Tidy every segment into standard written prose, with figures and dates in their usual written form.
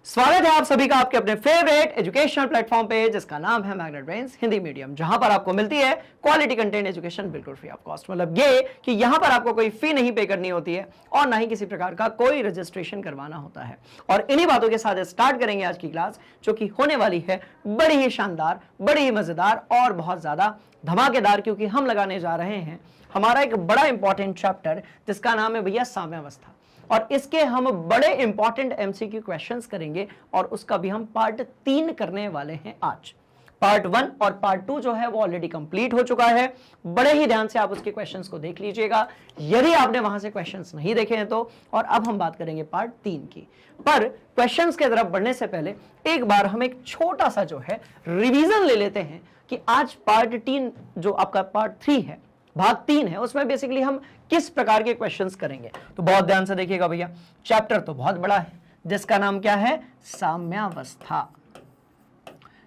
स्वागत है आप सभी का आपके अपने फेवरेट एजुकेशनल प्लेटफॉर्म पे जिसका नाम है मैग्नेट ब्रेन्स हिंदी मीडियम, जहां पर आपको मिलती है क्वालिटी कंटेंट एजुकेशन बिल्कुल फ्री ऑफ कॉस्ट। मतलब ये कि यहां पर आपको कोई फी नहीं पे करनी होती है और ना ही किसी प्रकार का कोई रजिस्ट्रेशन करवाना होता है। और इन्हीं बातों के साथ स्टार्ट करेंगे आज की क्लास, जो कि होने वाली है बड़ी ही शानदार, बड़ी ही मजेदार और बहुत ज्यादा धमाकेदार, क्योंकि हम लगाने जा रहे हैं हमारा एक बड़ा इंपॉर्टेंट चैप्टर जिसका नाम है भैया साम्यावस्था। और इसके हम बड़े इंपॉर्टेंट एमसीक्यू क्वेश्चंस करेंगे और उसका भी हम पार्ट 3 करने वाले हैं आज। पार्ट 1 और पार्ट 2 जो है वो ऑलरेडी कंप्लीट हो चुका है। बड़े ही ध्यान से आप उसके क्वेश्चंस को देख लीजिएगा यदि आपने वहां से क्वेश्चंस नहीं देखे हैं तो। और अब हम बात करेंगे पार्ट 3 की। पर क्वेश्चंस की तरफ बढ़ने से पहले एक बार हम एक छोटा सा जो है रिवीजन ले लेते हैं कि आज पार्ट 3 जो आपका पार्ट 3 है, भाग 3 है, उसमें बेसिकली हम किस प्रकार के क्वेश्चंस करेंगे। तो बहुत ध्यान से देखिएगा भैया, चैप्टर तो बहुत बड़ा है जिसका नाम क्या है, साम्यावस्था।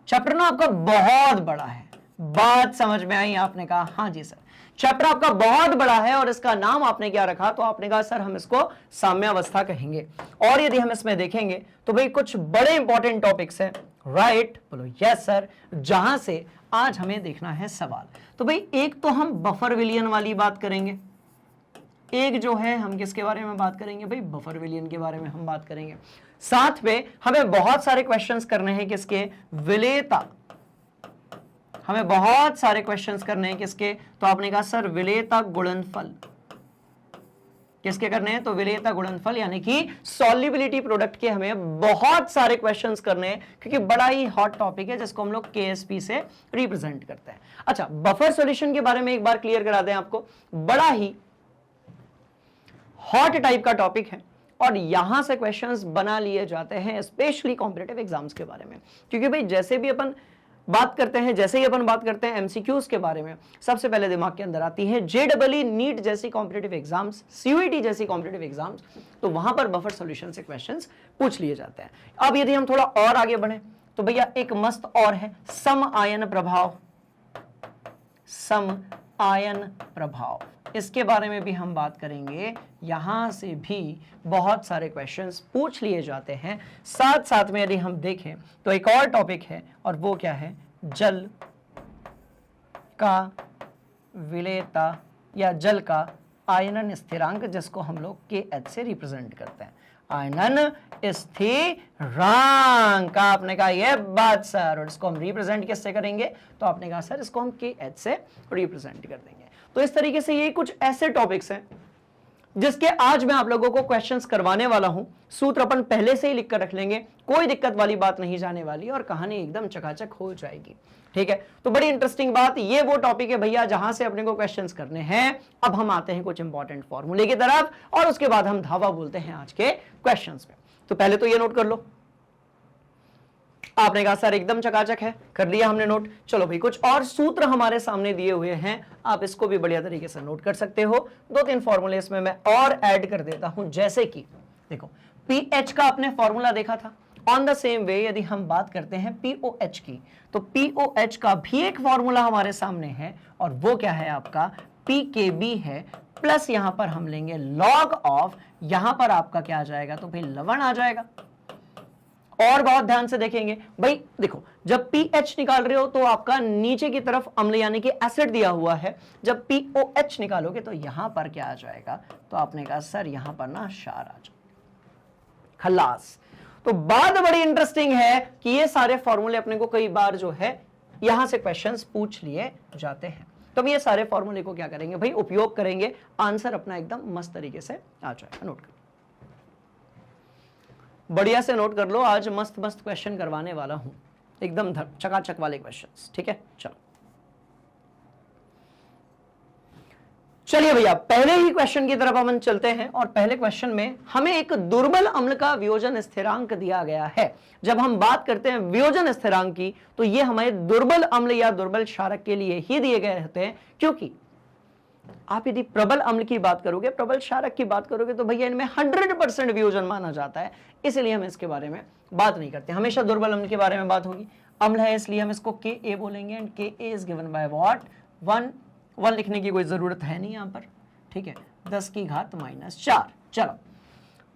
चैप्टर ना आपका बहुत बड़ा है। बात समझ में आई? आपने कहा हाँ जी सर, चैप्टर आपका बहुत बड़ा है और इसका नाम आपने क्या रखा? तो आपने कहा सर हम इसको साम्यावस्था कहेंगे। और यदि हम इसमें देखेंगे तो भाई कुछ बड़े इंपॉर्टेंट टॉपिक्स हैं, राइट? बोलो यस सर। जहां से आज हमें देखना है सवाल। तो भाई एक तो हम बफर विलियन वाली बात करेंगे, एक जो है हम किसके बारे में बात करेंगे भाई, बफर विलियन के बारे में हम बात करेंगे। साथ में हमें बहुत सारे क्वेश्चंस करने हैं किसके, विलेयता। हमें बहुत सारे क्वेश्चंस करने हैं किसके, तो आपने कहा सर विलेयता गुणनफल किसके करने हैं, तो विलेयता गुणनफल यानी कि सॉल्युबिलिटी प्रोडक्ट के हमें बहुत सारे क्वेश्चंस करने हैं, क्योंकि बड़ा ही हॉट टॉपिक है जिसको हम लोग केएसपी से रिप्रेजेंट करते हैं। अच्छा, बफर सॉल्यूशन के बारे में एक बार क्लियर करा दें आपको, बड़ा ही हॉट टाइप का टॉपिक है और यहां से क्वेश्चंस बना लिए जाते हैं स्पेशली कॉम्पिटिटिव एग्जाम्स के बारे में। क्योंकि भाई जैसे भी अपन बात करते हैं, जैसे ही अपन बात करते हैं एमसीक्यूज के बारे में, सबसे पहले दिमाग के अंदर आती है जेईई, नीट जैसी कॉम्पिटिटिव एग्जाम्स, सीयूईटी जैसी कॉम्पिटिटिव एग्जाम्स। तो वहां पर बफर सॉल्यूशन से क्वेश्चंस पूछ लिए जाते हैं। अब यदि हम थोड़ा और आगे बढ़े तो भैया एक मस्त और है सम आयन प्रभाव। सम आयन प्रभाव, इसके बारे में भी हम बात करेंगे। यहां से भी बहुत सारे क्वेश्चंस पूछ लिए जाते हैं। साथ साथ में यदि हम देखें तो एक और टॉपिक है और वो क्या है, जल का विलेयता या जल का आयनन स्थिरांक, जिसको हम लोग KH से रिप्रेजेंट करते हैं। आयनन स्थिरांक, आपने कहा ये बात सर, और इसको हम रिप्रेजेंट किससे करेंगे, तो आपने कहा सर इसको हम KH से रिप्रेजेंट कर देंगे। तो इस तरीके से ये कुछ ऐसे टॉपिक्स हैं जिसके आज मैं आप लोगों को क्वेश्चंस करवाने वाला हूं। सूत्र अपन पहले से ही लिख कर रख लेंगे, कोई दिक्कत वाली बात नहीं जाने वाली और कहानी एकदम चकाचक हो जाएगी। ठीक है, तो बड़ी इंटरेस्टिंग बात, ये वो टॉपिक है भैया जहां से अपने को क्वेश्चंस करने हैं। अब हम आते हैं कुछ इंपॉर्टेंट फॉर्मूले की तरफ और उसके बाद हम धावा बोलते हैं आज के क्वेश्चंस पे। तो पहले तो ये नोट कर लो। आपने कहा सर एकदम चकाचक है, कर लिया हमने नोट। चलो भाई कुछ और सूत्र हमारे सामने दिए हुए हैं, आप इसको भी बढ़िया तरीके से नोट कर सकते हो। 2-3 फॉर्मूले इसमें मैं और ऐड कर देता हूं, जैसे कि देखो पीएच का आपने फॉर्मूला देखा था। ऑन द सेम वे यदि हम बात करते हैं पीओएच की, तो पीओएच का भी एक फॉर्मूला हमारे सामने है और वो क्या है आपका, पीकेबी है, प्लस यहां पर हम लेंगे लॉग ऑफ, यहां पर आपका क्या आ जाएगा, तो भाई लवण आ जाएगा। और बहुत ध्यान से देखेंगे भाई, देखो जब पीएच निकाल रहे हो तो आपका नीचे की तरफ अम्ल यानी कि एसिड दिया हुआ है, जब पीओएच निकालोगे तो यहां पर क्या आ जाएगा, तो आपने कहा सर यहां पर ना क्षार आ जाएगा, खलास। तो बात बड़ी इंटरेस्टिंग है कि ये सारे फॉर्मूले अपने को कई बार जो है यहां से क्वेश्चंस पूछ लिए जाते हैं। तो हम ये सारे फॉर्मूले को क्या करेंगे भाई, उपयोग करेंगे, आंसर अपना एकदम मस्त तरीके से आ जाएगा। नोट कर, बढ़िया से नोट कर लो, आज मस्त मस्त क्वेश्चन करवाने वाला हूं, एकदम चकाचक वाले क्वेश्चंस। ठीक है, चलो चलिए भैया पहले ही क्वेश्चन की तरफ हम चलते हैं। और पहले क्वेश्चन में हमें एक दुर्बल अम्ल का वियोजन स्थिरांक दिया गया है। जब हम बात करते हैं वियोजन स्थिरांक की, तो ये हमारे दुर्बल अम्ल या दुर्बल क्षारक के लिए ही दिए गए होते हैं, क्योंकि आप यदि प्रबल अम्ल की बात करोगे, प्रबल क्षारक की बात करोगे, तो भैया इनमें 100% वियोजन माना जाता है, इसलिए हम इसके बारे में बात नहीं करते। हमेशा दुर्बल अम्ल के बारे में बात होगी। अम्ल है इसलिए हम इसको Ka बोलेंगे and Ka is given by what, 1 लिखने की कोई जरूरत है नहीं यहां पर। ठीक है, 10⁻⁴। चलो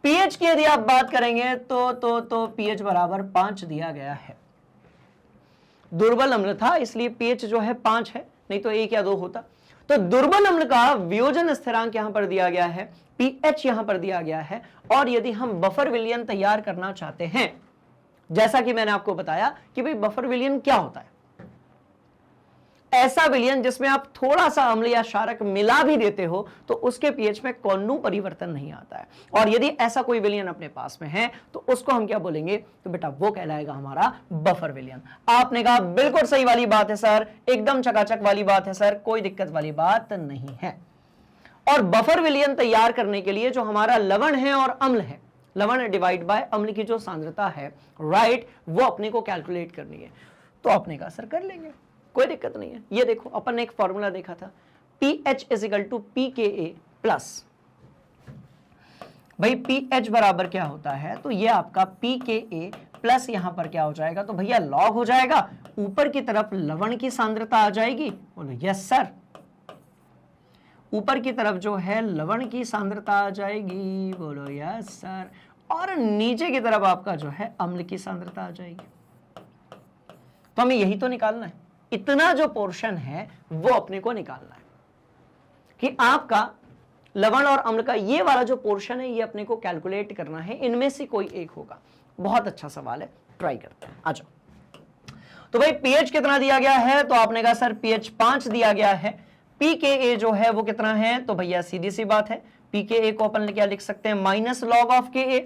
पीएच की यदि आप बात करेंगे तो पीएच बराबर 5 दिया गया है। दुर्बल अम्ल था इसलिए पीएच जो है 5 है, नहीं तो 1 या 2 होता। तो दुर्बल अम्ल का वियोजन स्थिरांक यहां पर दिया गया है, पीएच यहां पर दिया गया है। और यदि हम बफर विलयन तैयार करना चाहते हैं, जैसा कि मैंने आपको बताया कि भाई बफर विलयन क्या होता है, ऐसा विलयन जिसमें आप थोड़ा सा अम्ल या क्षारक मिला भी देते हो तो उसके पीएच में कोन्नु परिवर्तन नहीं आता है। और यदि ऐसा कोई विलयन अपने पास में है तो उसको हम क्या बोलेंगे, तो बेटा वो कहलाएगा हमारा बफर विलयन। आपने कहा बिल्कुल सही वाली बात है सर, एकदम चकाचक वाली बात है सर, कोई दिक्कत वाली बात नहीं है। और बफर विलयन तैयार करने के लिए जो हमारा लवण है और अम्ल है, लवण डिवाइड बाय अम्ल की जो सांद्रता है, राइट, वो अपने को कैलकुलेट करनी है। तो आपने कहा सर कर लेंगे, कोई दिक्कत नहीं है। ये देखो अपन ने एक फॉर्मूला देखा था, pH is equal to pKa plus, भाई पीएच बराबर क्या होता है, तो ये आपका पीकेए प्लस यहां पर क्या हो जाएगा, तो भैया लॉग हो जाएगा, ऊपर की तरफ लवण की सांद्रता आ जाएगी, बोलो यस सर, ऊपर की तरफ जो है लवण की सांद्रता आ जाएगी, बोलो यस सर, और नीचे की तरफ आपका जो है अम्ल की सांद्रता आ जाएगी। तो हमें यही तो निकालना है, इतना जो पोर्शन है वो अपने को निकालना है कि आपका लवण और अम्ल का ये वाला जो पोर्शन है ये अपने को कैलकुलेट करना है, इनमें से कोई एक होगा। बहुत अच्छा सवाल है, ट्राई करते हैं, आ जाओ। तो भाई पीएच कितना दिया गया है, तो आपने कहा सर पीएच 5 दिया गया है। पीकेए जो है वो कितना है, तो भैया सीधी सी बात है, पीकेए को अपन क्या लिख सकते हैं, माइनस लॉग ऑफ के,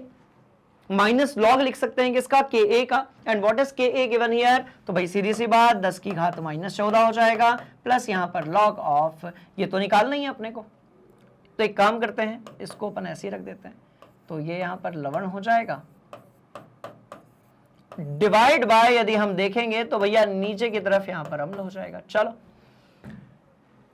माइनस लॉग लिख सकते हैं किसका, के ए का। एंड व्हाट इज के ए गिवन हियर, तो भाई सीधी सी बात 10 की घात -14 हो जाएगा, प्लस यहां पर लॉग ऑफ, ये तो निकालना ही है अपने को। तो एक काम करते हैं, इसको अपन ऐसे ही रख देते हैं, तो ये यहां पर लवण हो जाएगा, डिवाइड बाय यदि हम देखेंगे तो भैया नीचे की तरफ यहां पर अम्ल हो जाएगा। चलो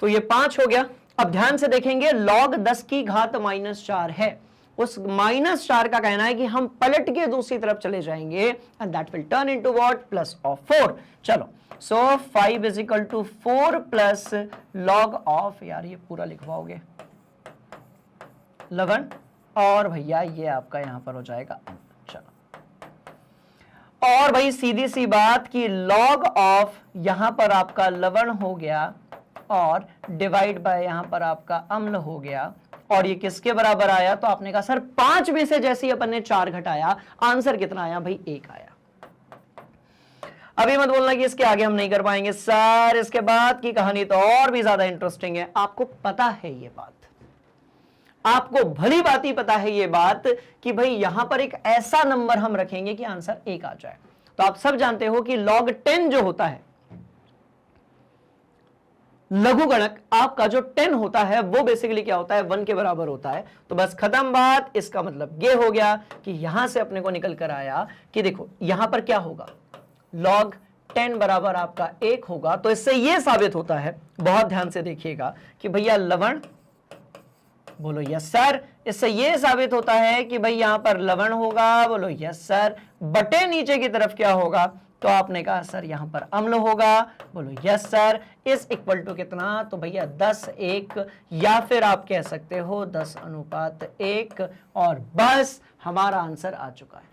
तो ये 5 हो गया। अब ध्यान से देखेंगे, लॉग 10 की घात -4 है, उस -4 का कहना है कि हम पलट के दूसरी तरफ चले जाएंगे and that will turn into what, plus of 4। चलो so 5 is equal to 4 plus log of, यार ये पूरा लिखवाओगे, लवण, और भैया ये आपका यहां पर हो जाएगा। चलो, और भाई सीधी सी बात कि लॉग ऑफ यहां पर आपका लवण हो गया और डिवाइड बाय यहां पर आपका अम्ल हो गया, और ये किसके बराबर आया, तो आपने कहा सर 5 में से जैसे ही अपन ने 4 घटाया, आंसर कितना आया भाई, 1 आया। अभी मत बोलना कि इसके आगे हम नहीं कर पाएंगे सर, इसके बाद की कहानी तो और भी ज्यादा इंटरेस्टिंग है। आपको पता है ये बात, आपको भली बात ही पता है ये बात कि भाई यहां पर एक ऐसा नंबर हम रखेंगे कि आंसर 1 आ जाए। तो आप सब जानते हो कि log 10 जो होता है, लघुगणक आपका जो 10 होता है वो बेसिकली क्या होता है, 1 के बराबर होता है। तो बस खत्म बात, इसका मतलब ये हो गया कि यहां से अपने को निकल कर आया कि देखो यहां पर क्या होगा, log 10 बराबर आपका 1 होगा। तो इससे ये साबित होता है, बहुत ध्यान से देखिएगा, कि भैया लवण, बोलो यस सर, इससे ये साबित होता है कि भाई यहां पर लवण होगा, बोलो यस सर, बटे नीचे की तरफ क्या होगा, तो आपने कहा सर यहां पर अम्ल होगा, बोलो यस सर, इस इक्वल टू कितना, तो भैया 10:1, या फिर आप कह सकते हो 10:1, और बस हमारा आंसर आ चुका है।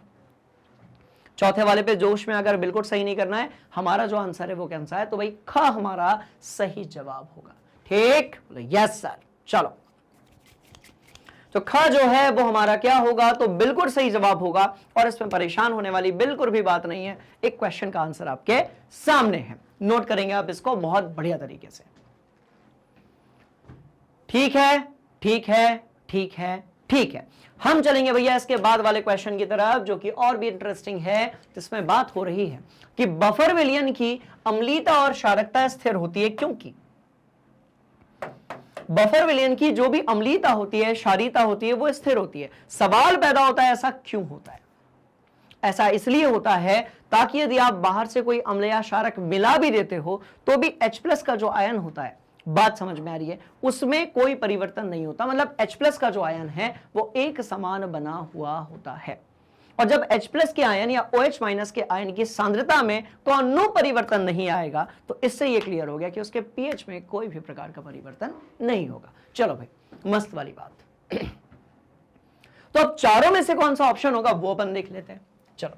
चौथे वाले पे जोश में अगर बिल्कुल सही नहीं करना है, हमारा जो आंसर है वो कैसा है, तो भाई ख हमारा सही जवाब होगा। ठीक, बोलो यस सर। चलो तो ख जो है वो हमारा क्या होगा, तो बिल्कुल सही जवाब होगा, और इसमें परेशान होने वाली बिल्कुल भी बात नहीं है। एक क्वेश्चन का आंसर आपके सामने है, नोट करेंगे आप इसको बहुत बढ़िया तरीके से। ठीक है, ठीक है, ठीक है, ठीक है। हम चलेंगे भैया इसके बाद वाले क्वेश्चन की तरफ, जो कि और भी इंटरेस्टिंग है, जिसमें बात हो रही है कि बफर विलयन की अम्लीयता और क्षारकता स्थिर होती है, क्योंकि बफर विलयन की जो भी अम्लीयता होती है, क्षारीयता होती है, वो स्थिर होती है। सवाल पैदा होता है ऐसा क्यों होता है, ऐसा इसलिए होता है ताकि यदि आप बाहर से कोई अम्ल या क्षारक मिला भी देते हो तो भी H+ का जो आयन होता है, बात समझ में आ रही है, उसमें कोई परिवर्तन नहीं होता। मतलब H+ का जो आयन है वो एक समान बना हुआ होता है, और जब H+ के आयन या OH- के आयन की सांद्रता में कोई परिवर्तन नहीं आएगा, तो इससे ये क्लियर हो गया कि उसके pH में कोई भी प्रकार का परिवर्तन नहीं होगा। चलो भाई, मस्त वाली बात। तो अब चारों में से कौन सा ऑप्शन होगा वो अपन देख लेते हैं। चलो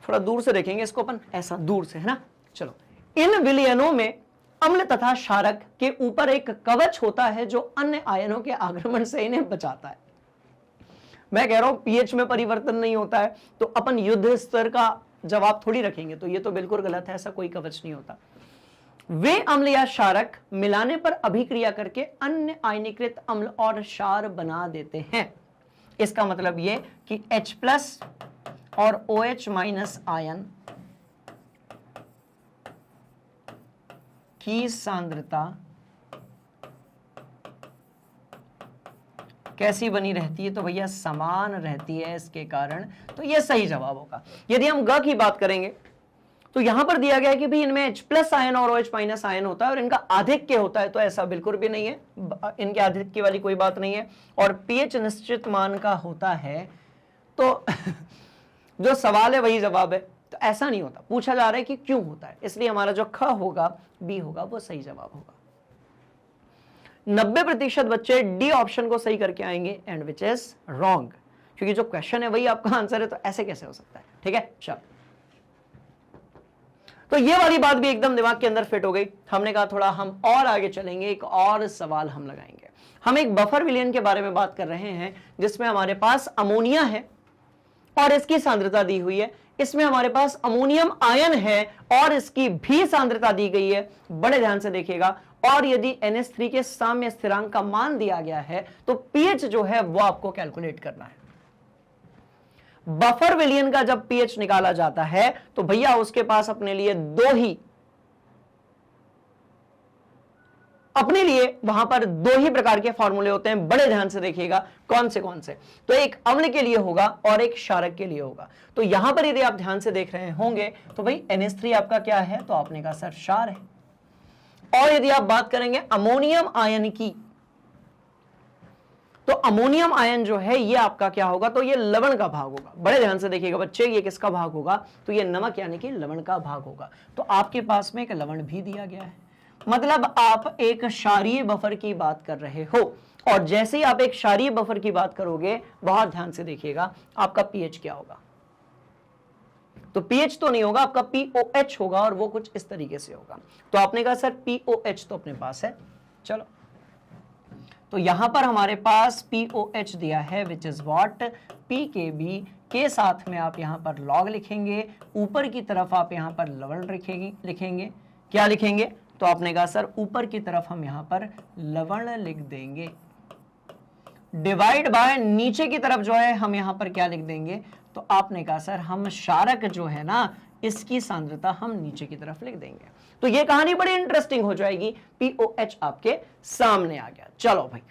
थोड़ा दूर से देखेंगे इसको अपन, ऐसा दूर से, है ना। चलो, इन विलयनों में अम्ल तथा क्षारक के ऊपर एक कवच होता है जो अन्य आयनों के आक्रमण से इन्हें बचाता है। मैं कह रहा हूं पीएच में परिवर्तन नहीं होता है तो अपन युद्ध स्तर का जवाब थोड़ी रखेंगे, तो ये तो बिल्कुल गलत है, ऐसा कोई कवच नहीं होता। वे अम्ल या क्षारक मिलाने पर अभिक्रिया करके अन्य आयनीकृत अम्ल और क्षार बना देते हैं। इसका मतलब ये कि H+ और OH- आयन की सांद्रता कैसी बनी रहती है, तो भैया समान रहती है इसके कारण, तो ये सही जवाब होगा। यदि हम ग की बात करेंगे तो यहां पर दिया गया है कि भाई इनमें H+ आयन और OH- आयन होता है और इनका आधिक्य होता है, तो ऐसा बिल्कुल भी नहीं है, इनके आधिक्य वाली कोई बात नहीं है। और पीएच निश्चित मान का होता है, तो जो सवाल है वही जवाब है, तो ऐसा नहीं होता। पूछा जा रहा है कि क्यों होता है, इसलिए हमारा जो ख होगा, बी होगा, वो सही जवाब होगा। 90% बच्चे डी ऑप्शन को सही करके आएंगे, एंड विच इज रॉन्ग, क्योंकि जो क्वेश्चन है वही आपका आंसर है, तो ऐसे कैसे हो सकता है। ठीक है, चलो, तो ये वाली बात भी एकदम दिमाग के अंदर फिट हो गई। हमने कहा थोड़ा हम और आगे चलेंगे, एक और सवाल हम लगाएंगे। हम एक बफर विलयन के बारे में बात कर रहे हैं जिसमें हमारे पास अमोनिया है और इसकी सांद्रता दी हुई है, इसमें हमारे पास अमोनियम आयन है और इसकी भी सांद्रता दी गई है। बड़े ध्यान से देखिएगा, और यदि NH3 के साम्य स्थिरांक का मान दिया गया है तो पीएच जो है वो आपको कैलकुलेट करना है। बफर विलयन का जब पीएच निकाला जाता है तो भैया उसके पास अपने लिए वहां पर दो ही प्रकार के फॉर्मूले होते हैं। बड़े ध्यान से देखिएगा कौन से, तो एक अम्ल के लिए होगा और एक क्षारक के लिए होगा। तो यहां पर यदि आप ध्यान से देख रहे होंगे तो भाई NH3 आपका क्या है, तो आपने कहा सर क्षार है। और यदि आप बात करेंगे अमोनियम आयन की, तो अमोनियम आयन जो है ये आपका क्या होगा, तो ये लवण का भाग होगा। बड़े ध्यान से देखिएगा बच्चे, ये किसका भाग होगा, तो ये नमक यानी कि लवण का भाग होगा। तो आपके पास में एक लवण भी दिया गया है, मतलब आप एक क्षारीय बफर की बात कर रहे हो। और जैसे ही आप एक क्षारीय बफर की बात करोगे, बहुत ध्यान से देखिएगा आपका पीएच क्या होगा, तो पीएच तो नहीं होगा, आपका POH होगा, और वो कुछ इस तरीके से होगा। तो आपने कहा सर POH तो अपने पास है, चलो, तो यहां पर हमारे पास POH दिया है, विच इज वॉट, PKB के साथ में आप यहां पर लॉग लिखेंगे, ऊपर की तरफ आप यहां पर लवण लिखेंगे। क्या लिखेंगे, तो आपने कहा सर ऊपर की तरफ हम यहां पर लवण लिख देंगे, डिवाइड बाय नीचे की तरफ जो है हम यहां पर क्या लिख देंगे, तो आपने कहा सर हम क्षारक जो है ना इसकी सांद्रता हम नीचे की तरफ लिख देंगे। तो ये कहानी बड़ी इंटरेस्टिंग हो जाएगी। POH आपके सामने आ गया। चलो भाई,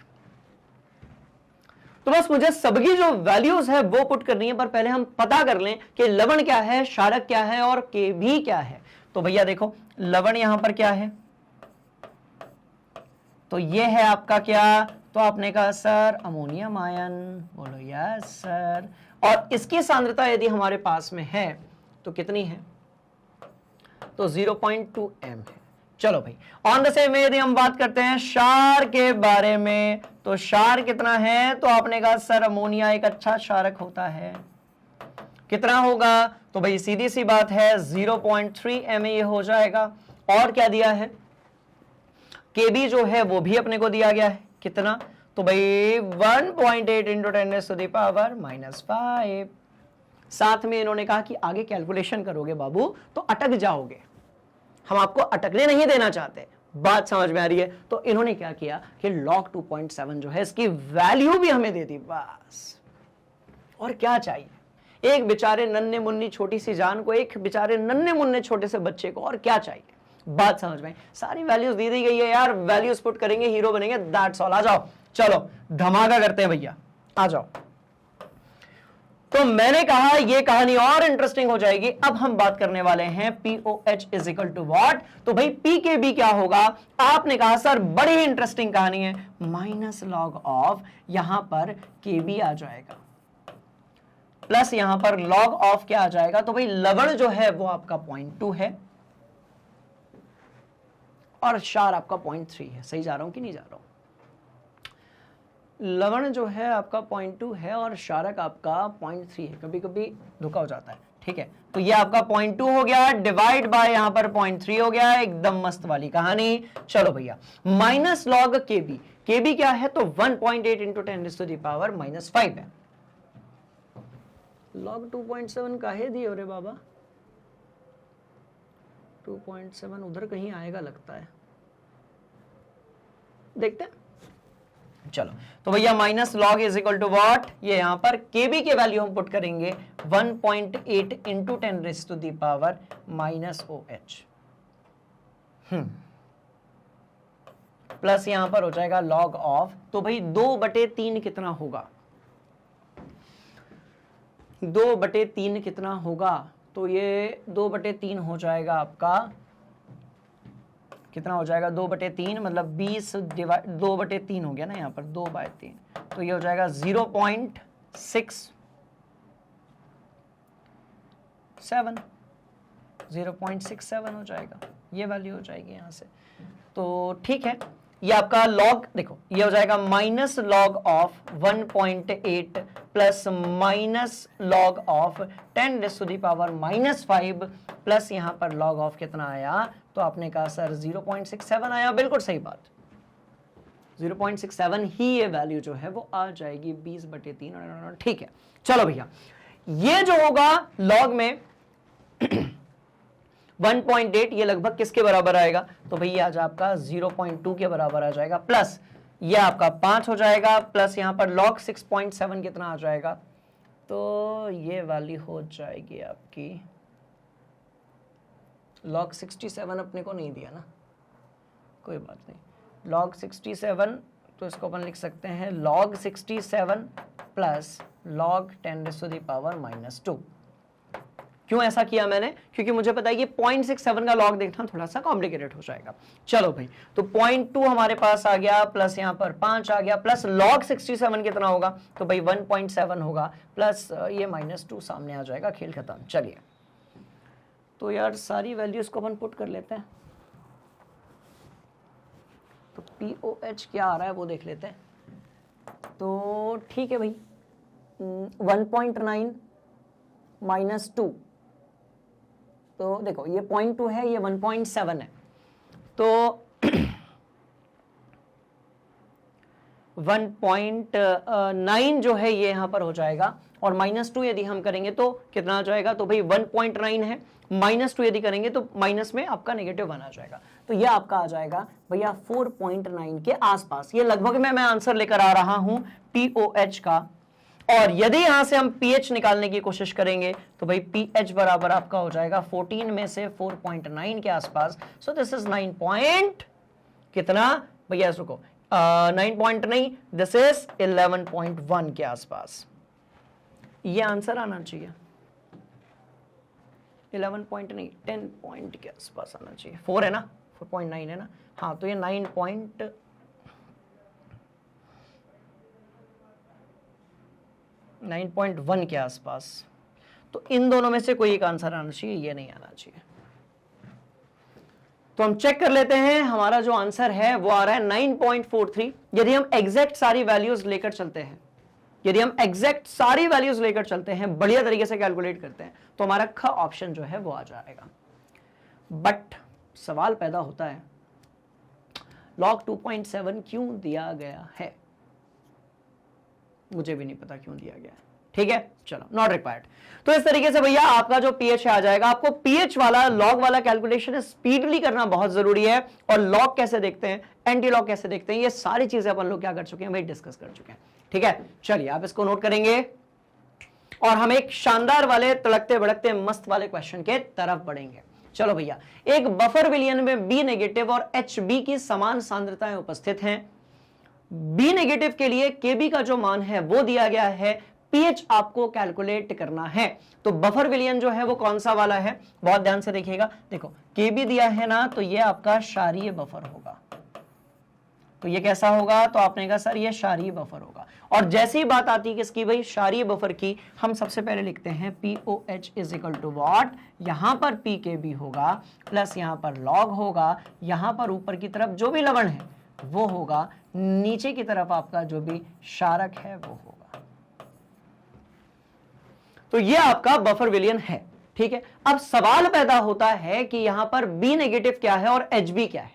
तो बस मुझे सबकी जो वैल्यूज है वो पुट करनी है, पर पहले हम पता कर लें कि लवण क्या है, क्षारक क्या है और KB क्या है। तो भैया देखो, लवण यहां पर क्या है, तो ये है आपका क्या, तो आपने कहा सर अमोनियम आयन, बोलो यस सर। और इसकी सांद्रता यदि हमारे पास में है तो कितनी है, तो 0.2 m है। चलो भाई, ऑन द सेम यदि हम बात करते हैं क्षार के बारे में, तो क्षार कितना है, तो आपने कहा सर अमोनिया एक अच्छा क्षारक होता है। कितना होगा, तो भाई सीधी सी बात है 0.3 m ये हो जाएगा। और क्या दिया है, KB जो है वो भी अपने को दिया गया है, कितना, तो भाई 1.8 इंटू 10⁻⁻⁵। साथ में इन्होंने कहा कि आगे कैलकुलेशन करोगे बाबू तो अटक जाओगे, हम आपको अटकने नहीं देना चाहते। बात समझ में आ रही है। तो इन्होंने क्या किया कि log 2.7 जो है इसकी वैल्यू भी हमें दे दी, बस और क्या चाहिए। एक बेचारे नन्हे मुन्नी छोटी सी जान को, एक बेचारे नन्हे मुन्ने छोटे से बच्चे को, और क्या चाहिए। बात समझ में, सारी वैल्यूज दे दी गई है यार, वैल्यूज पुट करेंगे हीरो बनेंगे, दैट्स ऑल। आ जाओ, चलो धमाका करते हैं भैया, आ जाओ। तो मैंने कहा ये कहानी और इंटरेस्टिंग हो जाएगी। अब हम बात करने वाले हैं POH is equal to what, तो भाई PKB क्या होगा। आपने कहा सर बड़ी ही इंटरेस्टिंग कहानी है, माइनस लॉग ऑफ, यहां पर KB आ जाएगा, प्लस यहां पर लॉग ऑफ क्या आ जाएगा, तो भाई लवण जो है वो आपका 0.2 है और क्षार आपका 0.3 है। सही जा रहा हूं कि नहीं जा रहा हूं, लवण जो है आपका 0.2 है और क्षारक आपका 0.3 है, कभी कभी धोखा हो जाता है, ठीक है। तो ये आपका 0.2 हो गया, डिवाइड बाय यहां पर 0.3 हो गया, एकदम मस्त वाली कहानी। चलो भैया, माइनस लॉग केबी, केबी क्या है तो 1.8 इंटू 10⁻⁻5 है। लॉग 2.7 काहे दिए हो रे बाबा, 2.7 उधर कहीं आएगा लगता है, देखते हैं। चलो तो भैया minus log is equal to what, ये यहां पर केबी के वैल्यू हम पुट करेंगे 1.8 इंटू 10⁻⁻OH प्लस यहां पर हो जाएगा लॉग ऑफ, तो भाई 2/3 कितना होगा, 2/3 कितना होगा, तो ये 2/3 हो जाएगा आपका, कितना हो जाएगा 2/3 मतलब 20 डिवाइड 2/3 हो गया ना, यहाँ पर 2/3, तो ये हो जाएगा 0.67 हो जाएगा, ये वैल्यू हो जाएगी यहाँ से। तो ठीक है, ये आपका लॉग देखो, ये हो जाएगा minus log of 1.8 plus minus log of 10⁻⁻5 plus यहां पर लॉग ऑफ कितना आया, तो आपने कहा सर 0.67 आया, बिल्कुल सही बात, 0.67 ही ये वैल्यू जो है वो आ जाएगी 20/3, ठीक है। चलो भैया, ये जो होगा लॉग में 1.8 ये लगभग किसके बराबर आएगा, तो भैया आज आपका 0.2 के बराबर आ जाएगा, प्लस ये आपका 5 हो जाएगा, प्लस यहां पर log 6.7 कितना आ जाएगा, तो ये वैल्यू हो जाएगी आपकी log 67 अपने को नहीं दिया ना, कोई बात नहीं, log 67 तो इसको अपन लिख सकते हैं log 67 प्लस log 10⁻⁻2। क्यों ऐसा किया मैंने, क्योंकि मुझे पता है कि 0.67 का लॉग देखना थोड़ा सा कॉम्प्लिकेटेड हो जाएगा। चलो भाई, तो 0.2 हमारे पास आ गया, प्लस यहां पर 5 आ गया, प्लस log 67 कितना होगा, तो भाई 1.7 होगा, प्लस ये -2 सामने आ जाएगा, खेल खत्म। चलिए, तो यार सारी वैल्यूज को अपन पुट कर लेते हैं, तो POH क्या आ रहा है वो देख लेते हैं। तो ठीक है भाई, 1.9 -2, तो देखो ये 0.2 है, ये 1.7 है, तो 1.9 जो है ये यहां पर हो जाएगा, और -2 यदि हम करेंगे तो कितना आ जाएगा, तो भाई 1.9 है, -2 यदि करेंगे तो माइनस में आपका -1 आ जाएगा, तो ये आपका आ जाएगा भैया 4.9 के आसपास। ये लगभग मैं आंसर लेकर आ रहा हूं POH का, और यदि यहां से हम pH निकालने की कोशिश करेंगे तो भाई pH बराबर आपका हो जाएगा 14 में से 4.9 के आसपास, सो दिस इज 9 पॉइंट कितना भैया, रुको 9 पॉइंट नहीं, दिस इज 11.1 के आसपास, ये आंसर आना चाहिए, 11 पॉइंट नहीं 10 पॉइंट के आसपास आना चाहिए, 4 है ना, 4.9 है ना, हाँ, तो ये 9.1 के आसपास, तो इन दोनों में से कोई एक आंसर आना चाहिए, ये नहीं आना चाहिए। तो हम चेक कर लेते हैं, हमारा जो आंसर है वो आ रहा है 9.43। यदि हम एग्जैक्ट सारी वैल्यूज लेकर चलते हैं, यदि हम एग्जैक्ट सारी वैल्यूज लेकर चलते हैं, बढ़िया तरीके से कैलकुलेट करते हैं, तो हमारा ख ऑप्शन जो है वो आ जाएगा। बट सवाल पैदा होता है, log 2.7 क्यों दिया गया है, मुझे भी नहीं पता क्यों दिया गया है, ठीक है, चलो नॉट रिक्वायर्ड। तो इस तरीके से भैया आपका जो pH आ जाएगा, आपको pH वाला लॉग वाला कैलकुलेशन स्पीडली करना बहुत जरूरी है, और लॉग कैसे देखते हैं, एंटी लॉग कैसे देखते हैं, ये सारी चीजें अपन लोग क्या कर चुके हैं भाई, डिस्कस कर चुके हैं, ठीक है। चलिए आप इसको नोट करेंगे और हम एक शानदार वाले तड़कते भड़कते मस्त वाले क्वेश्चन के तरफ बढ़ेंगे। चलो भैया, एक बफर विलयन में B नेगेटिव और HB की समान सांद्रताएं उपस्थित हैं। B नेगेटिव के लिए KB का जो मान है वो दिया गया है, pH आपको कैलकुलेट करना है। तो बफर विलयन जो है वो कौन सा वाला है, बहुत ध्यान से देखिएगा, देखो KB दिया है ना, तो ये आपका क्षारीय बफर होगा, तो ये कैसा होगा, तो आपने कहा सर ये क्षारीय बफर होगा। और जैसी ही बात आती है किसकी भाई, क्षारीय बफर की, हम सबसे पहले लिखते हैं POH is equal to what, यहां पर PKB होगा, प्लस यहां पर लॉग होगा, यहां पर ऊपर की तरफ जो भी लवण है वो होगा नीचे की तरफ आपका जो भी क्षारक है वो होगा। तो ये आपका बफर विलयन है, ठीक है। अब सवाल पैदा होता है कि यहां पर बी नेगेटिव क्या है और एच बी क्या है,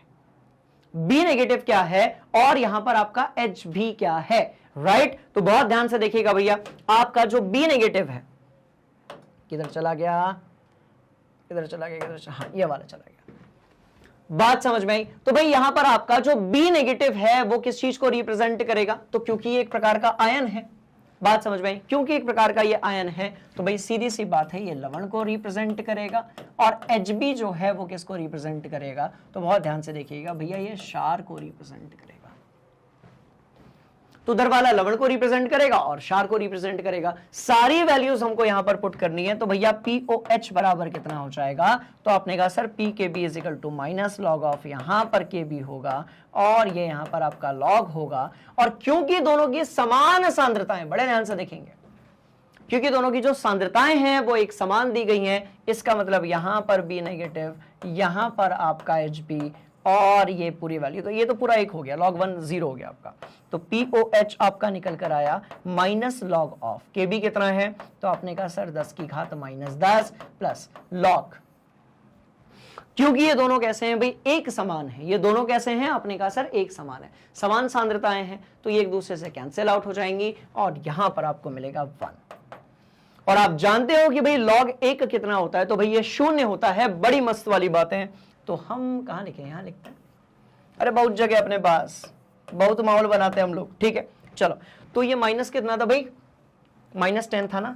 बी नेगेटिव क्या है और यहां पर आपका एच बी क्या है, राइट। तो बहुत ध्यान से देखिएगा भैया, आपका जो बी नेगेटिव है, किधर चला गया, किधर चला गया, किधर चला, हाँ ये वाला चला गया, बात समझ में आई। तो भाई यहां पर आपका जो बी नेगेटिव है वो किस चीज को रिप्रेजेंट करेगा, तो क्योंकि ये एक प्रकार का आयन है, बात समझ में आई, क्योंकि एक प्रकार का ये आयन है तो भाई सीधी सी बात है ये लवण को रिप्रेजेंट करेगा, और Hb जो है वो किसको रिप्रेजेंट करेगा, तो बहुत ध्यान से देखिएगा भैया ये क्षार को रिप्रेजेंट करेगा। तो उधर वाला लवण को रिप्रेजेंट करेगा और क्षार को रिप्रेजेंट करेगा। सारी वैल्यूज हमको यहां पर पुट करनी है, तो भैया POH बराबर कितना हो जाएगा, तो आपने कहा sir PKB is equal to minus log of यहां पर KB होगा और ये यहां पर आपका लॉग होगा। और क्योंकि दोनों की समान सांद्रताएं, बड़े ध्यान से देखेंगे, क्योंकि दोनों की जो सांद्रताएं हैं वो एक समान दी गई हैं, इसका मतलब यहां पर B नेगेटिव, यहां पर आपका HB और ये पूरी वैल्यू, तो ये तो पूरा एक हो गया, log 1 0 हो गया आपका। तो POH आपका निकल कर आया माइनस लॉग ऑफ KB कितना है, तो आपने कहा सर 10 की घात -10 प्लस लॉग, क्योंकि ये दोनों कैसे हैं भाई, एक समान है। ये दोनों कैसे हैं, आपने कहा सर एक समान है, समान सांद्रताएं हैं तो ये एक दूसरे से कैंसिल आउट हो जाएंगी और यहां पर आपको मिलेगा 1। और आप जानते हो कि भाई log 1 कितना होता है, तो भाई ये 0 होता है। बड़ी मस्त वाली बातें, तो हम कहां लिखे, यहां लिखते हैं, अरे बहुत जगह अपने पास, बहुत माहौल बनाते हैं हम लोग, ठीक है। चलो, तो ये माइनस कितना था भाई, -10 था ना,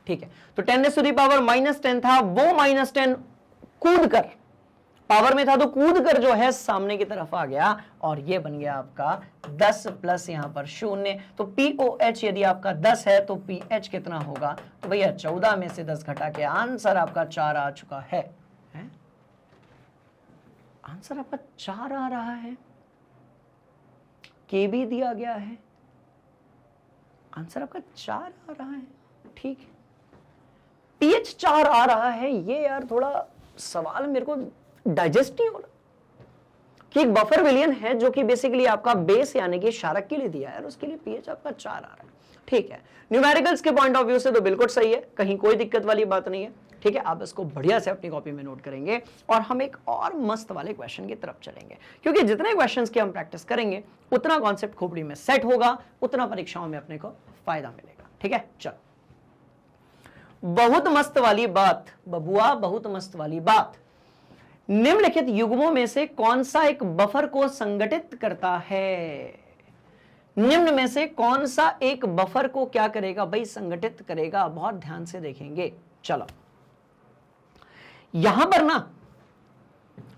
ठीक है। तो 10⁻⁻10 था, वो -10 कूद कर पावर में था तो कूद कर जो है सामने की तरफ आ गया और ये बन गया आपका 10 प्लस यहां पर 0। तो POH यदि आपका 10 है तो PH कितना होगा, तो भैया 14 में से 10 घटा के आंसर आपका 4 आ चुका है, आंसर आपका 4 आ रहा है। KB दिया गया है, आंसर आपका 4 आ रहा है, ठीक है। PH 4 आ रहा है, ये यार थोड़ा सवाल मेरे को डाइजेस्ट नहीं हो रहा कि एक बफर विलयन है जो कि बेसिकली आपका बेस यानी कि क्षारक के लिए दिया है और उसके लिए PH आपका 4 आ रहा है, ठीक है। न्यूमेरिकल्स के पॉइंट ऑफ व्यू से तो बिल्कुल सही है, कहीं कोई दिक्कत वाली बात नहीं है, ठीक है। आप इसको बढ़िया से अपनी कॉपी में नोट करेंगे और हम एक और मस्त वाले क्वेश्चन की तरफ चलेंगे, क्योंकि जितने क्वेश्चंस की हम प्रैक्टिस करेंगे उतना कॉन्सेप्ट खोपड़ी में सेट होगा, उतना परीक्षाओं में अपने को फायदा मिलेगा, ठीक है। चलो, बहुत मस्त वाली बात बबुआ, बहुत मस्त वाली बात, निम्नलिखित युग्मों में से कौन सा एक बफर को संगठित करता है, निम्न में से कौन सा एक बफर को क्या करेगा भाई, संगठित करेगा। बहुत ध्यान से देखेंगे। चलो, यहां पर ना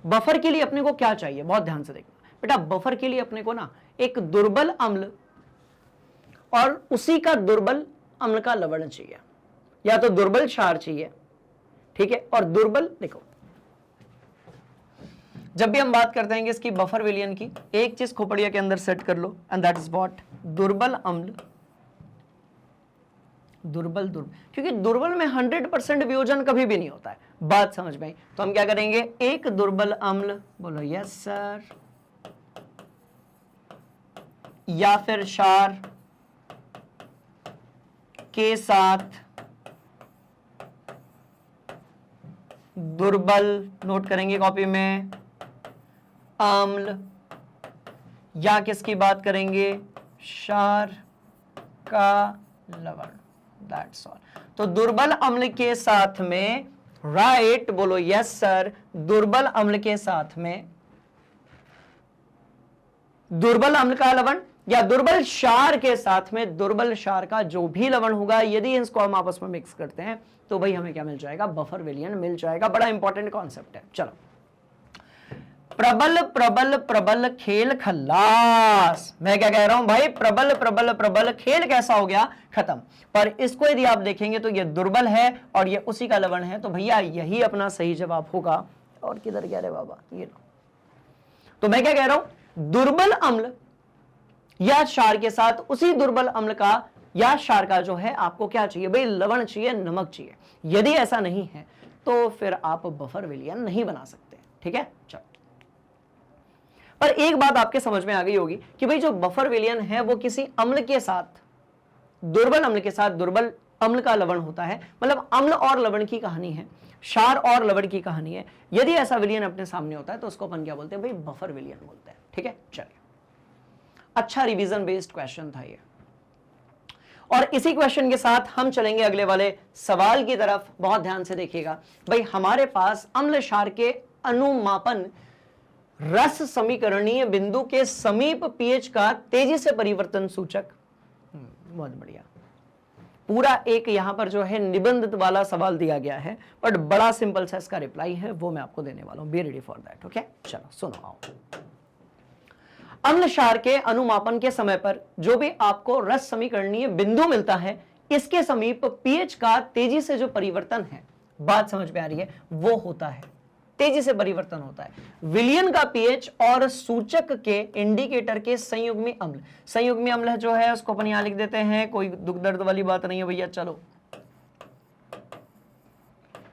बफर के लिए अपने को क्या चाहिए, बहुत ध्यान से देखना बेटा, बफर के लिए अपने को ना एक दुर्बल अम्ल और उसी का दुर्बल अम्ल का लवण चाहिए, या तो दुर्बल क्षार चाहिए, ठीक है। और दुर्बल, देखो जब भी हम बात करते हैं कि इसकी बफर विलयन की, एक चीज खोपड़िया के अंदर सेट कर लो, एंड दैट इज व्हाट, दुर्बल अम्ल, दुर्बल, क्योंकि दुर्बल में 100% वियोजन कभी भी नहीं होता है, बात समझ में आई। तो हम क्या करेंगे, एक दुर्बल अम्ल, बोलो यस सर, या फिर क्षार के साथ दुर्बल, नोट करेंगे कॉपी में, अम्ल, या किसकी बात करेंगे, क्षार का लवण, दैट्स ऑल। तो दुर्बल अम्ल के साथ में, राइट, बोलो यस सर, दुर्बल अम्ल के साथ में दुर्बल अम्ल का लवण या दुर्बल क्षार के साथ में दुर्बल क्षार का जो भी लवण होगा, यदि इसको हम आपस में मिक्स करते हैं तो भाई हमें क्या मिल जाएगा, बफर विलयन मिल जाएगा। बड़ा इंपॉर्टेंट कॉन्सेप्ट है। चलो, प्रबल प्रबल प्रबल खेल खल्लास, मैं क्या कह रहा हूं भाई, प्रबल प्रबल प्रबल खेल कैसा हो गया, खत्म। पर इसको यदि आप देखेंगे तो ये दुर्बल है और ये उसी का लवण है, तो भैया यही अपना सही जवाब होगा। और किधर गया रे बाबा, ये लो। तो मैं क्या कह रहा हूं, दुर्बल अम्ल या क्षार के साथ उसी दुर्बल अम्ल का या क्षार का जो है आपको क्या चाहिए भाई, लवण चाहिए, नमक चाहिए। यदि ऐसा नहीं है तो फिर आप बफर विलयन नहीं बना सकते, ठीक है। चलो, पर एक बात आपके समझ में आ गई होगी कि भाई जो बफर विलयन है वो किसी अम्ल के साथ, दुर्बल अम्ल के साथ दुर्बल अम्ल का लवण होता है, मतलब अम्ल और लवण की कहानी है, क्षार और लवण की कहानी है। यदि ऐसा विलयन अपने सामने होता है तो उसको अपन क्या बोलते हैं भाई, बफर विलयन बोलते हैं। ठीक है, चलिए, अच्छा रिवीजन बेस्ड क्वेश्चन था ये। और इसी क्वेश्चन के साथ हम चलेंगे अगले वाले सवाल की तरफ। बहुत ध्यान से देखिएगा भाई, हमारे पास अम्ल क्षार के अनुमापन रस समीकरणीय बिंदु के समीप पीएच का तेजी से परिवर्तन सूचक। बहुत बढ़िया, पूरा एक यहां पर जो है निबंध वाला सवाल दिया गया है, बट बड़ा सिंपल सा इसका रिप्लाई है, वो मैं आपको देने वाला हूं। Be ready for that. Okay, चलो सुनो। आओ, अम्ल क्षार के अनुमापन के समय पर जो भी आपको रस समीकरणीय बिंदु मिलता है, इसके समीप पीएच का तेजी से जो परिवर्तन है, बात समझ में आ रही है, वो होता है, तेजी से परिवर्तन होता है। विलयन का पीएच और सूचक के इंडिकेटर के संयुग्मी अम्ल, संयुग्मी अम्ल जो है उसको अपन यहां लिख देते हैं, कोई दुख दर्द वाली बात नहीं है भैया। चलो,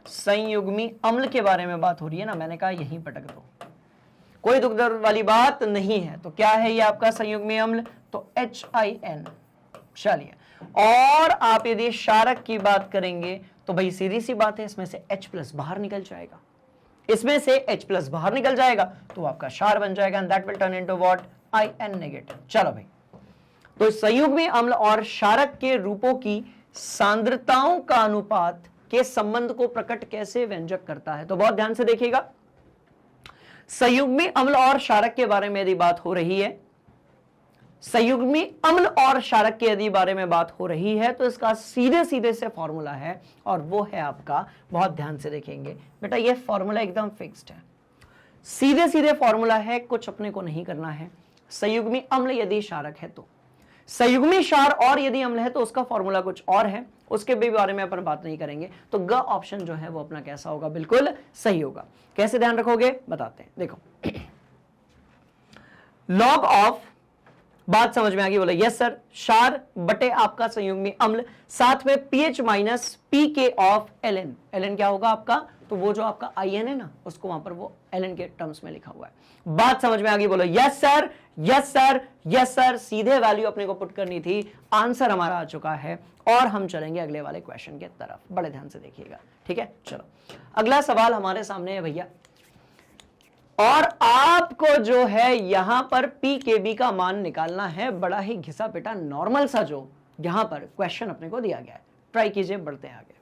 संयुग्मी अम्ल के बारे में बात हो रही है ना, मैंने कहा यहीं पटक दो, कोई दुख दर्द वाली बात नहीं है। तो क्या है ये आपका संयुग्मी अम्ल, तो HIN। चलिए, और आप यदि क्षारक की बात करेंगे तो भाई सीधी सी बात है, इसमें से H+ बाहर निकल जाएगा, इसमें से H+ बाहर निकल जाएगा तो आपका क्षार बन जाएगा, and that will turn into what, IN negative. चलो भाई, तो संयुग्मी अम्ल और क्षारक के रूपों की सांद्रताओं का अनुपात के संबंध को प्रकट कैसे व्यंजक करता है, तो बहुत ध्यान से देखिएगा। संयुग्मी अम्ल और क्षारक के बारे में यदि बात हो रही है, संयुग्मी अम्ल और क्षारक के यदि बारे में बात हो रही है, तो इसका सीधे सीधे से फॉर्मूला है, और वो है आपका, बहुत ध्यान से देखेंगे बेटा, ये फॉर्मूला एकदम फिक्स्ड है, सीधे सीधे फॉर्मूला है, कुछ अपने को नहीं करना है। संयुग्मी अम्ल यदि क्षारक है तो, संयुग्मी क्षार और यदि अम्ल है तो उसका फॉर्मूला कुछ और है, उसके भी बारे में अपन बात नहीं करेंगे। तो ग ऑप्शन जो है वो अपना कैसा होगा, बिल्कुल सही होगा। कैसे ध्यान रखोगे बताते हैं, देखो, लॉग ऑफ, बात समझ में आ गई, बोला यस सर, क्षार बटे आपका संयुग्मी अम्ल, साथ में pH minus PK of LN। LN क्या होगा आपका, तो वो जो आपका IN है ना, उसको वहां पर वो LN के टर्म्स में लिखा हुआ है। बात समझ में आ गई, बोलो yes sir, yes sir, yes sir. सीधे वैल्यू अपने को पुट करनी थी, आंसर हमारा आ चुका है, और हम चलेंगे अगले वाले क्वेश्चन के तरफ। बड़े ध्यान से देखिएगा, ठीक है। चलो, अगला सवाल हमारे सामने है भैया, और आपको जो है यहां पर PKB का मान निकालना है। बड़ा ही घिसा पिटा नॉर्मल सा जो यहां पर क्वेश्चन अपने को दिया गया है, ट्राई कीजिए, बढ़ते हैं आगे।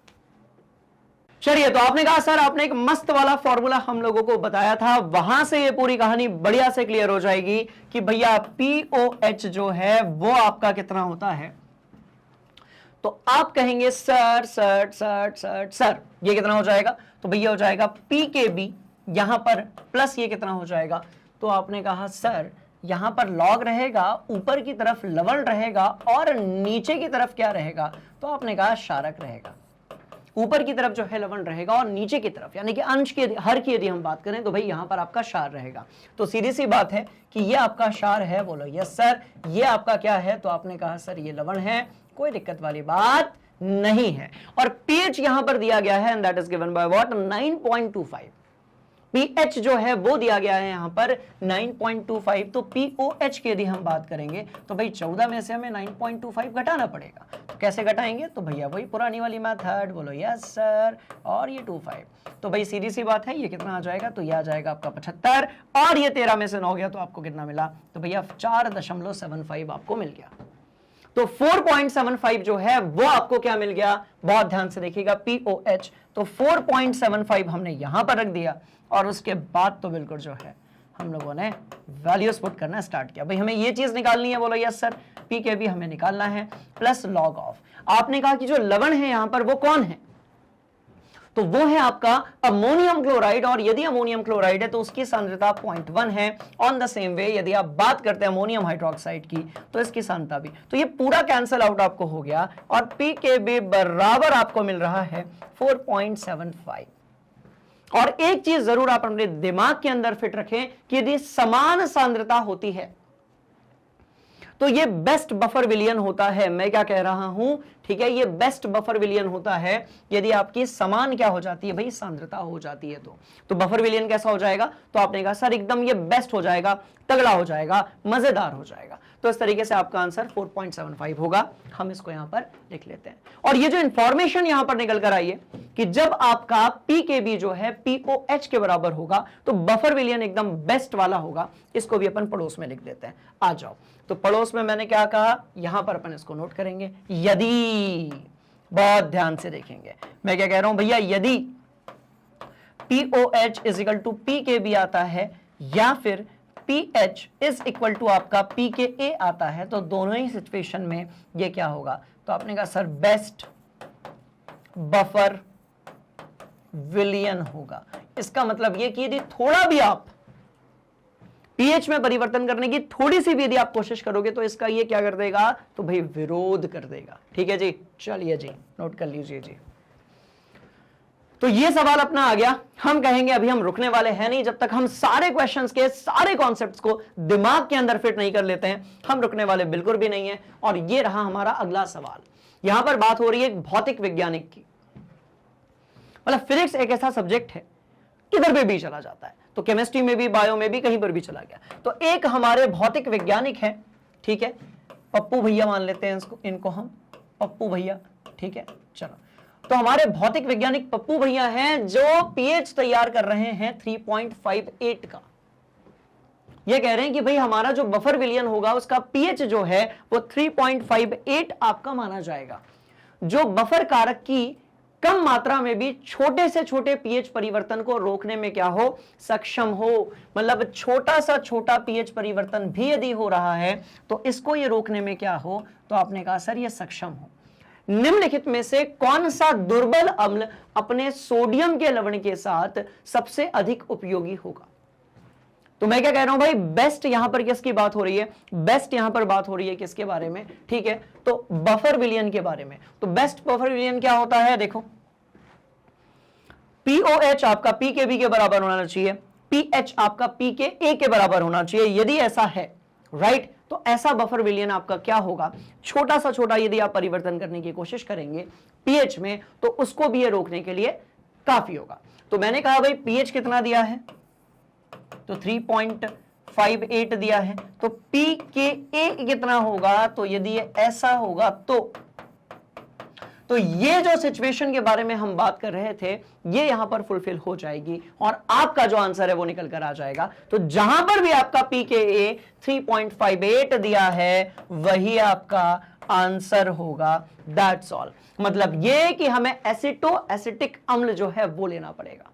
चलिए, तो आपने कहा सर आपने एक मस्त वाला फॉर्मूला हम लोगों को बताया था, वहां से ये पूरी कहानी बढ़िया से क्लियर हो जाएगी कि भैया POH जो है वो आपका कितना होता है। तो आप कहेंगे sir sir sir sir sir ये कितना हो जाएगा, तो भैया हो जाएगा PKB, यहां पर प्लस ये कितना हो जाएगा, तो आपने कहा सर यहां पर लॉग रहेगा, ऊपर की तरफ लवण रहेगा, और नीचे की तरफ क्या रहेगा, तो आपने कहा क्षारक रहेगा। ऊपर की तरफ जो है लवण रहेगा, और नीचे की तरफ यानी कि अंश की हर की यदि हम बात करें तो भाई यहां पर आपका क्षार रहेगा। तो सीधी सी बात है कि ये आपका क्षार है, बोलो यस सर। ये आपका क्या है, तो आपने कहा सर ये लवण है, कोई दिक्कत वाली बात नहीं है। और पीएच यहां पर दिया गया है, and that is given by what, 9.25। PH जो है वो दिया गया है यहां पर 9.25। तो पीओएच की यदि हम बात करेंगे तो भाई 14 में से हमें 9.25 घटाना पड़ेगा। तो कैसे घटाएंगे, तो भैया वही पुरानी वाली मेथड, बोलो यस सर, और ये 25। तो भाई सीधी सी बात है, ये कितना आ जाएगा, तो ये आ जाएगा आपका 75, और ये 13 में से 9 गया तो आपको कितना मिला, तो भैया 4.75 आपको मिल गया। तो 4.75 जो है वो आपको क्या मिल गया, बहुत ध्यान से देखिएगा, POH। तो 4.75 हमने यहां पर रख दिया, और उसके बाद तो बिल्कुल जो है हम लोगों ने वैल्यूज पुट करना स्टार्ट किया। भाई हमें ये चीज निकालनी है, बोलो यस सर, PKB हमें निकालना है, प्लस लॉग ऑफ। आपने कहा कि जो लवण है यहां पर वो कौन है, तो वो है आपका अमोनियम क्लोराइड, और यदि अमोनियम क्लोराइड है तो उसकी सांद्रता 0.1 है। ऑन द सेम वे यदि आप बात करते हैं अमोनियम हाइड्रोक्साइड की, तो इसकी सांद्रता भी, तो ये पूरा कैंसिल आउट आपको हो गया, और PKB बराबर आपको मिल रहा है 4.75। और एक चीज जरूर आप अपने दिमाग के अंदर फिट रखें कि यदि समान सांद्रता होती है तो ये बेस्ट बफर विलियन होता है। मैं क्या कह रहा हूं, ठीक है, ये बेस्ट बफर विलियन होता है यदि आपकी समान क्या हो जाती है भाई, सांद्रता हो जाती है। तो बफर विलियन कैसा हो जाएगा, तो आपने कहा सर एकदम ये बेस्ट हो जाएगा, तगड़ा हो जाएगा, मजेदार हो जाएगा। तो इस तरीके से आपका आंसर 4.75 होगा। हम इसको यहां पर लिख लेते हैं। और ये जो इंफॉर्मेशन यहां पर निकल कर आई है कि जब आपका पीकेबी जो है पीओएच के बराबर होगा तो बफर विलियन एकदम बेस्ट वाला होगा। इसको भी अपन पड़ोस में लिख देते हैं। आ जाओ, तो पड़ोस में मैंने क्या कहा, यहां पर अपन इसको नोट करेंगे। यदि, बहुत ध्यान से देखेंगे, मैं क्या कह रहा हूं भैया, यदि POH is equal to PKB आता है या फिर PH इज इक्वल टू आपका PKA आता है, तो दोनों ही सिचुएशन में ये क्या होगा, तो आपने कहा सर बेस्ट बफर विलियन होगा। इसका मतलब ये कि यदि थोड़ा भी आप पीएच में परिवर्तन करने की थोड़ी सी भी यदि आप कोशिश करोगे तो इसका ये क्या कर देगा, तो भाई विरोध कर देगा। ठीक है जी, चलिए जी नोट कर लीजिए जी। तो ये सवाल अपना आ गया। हम कहेंगे अभी हम रुकने वाले हैं नहीं जब तक हम सारे क्वेश्चंस के सारे कॉन्सेप्ट्स को दिमाग के अंदर फिट नहीं कर लेते हैं। हम रुकने वाले बिल्कुल भी नहीं है। और ये रहा हमारा अगला सवाल। यहां पर बात हो रही है भौतिक वैज्ञानिक की, मतलब फिजिक्स एक ऐसा सब्जेक्ट है किधर पे भी चला जाता है, तो केमिस्ट्री में भी, बायो में भी, कहीं पर भी चला गया। तो एक हमारे भौतिक वैज्ञानिक है, ठीक है, पप्पू भैया मान लेते हैं इनको हम पप्पू भैया। ठीक है, चलो, तो हमारे भौतिक वैज्ञानिक पप्पू भैया हैं जो पीएच तैयार कर रहे हैं 3.58 का। ये कह रहे हैं कि भाई हमारा जो बफर विलियन होगा उसका पीएच जो है वो 3.58 आपका माना जाएगा, जो बफर कारक की कम मात्रा में भी छोटे से छोटे पीएच परिवर्तन को रोकने में क्या हो, सक्षम हो। मतलब छोटा सा छोटा पीएच परिवर्तन भी यदि हो रहा है तो इसको ये रोकने में क्या हो, तो आपने कहा सर ये सक्षम हो। निम्नलिखित में से कौन सा दुर्बल अम्ल अपने सोडियम के लवण के साथ सबसे अधिक उपयोगी होगा। तो मैं क्या कह रहा हूं भाई, बेस्ट यहां पर किसकी बात हो रही है, बेस्ट यहां पर बात हो रही है किसके बारे में, ठीक है, तो बफर विलियन के बारे में। तो बेस्ट बफर विलियन क्या होता है, देखो POH आपका PKB के बराबर होना चाहिए, PH आपका PKA के बराबर होना चाहिए। यदि ऐसा है, राइट, तो ऐसा बफर विलियन आपका क्या होगा, छोटा सा छोटा यदि आप परिवर्तन करने की कोशिश करेंगे पीएच में तो उसको भी ये रोकने के लिए काफी होगा। तो मैंने कहा भाई पीएच कितना दिया है, तो 3.58 दिया है, तो PKA कितना होगा, तो यदि ये ऐसा होगा तो ये जो सिचुएशन के बारे में हम बात कर रहे थे ये यहां पर फुलफिल हो जाएगी और आपका जो आंसर है वो निकल कर आ जाएगा। तो जहां पर भी आपका PKA 3.58 दिया है वही आपका आंसर होगा। That's all. मतलब ये कि हमें एसिटो-एसिटिक अम्ल जो है वो लेना पड़ेगा।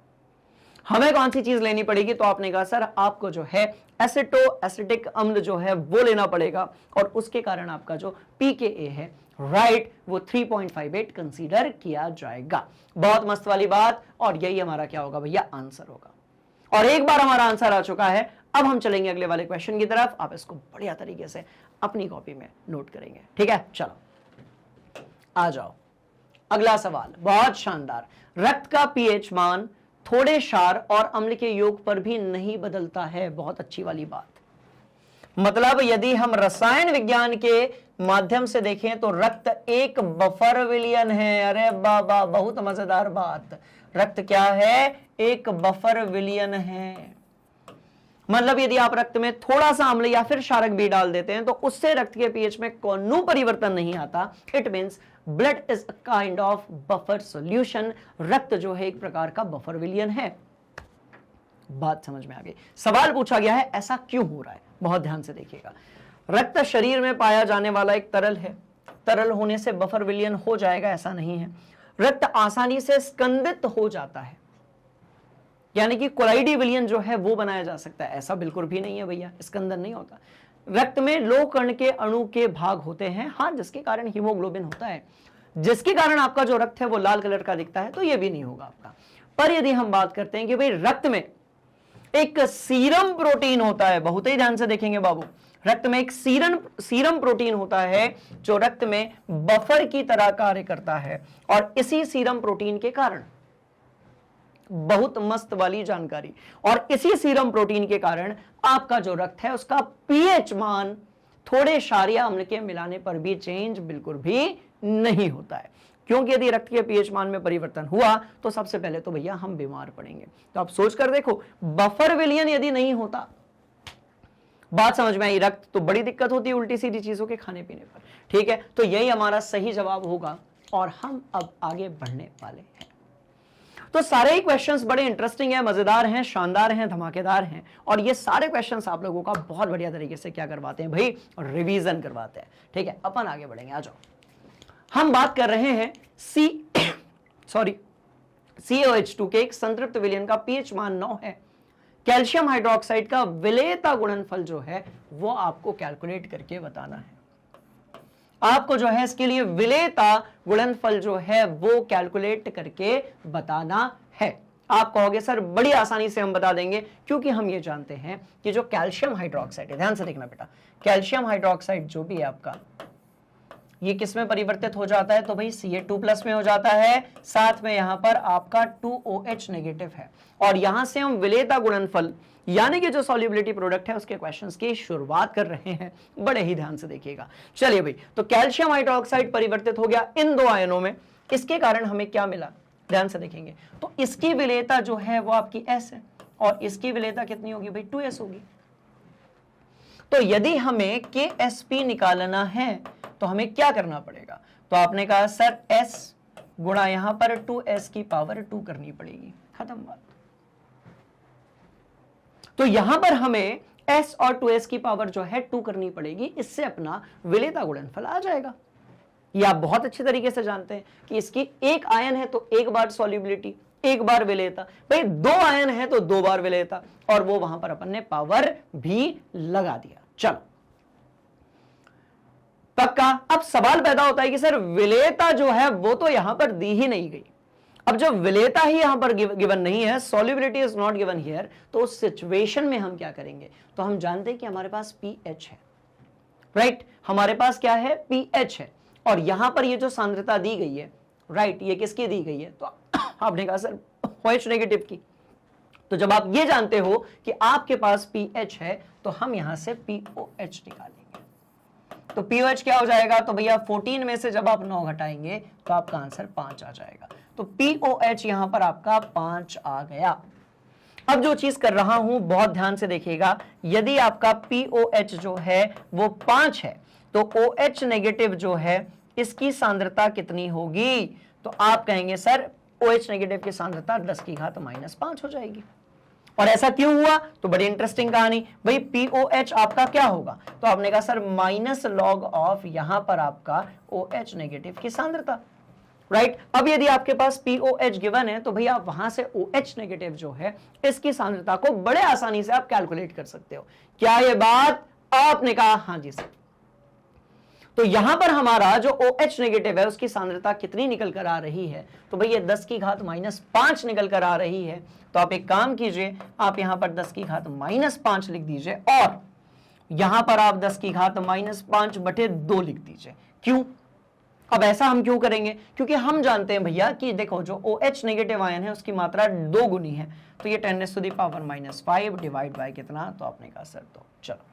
हमें कौन सी चीज लेनी पड़ेगी, तो आपने कहा सर आपको जो है एसिटो-एसिटिक अम्ल जो है वो लेना पड़ेगा और उसके कारण आपका जो PKA है, राइट, वो 3.58 कंसीडर किया जाएगा। बहुत मस्त वाली बात। और यही हमारा क्या होगा भैया, आंसर होगा। और एक बार हमारा आंसर आ चुका है, अब हम चलेंगे अगले वाले क्वेश्चन की तरफ। आप इसको बढ़िया तरीके से अपनी कॉपी में नोट करेंगे, ठीक है। चलो आ जाओ, अगला सवाल बहुत शानदार। रक्त का पीएच मान थोड़े क्षार और अम्ल के योग पर भी नहीं बदलता है। बहुत अच्छी वाली बात। मतलब यदि हम रसायन विज्ञान के माध्यम से देखें तो रक्त एक बफर विलियन है। अरे बाबा, बहुत मजेदार बात। रक्त क्या है, एक बफर विलियन है। मतलब यदि आप रक्त में थोड़ा सा अम्ल या फिर क्षारक भी डाल देते हैं तो उससे रक्त के पीएच में कोई परिवर्तन नहीं आता। It means blood is a kind of buffer solution. रक्त जो है एक प्रकार का बफर विलियन है। बात समझ में आ गई। सवाल पूछा गया है ऐसा क्यों हो रहा है, बहुत ध्यान से देखिएगा। रक्त शरीर में पाया जाने वाला एक तरल है। तरल होने से बफर विलियन हो जाएगा ऐसा नहीं है। रक्त आसानी से स्कंदित हो जाता है, यानी कि कोलाइडी विलियन जो है वो बनाया जा सकता है, ऐसा बिल्कुल भी नहीं है भैया, स्कंदन नहीं होता। रक्त में लौह कण के अणु के भाग होते हैं, हाँ, जिसके कारण हीमोग्लोबिन होता है, जिसके कारण आपका जो रक्त है वो लाल कलर का दिखता है, तो ये भी नहीं होगा आपका। पर यदि हम बात करते हैं कि भाई रक्त में एक सीरम प्रोटीन होता है, बहुत ही ध्यान से देखेंगे बाबू, रक्त में एक सीरम प्रोटीन होता है जो रक्त में बफर की तरह कार्य करता है। और इसी सीरम प्रोटीन के कारण, बहुत मस्त वाली जानकारी, और इसी सीरम प्रोटीन के कारण आपका जो रक्त है उसका पीएच मान थोड़े क्षारीय अम्ल के मिलाने पर भी चेंज बिल्कुल भी नहीं होता है, क्योंकि यदि रक्त के पीएच मान में परिवर्तन हुआ तो सबसे पहले तो भैया हम बीमार पड़ेंगे। तो आप सोच कर देखो, बफर विलयन यदि नहीं होता, बात समझ में आई, रक्त तो बड़ी दिक्कत होती है उल्टी सीधी चीजों के खाने पीने पर। ठीक है, तो यही हमारा सही जवाब होगा और हम अब आगे बढ़ने वाले हैं। तो सारे ही क्वेश्चंस बड़े इंटरेस्टिंग हैं, मजेदार हैं, शानदार हैं, धमाकेदार हैं, और ये सारे क्वेश्चंस आप लोगों का बहुत बढ़िया तरीके से क्या करवाते हैं भाई, रिवीजन करवाते हैं। ठीक है, अपन आगे बढ़ेंगे, आ जाओ। हम बात कर रहे हैं COH2 के एक संतृप्त विलयन का पीएच मान 9 है। कैल्शियम हाइड्रोक्साइड का विलेयता गुणनफल जो है वो आपको कैलकुलेट करके बताना है। आपको जो है इसके लिए विलेयता गुणनफल जो है वो कैलकुलेट करके बताना है। आप कहोगे सर बड़ी आसानी से हम बता देंगे, क्योंकि हम ये जानते हैं कि जो कैल्शियम हाइड्रोक्साइड है, ध्यान से देखना बेटा, कैल्शियम हाइड्रोक्साइड जो भी है आपका, ये किस में परिवर्तित हो जाता है, तो भाई Ca2+ में हो जाता है, साथ में यहां पर आपका 2OH नेगेटिव है। और यहां से हम विलेयता गुणनफल यानी कि जो सॉल्युबिलिटी प्रोडक्ट है उसके क्वेश्चंस की शुरुआत कर रहे हैं, बड़े ही ध्यान से देखिएगा। चलिए भाई, तो कैल्शियम हाइड्रोक्साइड परिवर्तित हो गया इन दो आयनों में, इसके कारण हमें क्या मिला, ध्यान से देखेंगे, तो इसकी विलेयता जो है वो आपकी S है और इसकी विलेयता कितनी होगी भाई, 2S होगी। तो यदि हमें KSP निकालना है तो हमें क्या करना पड़ेगा, तो आपने कहा सर S गुणा यहां पर 2S की पावर 2 करनी पड़ेगी, खत्म बात। तो यहां पर हमें S और 2S की पावर जो है 2 करनी पड़ेगी, इससे अपना विलेयता गुणनफल आ जाएगा। ये आप बहुत अच्छे तरीके से जानते हैं कि इसकी एक आयन है तो एक बार सॉल्युबिलिटी, एक बार विलेयता, भाई दो आयन है तो दो बार विलेयता, और वो वहां पर अपन ने पावर भी लगा दिया। चलो पक्का। अब सवाल पैदा होता है कि सर विलेयता जो है वो तो यहां पर दी ही नहीं गई। अब जब विलेयता ही यहां पर गिवन नहीं है, solubility is not given here, तो उस सिचुएशन में हम क्या करेंगे, तो हम जानते हैं कि हमारे पास पीएच है, राइट, हमारे पास क्या है, पीएच है, और यहां पर ये जो सांद्रता दी गई है, राइट, ये किसकी दी गई है, तो आपने कहा सर OH नेगेटिव की। तो जब आप ये जानते हो कि आपके पास पीएच है तो हम यहां से POH निकालेंगे। तो POH क्या हो जाएगा, तो भैया 14 में से जब आप 9 घटाएंगे तो आपका आंसर 5 आ जाएगा। तो POH यहां पर आपका 5 आ गया। अब जो चीज कर रहा हूं बहुत ध्यान से देखिएगा, यदि आपका POH जो है वो 5 है तो OH नेगेटिव जो है इसकी सांद्रता कितनी होगी, तो आप कहेंगे सर OH नेगेटिव की सांद्रता 10 की घात -5 हो जाएगी। और ऐसा क्यों हुआ, तो बड़ी इंटरेस्टिंग कहानी, भाई POH आपका क्या होगा, तो आपने कहा सर माइनस लॉग ऑफ यहां पर आपका OH नेगेटिव की सांद्रता, राइट। अब यदि आपके पास POH गिवन है तो भाई आप वहां से OH नेगेटिव जो है इसकी सांद्रता को बड़े आसानी से आप कैलकुलेट कर सकते हो। क्या ये बात आपने कहा, हाँ जी सर। तो यहां पर हमारा जो OH नेगेटिव है उसकी सांद्रता कितनी निकल कर आ रही है, तो भाई ये 10 की घात -5 निकल कर आ रही है। तो आप एक काम कीजिए, आप यहां पर 10 की घात -5 लिख दीजिए और यहां पर आप 10 की घात -5/2 लिख दीजिए। क्यों, अब ऐसा हम क्यों करेंगे, क्योंकि हम जानते हैं भैया कि देखो जो OH नेगेटिव आयन है उसकी मात्रा 2 गुनी है, तो ये 10⁻⁵ डिवाइड बाय कितना, तो आपने कहा सर 2। चलो,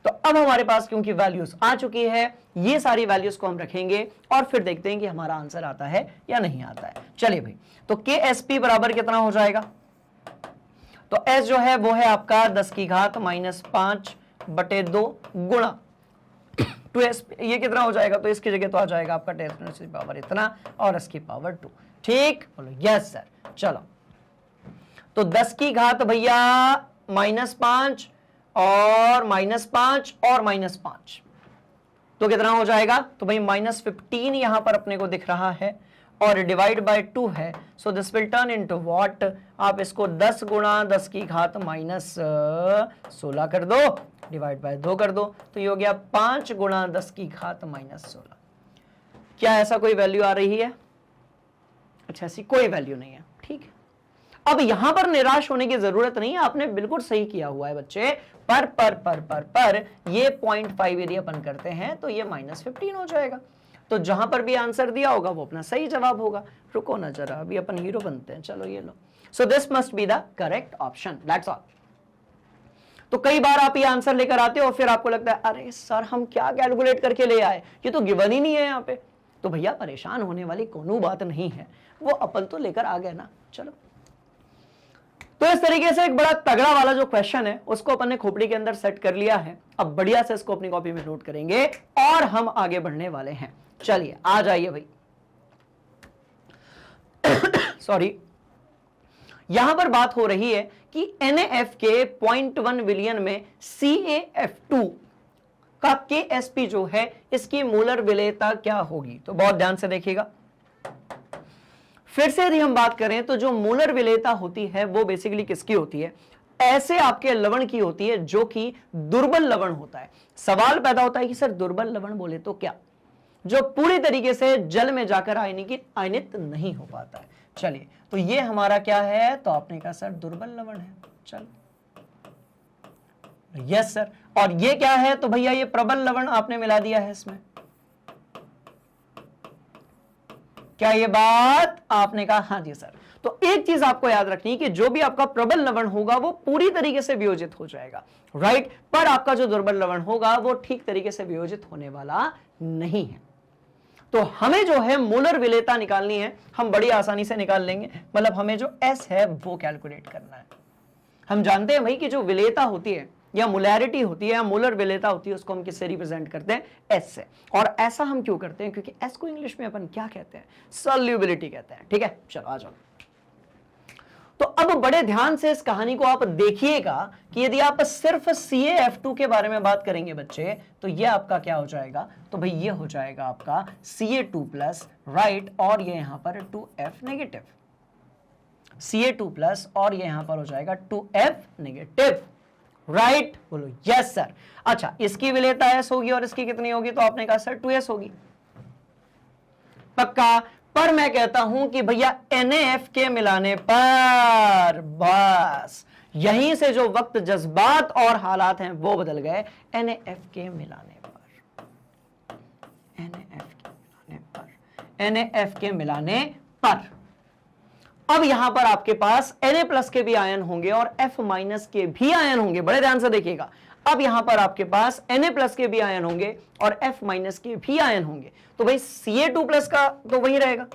तो अब हमारे पास क्योंकि वैल्यूज आ चुकी है, ये सारी वैल्यूज को हम रखेंगे और फिर देखते हैं कि हमारा आंसर आता है या नहीं आता है। चलिए भाई, तो KSP बराबर कितना हो जाएगा, तो S जो है वो है आपका 10 की घात -5/2 गुणा 2S, ये कितना हो जाएगा, तो इसकी जगह तो आ जाएगा आपका 10 की पावर इतना और S की पावर 2। ठीक, बोलो यस सर। चलो, तो 10 की घात भैया -5 और -5 और -5, तो कितना हो जाएगा, तो भाई -15 यहां पर अपने को दिख रहा है और डिवाइड बाय 2 है, सो this will turn into what, आप इसको 10 गुणा 10 की घात -16 कर दो, डिवाइड बाय 2 कर दो, तो ये हो गया 5 गुणा 10 की घात -16। क्या ऐसा कोई वैल्यू आ रही है, अच्छा ऐसी कोई वैल्यू नहीं है, ठीक है। अब यहां पर निराश होने की जरूरत नहीं है, आपने बिल्कुल सही किया हुआ है बच्चे, पर ये 0.5 यदि अपन करते हैं तो ये -15 हो जाएगा। तो जहां पर भी आंसर दिया होगा वो अपना सही जवाब होगा। रुको ना जरा, अभी अपन हीरो बनते हैं, चलो ये लो। So this must be the correct option, that's all. तो कई बार आप ये आंसर लेकर आते हो और फिर आपको लगता है अरे सर हम क्या कैलकुलेट करके ले आए, ये तो गिवन ही नहीं है यहाँ पे। तो भैया परेशान होने वाली कोनो बात नहीं है, वो अपन तो लेकर आ गए ना। चलो, तो इस तरीके से एक बड़ा तगड़ा वाला जो क्वेश्चन है उसको अपन ने खोपड़ी के अंदर सेट कर लिया है। अब बढ़िया से इसको अपनी कॉपी में नोट करेंगे और हम आगे बढ़ने वाले हैं। चलिए आ जाइए भाई। सॉरी, यहां पर बात हो रही है कि NaF के 0.1 विलियन में CaF2 का KSP जो है इसकी मोलर विलेयता क्या होगी। तो बहुत ध्यान से देखिएगा। फिर से यदि हम बात करें तो जो मोलर विलेयता होती है वो बेसिकली किसकी होती है, ऐसे आपके लवण की होती है जो कि दुर्बल लवण होता है। सवाल पैदा होता है कि सर दुर्बल लवण बोले तो क्या, जो पूरी तरीके से जल में जाकर आयनित नहीं हो पाता है। चलिए, तो ये हमारा क्या है, तो आपने कहा सर दुर्बल लवण है। चलो, यस सर। और ये क्या है, तो भैया ये प्रबल लवण आपने मिला दिया है इसमें। क्या ये बात आपने कहा, हाँ जी सर। तो एक चीज आपको याद रखनी है कि जो भी आपका प्रबल लवण होगा वो पूरी तरीके से वियोजित हो जाएगा, राइट, पर आपका जो दुर्बल लवण होगा वो ठीक तरीके से वियोजित होने वाला नहीं है। तो हमें जो है मोलर विलेयता निकालनी है, हम बड़ी आसानी से निकाल लेंगे। मतलब हमें जो S है वो कैलकुलेट करना है। हम जानते हैं भाई कि जो विलेयता होती है या मोलैरिटी होती है या मोलर विलेयता होती है उसको हम किससे रिप्रेजेंट करते हैं, S से। और ऐसा हम क्यों करते हैं, क्योंकि S को इंग्लिश में अपन क्या कहते हैं, सॉल्युबिलिटी कहते हैं। ठीक है, चलो आ जाओ। तो अब बड़े ध्यान से इस कहानी को आप देखिएगा कि यदि आप सिर्फ CaF2 के बारे में बात करेंगे बच्चे, तो ये आपका क्या हो जाएगा, तो भाई ये हो जाएगा आपका Ca2+, राइट, और ये यहां पर 2F नेगेटिव, Ca2+, और ये यहां पर हो जाएगा 2F नेगेटिव, राइट, बोलो यस सर। अच्छा, इसकी विलेयता S होगी और इसकी कितनी होगी, तो आपने कहा सर 2S होगी, पक्का। पर मैं कहता हूं कि भैया NaF के मिलाने पर बस यहीं से जो वक्त, जज्बात और हालात हैं वो बदल गए। NaF के मिलाने पर, NaF के मिलाने पर अब यहां पर आपके पास Na+ के भी आयन होंगे और F- के भी आयन होंगे। बड़े ध्यान से देखिएगा। अब यहां पर आपके पास Na+ के भी आयन होंगे और F- के भी आयन होंगे। तो भाई Ca2+ का तो वही रहेगा,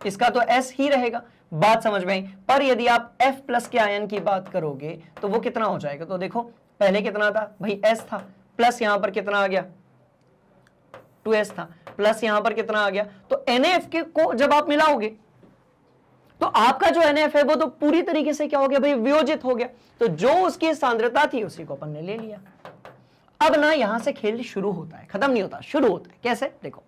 इसका तो S ही रहेगा। बात समझ में आई। पर यदि आप F+ के आयन की बात करोगे तो वो कितना हो जाएगा, तो देखो पहले कितना था भाई, S था, प्लस यहां पर कितना आ गया, 2S था, प्लस यहां पर कितना आ गया। तो NaF के को जब आप मिलाओगे तो आपका जो NaF है वो तो पूरी तरीके से क्या हो गया भाई, वियोजित हो गया। तो जो उसकी सांद्रता थी उसी को अपन ने ले लिया। अब ना यहां से खेल शुरू होता है, खत्म नहीं होता, शुरू होता है। कैसे, देखो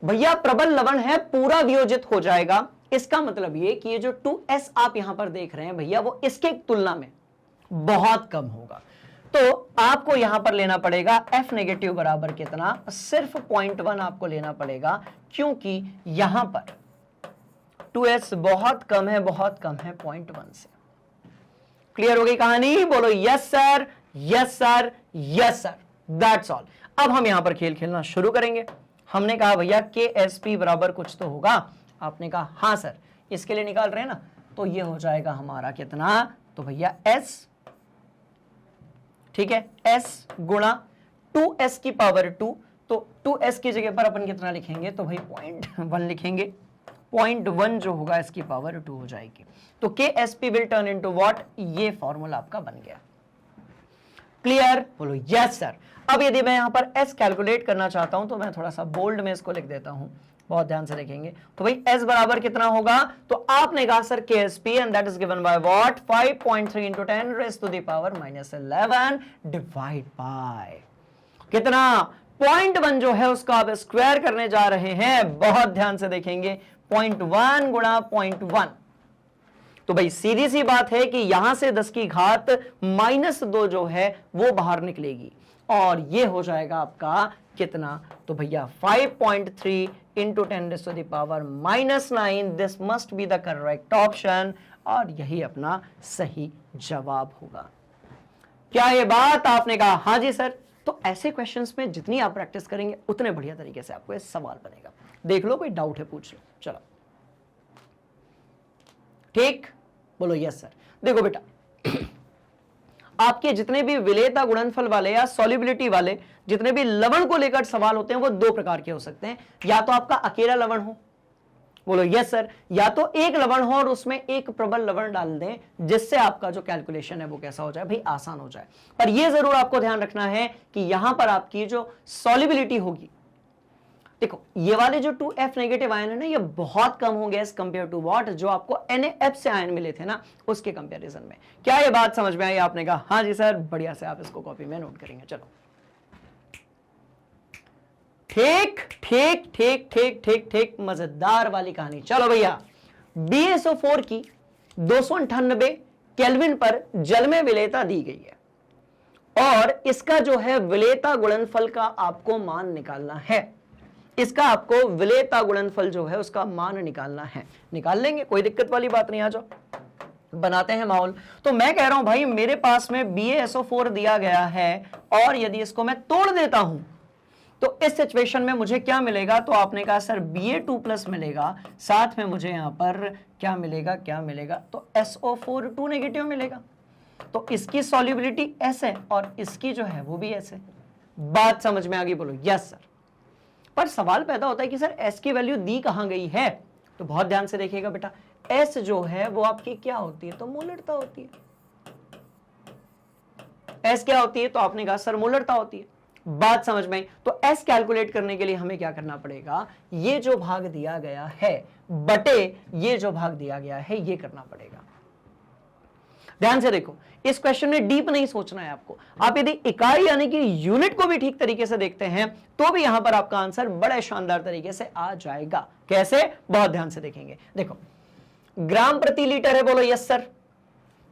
भैया प्रबल लवण है, पूरा वियोजित हो जाएगा। इसका मतलब ये कि ये जो 2S आप यहां पर देख रहे हैं भैया वो इसके तुलना में बहुत कम होगा। तो आपको यहां पर लेना पड़ेगा F नेगेटिव बराबर कितना, सिर्फ 0.1 आपको लेना पड़ेगा, क्योंकि यहां पर 2S बहुत कम है, बहुत कम है 0.1 से। क्लियर हो गई कहानी, बोलो yes sir, yes sir, yes sir, that's all. अब हम यहां पर खेल खेलना शुरू करेंगे। हमने कहा भैया KSP बराबर कुछ तो होगा, आपने कहा हाँ सर, इसके लिए निकाल रहे हैं ना, तो ये हो जाएगा हमारा कितना, तो भैया S, ठीक है, S गुणा 2S की पावर 2, तो 2S की जगह पर अपन कितना लिखेंगे, तो भाई 0.1 लिखेंगे। 0.1 जो होगा इसकी पावर 2 हो जाएगी। तो KSP will turn into what, ये फॉर्मूला आपका बन गया। क्लियर, बोलो यस सर। अब यदि मैं यहां पर S कैलकुलेट करना चाहता हूं तो मैं थोड़ा सा बोल्ड में इसको लिख देता हूं, बहुत ध्यान से देखेंगे। तो भाई S बराबर कितना होगा, तो आपने कहा sir KSP and that is given by what, 5.3 into 10 raised to the power -11 divide by कितना, 0.1 जो है उसको आप स्क्वायर करने जा रहे हैं। बहुत ध्यान से देखेंगे, 0.1 गुणा 0.1, तो भाई सीधी सी बात है कि यहां से 10 की घात -2 जो है वो बाहर निकलेगी और ये हो जाएगा आपका कितना, तो भैया 5.3 into 10 raised to the power -9, this must be the correct option, और यही अपना सही जवाब होगा। क्या ये बात आपने कहा हाँ जी सर। तो ऐसे क्वेश्चंस में जितनी आप प्रैक्टिस करेंगे उतने बढ़िया तरीके से आपको ये सवाल बनेगा। देख लो, कोई डाउट है पूछ लो। चलो ठीक, बोलो यस सर। देखो बेटा, आपके जितने भी विलेयता गुणनफल वाले या सॉल्युबिलिटी वाले जितने भी लवण को लेकर सवाल होते हैं वो दो प्रकार के हो सकते हैं। या तो आपका अकेला लवण हो, बोलो यस सर, या तो एक लवण हो और उसमें एक प्रबल लवण डाल दें जिससे आपका जो कैलकुलेशन है वो कैसा हो जाए भाई, आसान हो जाए। पर यह जरूर आपको ध्यान रखना है कि यहां पर आपकी जो सॉल्युबिलिटी होगी, देखो ये वाले जो 2F नेगेटिव आयन है ना, ये बहुत कम होंगे एज कंपेयर टू व्हाट, जो आपको NaF से आयन मिले थे ना उसके कंपैरिजन में। क्या ये बात समझ में आई? आपने कहा हाँ जी सर, बढ़िया से आप इसको कॉपी में नोट करेंगे। चलो ठीक ठीक ठीक ठीक ठीक ठीक, मजेदार वाली कहानी। चलो भैया, BaSO4 की 298 केल्विन पर जल में विलेयता दी गई है और इसका जो है विलेयता गुणनफल का आपको मान निकालना है। इसका आपको विलेयता गुणनफल जो है उसका मान निकालना है। निकाल लेंगे, कोई दिक्कत वाली बात नहीं। आ जाओ बनाते हैं माहौल। तो मैं कह रहा हूं भाई, मेरे पास में BaSO4 दिया गया है और यदि इसको मैं तोड़ देता हूं तो इस सिचुएशन में मुझे क्या मिलेगा? तो आपने कहा सर Ba2+ मिलेगा, साथ में मुझे यहां पर क्या मिलेगा, क्या मिलेगा? तो SO4 2 नेगेटिव मिलेगा। तो इसकी सॉल्युबिलिटी S है और इसकी जो है वो भी S है। बात समझ में आ गई? बोलो यस सर। पर सवाल पैदा होता है कि सर S की वैल्यू दी कहां गई है? तो बहुत ध्यान से देखिएगा बेटा, S जो है वो आपकी क्या होती है? तो मोलरता होती है। S क्या होती है? तो आपने कहा सर मोलरता होती है। बात समझ में आई? तो S कैलकुलेट करने के लिए हमें क्या करना पड़ेगा? ये जो भाग दिया गया है बटे ये जो भाग दिया गया है ये करना पड़ेगा। ध्यान से देखो, इस क्वेश्चन में डीप नहीं सोचना है आपको। आप यदि इकाई यानी कि यूनिट को भी ठीक तरीके से देखते हैं तो भी यहां पर आपका आंसर बड़े शानदार तरीके से आ जाएगा। कैसे? बहुत ध्यान से देखेंगे। देखो, ग्राम प्रति लीटर है, बोलो यस सर।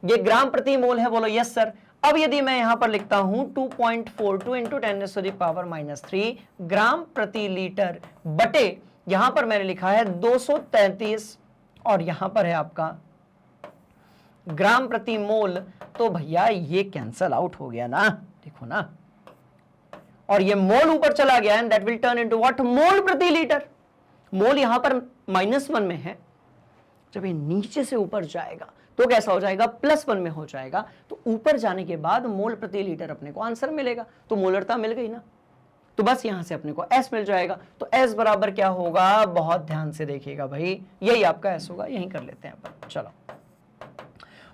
ये ग्राम प्रति मोल है, बोलो यस सर। अब यदि मैं यहां पर लिखता हूं 2.42 इंटू 10⁻³ ग्राम प्रति लीटर बटे यहां पर मैंने लिखा है 233 और यहां पर है आपका ग्राम प्रति मोल, तो भैया ये कैंसल आउट हो गया ना, देखो ना। और ये मोल ऊपर चला गया and that will turn into what? Mole प्रति लीटर। मोल यहां पर -1 में है, जब ये नीचे से ऊपर जाएगा तो कैसा हो जाएगा? +1 में हो जाएगा। तो ऊपर जाने के बाद मोल प्रति लीटर अपने को आंसर मिलेगा, तो मोलरता मिल गई ना। तो बस यहां से अपने को S मिल जाएगा। तो S बराबर क्या होगा? बहुत ध्यान से देखिएगा भाई, यही आपका S होगा। यही कर लेते हैं अपन। चलो,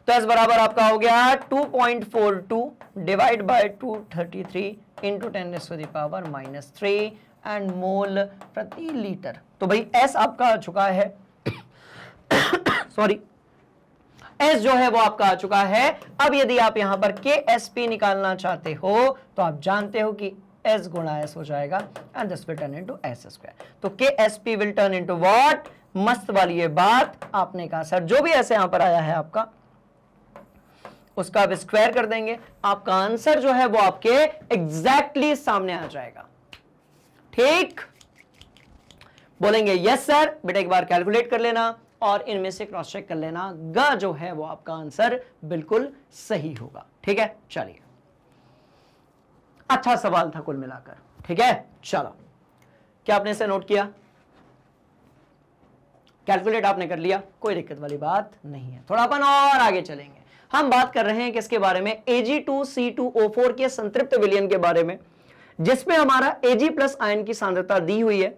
तो S बराबर आपका हो गया 2.42 डिवाइड बाय 233 इंटू 10⁻³ एंड मोल प्रति लीटर। तो भाई S आपका आ चुका है सॉरी, S जो है वो आपका आ चुका है। अब यदि आप यहां पर KSP निकालना चाहते हो तो आप जानते हो कि S गुणा S हो जाएगा and this will turn into S²। तो KSP will turn into what? मस्त वाली ये बात आपने कहा सर, जो भी ऐसे यहां पर आया है आपका उसका आप स्क्वायर कर देंगे, आपका आंसर जो है वो आपके एग्जैक्टली सामने आ जाएगा। ठीक, बोलेंगे यस सर। बेटा एक बार कैलकुलेट कर लेना और इनमें से क्रॉस चेक कर लेना, ग जो है वो आपका आंसर बिल्कुल सही होगा। ठीक है, चलिए, अच्छा सवाल था कुल मिलाकर। ठीक है, चलो, क्या आपने इसे नोट किया? कैलकुलेट आपने कर लिया, कोई दिक्कत वाली बात नहीं है। थोड़ा अपन और आगे चलेंगे। हम बात कर रहे हैं किसके बारे में? Ag2C2O4 के संतृप्त विलयन के बारे में, जिसमें हमारा Ag+ आयन की सांद्रता दी हुई है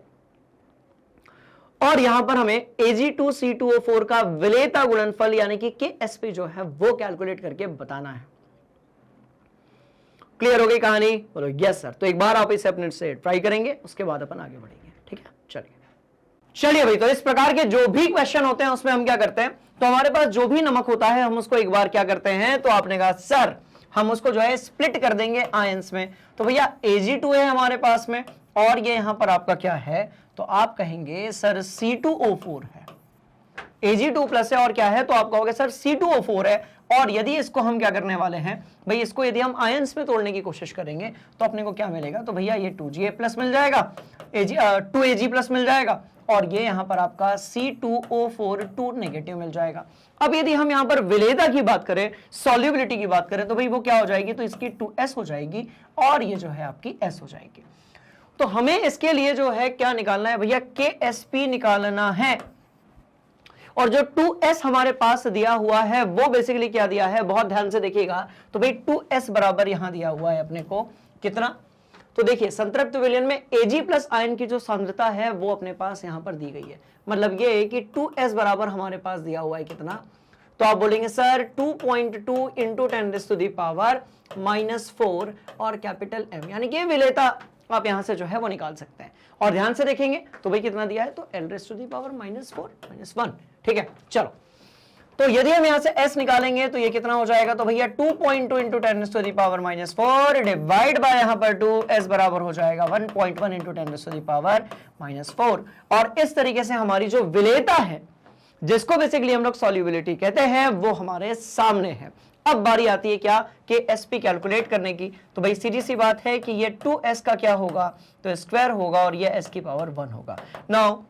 और यहां पर हमें Ag2C2O4 का विलेयता गुणनफल यानी कि KSP जो है वो कैलकुलेट करके बताना है। क्लियर हो गई कहानी? बोलो यस सर। तो एक बार आप इसे अपने से ट्राई करेंगे, उसके बाद अपन आगे बढ़ेंगे। ठीक है, चलिए भाई। तो इस प्रकार के जो भी क्वेश्चन होते हैं उसमें हम क्या करते हैं? तो हमारे पास जो भी नमक होता है हम उसको एक बार क्या करते हैं? तो आपने कहा सर हम उसको जो है स्प्लिट कर देंगे आयंस में। तो भैया Ag2 है हमारे पास में और ये यहां पर आपका क्या है? तो आप कहेंगे सर C2O4 है। Ag2+ है और क्या है? तो आप कहोगे सर C2O4 है। और यदि इसको हम क्या करने वाले हैं भाई, इसको यदि हम आयंस में तोड़ने की कोशिश करेंगे तो अपने को क्या मिलेगा? तो भैया ये 2Ga+ मिल जाएगा, 2Ag+ मिल जाएगा और ये यहां पर आपका C2O4 2 नेगेटिव मिल जाएगा। अब यदि हम यहां पर विलेयता की बात करें, सॉल्युबिलिटी की बात करें, तो भाई वो क्या हो जाएगी? तो इसकी 2S हो जाएगी और ये जो है आपकी S हो जाएगी। तो हमें इसके लिए जो है क्या निकालना है भैया? KSP निकालना है। और जो 2s हमारे पास दिया हुआ है वो बेसिकली क्या दिया है, बहुत ध्यान से देखिएगा। तो भाई 2s बराबर यहां दिया हुआ है अपने को कितना, तो देखिए संतृप्त विलयन में Ag प्लस आयन की जो सांद्रता है वो अपने पास यहां पर दी गई है। मतलब ये कि 2s बराबर हमारे पास दिया हुआ है कितना, तो आप बोलेंगे सर 2.2 इंटू 10⁻⁻⁴ और कैपिटल M, यानी कि विलेयता आप यहां से जो है वो निकाल सकते हैं। और ध्यान से देखेंगे तो भाई कितना दिया है, तो L⁻⁻⁴ ठीक है। चलो, तो यदि हम यहां से s निकालेंगे तो ये कितना हो जाएगा, तो भैया 2.2 इंटू 10⁻⁴ डिवाइड बाय यहां पर 2s बराबर हो जाएगा 1.1 इंटू 10⁻⁴। और इस तरीके से हमारी जो विलेयता है, जिसको बेसिकली हम लोग सॉल्युबिलिटी कहते हैं, वो हमारे सामने है। अब बारी आती है क्या, कि sp कैलकुलेट करने की। तो भाई सीधी सी बात है कि ये 2s का क्या होगा, तो स्क्वायर होगा और ये s की पावर 1 होगा। नाउ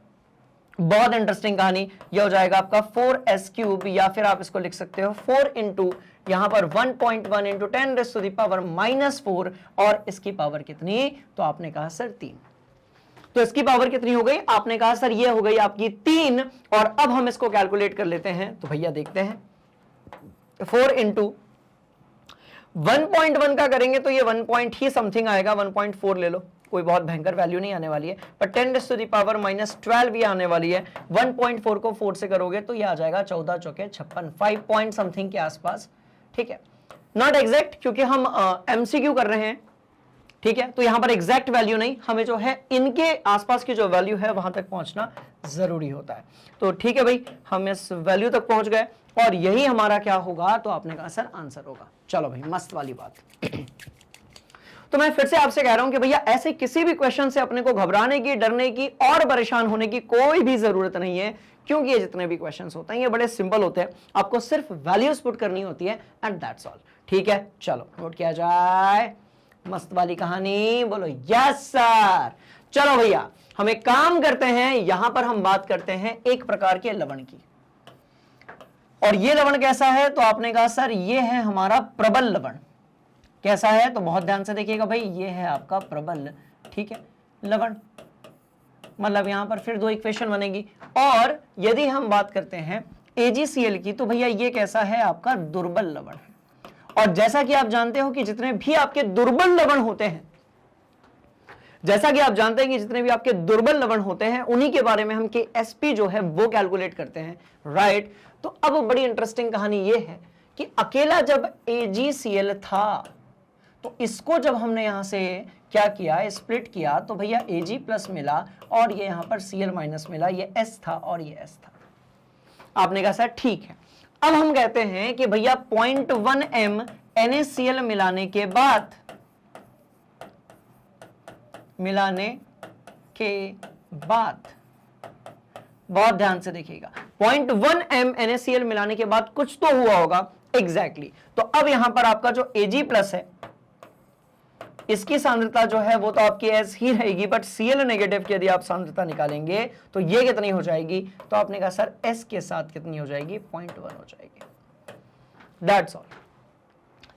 बहुत इंटरेस्टिंग कहानी ये हो जाएगा आपका 4s³, या फिर आप इसको लिख सकते हो 4 इंटू यहां पर 1.1 इंटू 10⁻⁻⁴, और इसकी पावर कितनी, तो आपने कहा सर 3। तो इसकी पावर कितनी हो गई, आपने कहा सर ये हो गई आपकी 3। और अब हम इसको कैलकुलेट कर लेते हैं। तो भैया देखते हैं, 4 इंटू 1.1 का करेंगे तो ये 1 पॉइंट ही समथिंग आएगा, 1.4 ले लो, कोई बहुत भयंकर वैल्यू नहीं आने वाली है। पर 10⁻⁻12 भी आने वाली है। 1.4 को 4 से करोगे तो ये आ जाएगा 14 चौके 56, 5 पॉइंट समथिंग के आसपास, ठीक है। नॉट एग्जैक्ट, क्योंकि हम एमसीक्यू कर रहे हैं, ठीक है, तो यहां पर एग्जैक्ट वैल्यू नहीं, हमें जो है इनके आसपास की जो वैल्यू है वहां तक पहुंचना जरूरी होता है। तो ठीक है भाई, हम इस वैल्यू तक पहुंच गए और यही हमारा क्या होगा, तो आपने कहा सर आंसर होगा। चलो भाई, मस्त वाली बात। तो मैं फिर से आपसे कह रहा हूं कि भैया ऐसे किसी भी क्वेश्चन से अपने को घबराने की, डरने की और परेशान होने की कोई भी जरूरत नहीं है, क्योंकि ये जितने भी क्वेश्चंस होते हैं ये बड़े सिंपल होते हैं। आपको सिर्फ वैल्यूज पुट करनी होती है एंड दैट्स ऑल, ठीक है। चलो नोट किया जाए, मस्त वाली कहानी, बोलो यस सर। चलो भैया, हम एक काम करते हैं, यहां पर हम बात करते हैं एक प्रकार के लवण की। और ये लवण कैसा है, तो आपने कहा सर ये है हमारा प्रबल लवण। कैसा है, तो बहुत ध्यान से देखिएगा भाई, ये है आपका प्रबल, ठीक है, लवण। मतलब यहां पर फिर दो इक्वेशन बनेगी। और यदि हम बात करते हैं AgCl की, तो भैया ये कैसा है, आपका दुर्बल लवण है। और जैसा कि आप जानते हो कि जितने भी आपके दुर्बल लवण होते हैं, जैसा कि आप जानते हैं कि जितने भी आपके दुर्बल लवण होते हैं, उन्हीं के बारे में हम Ksp जो है वो कैलकुलेट करते हैं, राइट। तो अब बड़ी इंटरेस्टिंग कहानी ये है कि अकेला जब AgCl था, तो इसको जब हमने यहां से क्या किया, स्प्लिट किया, तो भैया Ag प्लस मिला और ये यहां पर Cl माइनस मिला, ये S था और ये S था। आपने कहा सर ठीक है। अब हम कहते हैं कि भैया 0.1 m NaCl मिलाने के बाद बहुत ध्यान से देखिएगा, 0.1 m NaCl मिलाने के बाद कुछ तो हुआ होगा, एग्जैक्टली। तो अब यहां पर आपका जो Ag प्लस है, इसकी सांद्रता जो है वो तो आपकी S ही रहेगी, बट Cl नेगेटिव की यदि आप सांद्रता निकालेंगे तो ये कितनी हो जाएगी, तो आपने कहा सर S के साथ कितनी हो जाएगी, 0.1 हो जाएगी। That's all.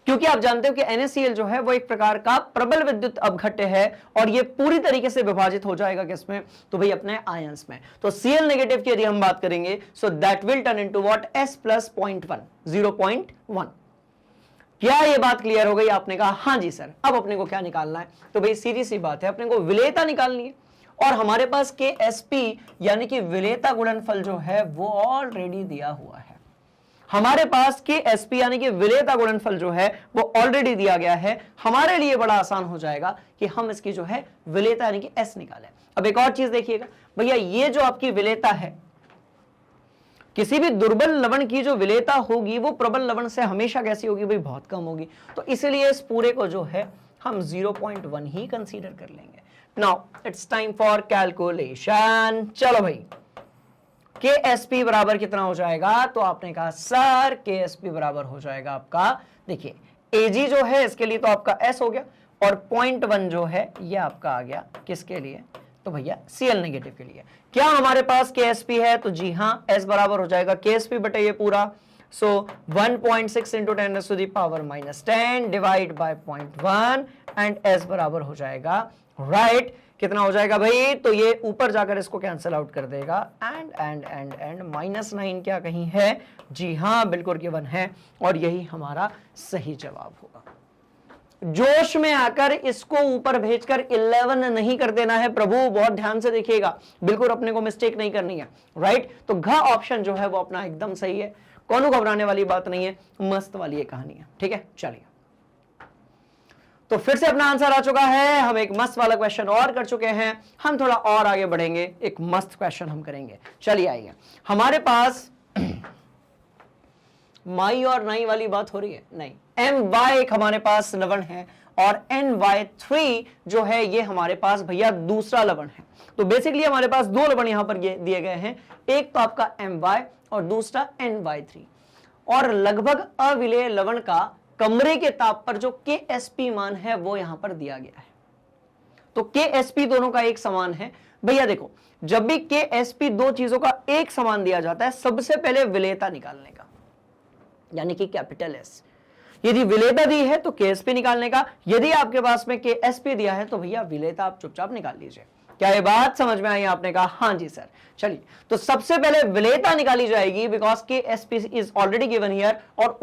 क्योंकि आप जानते हो कि NaCl जो है वो एक प्रकार का प्रबल विद्युत अपघट्य है और ये पूरी तरीके से विभाजित हो जाएगा किसमें, तो भाई अपने आयंस में। तो Cl नेगेटिव की यदि हम बात करेंगे, so that will turn into what, S plus 0.1, 0.1। क्या ये बात क्लियर हो गई? आपने कहा हाँ जी सर। अब अपने को क्या निकालना है, तो भाई सीधी सी बात है, अपने को विलेयता निकालनी है। और हमारे पास Ksp यानी कि विलेयता गुणनफल जो है वो ऑलरेडी दिया हुआ है। हमारे पास Ksp यानी कि विलेयता गुणनफल जो है वो ऑलरेडी दिया गया है। हमारे लिए बड़ा आसान हो जाएगा कि हम इसकी जो है विलेयता यानी कि S निकालें। अब एक और चीज देखिएगा भैया, ये जो आपकी विलेयता है, किसी भी दुर्बल लवण की जो विलेयता होगी वो प्रबल लवण से हमेशा कैसी होगी भाई, बहुत कम होगी। तो इसलिए इस पूरे को जो है हम 0.1 ही कंसीडर कर लेंगे। Now it's time for calculation. चलो भाई, Ksp बराबर कितना हो जाएगा, तो आपने कहा सर Ksp बराबर हो जाएगा आपका, देखिए Ag जो है इसके लिए तो आपका S हो गया और 0.1 जो है ये आपका आ गया किसके लिए, तो भैया Cl नेगेटिव के लिए। क्या हमारे पास Ksp है, तो जी हाँ, S बराबर हो जाएगा Ksp बटे ये पूरा, सो 1.6 into 10⁻⁻10 divide by 0.1 and S बराबर हो जाएगा, राइट, कितना हो जाएगा भाई, तो ये ऊपर जाकर इसको कैंसिल आउट कर देगा। एंड -9 क्या कहीं है, जी हाँ बिल्कुल गिवन है, और यही हमारा सही जवाब होगा। जोश में आकर इसको ऊपर भेजकर 11 नहीं कर देना है प्रभु, बहुत ध्यान से देखिएगा, बिल्कुल अपने को मिस्टेक नहीं करनी है, राइट। तो घ ऑप्शन जो है वो अपना एकदम सही है, कौन घबराने वाली बात नहीं है, मस्त वाली ये कहानी है, ठीक है। चलिए, तो फिर से अपना आंसर आ चुका है, हम एक मस्त वाला क्वेश्चन और कर चुके हैं, हम थोड़ा और आगे बढ़ेंगे, एक मस्त क्वेश्चन हम करेंगे। चलिए आइए, हमारे पास माई और नाई वाली बात हो रही है, नहीं, my एक हमारे पास लवण है और ny3 जो है ये हमारे पास भैया दूसरा लवण है। तो बेसिकली हमारे पास दो लवण यहां पर दिए गए हैं, एक तो आपका my और दूसरा ny3, और लगभग अविलेय लवण का कमरे के ताप पर जो Ksp मान है वो यहां पर दिया गया है। तो Ksp दोनों का एक समान है भैया। देखो, जब भी Ksp दो चीजों का एक समान दिया जाता है, सबसे पहले विलेयता निकालने का, यानी कि कैपिटल एस। यदि विलेयता दी है तो Ksp निकालने का, यदि आपके पास में Ksp दिया है तो भैया विलेयता आप चुपचाप निकाल लीजिए। क्या ये बात समझ में आई? आपने कहा हाँ जी सर। चलिए, तो सबसे पहले विलेयता निकाली जाएगी because Ksp is already given here, और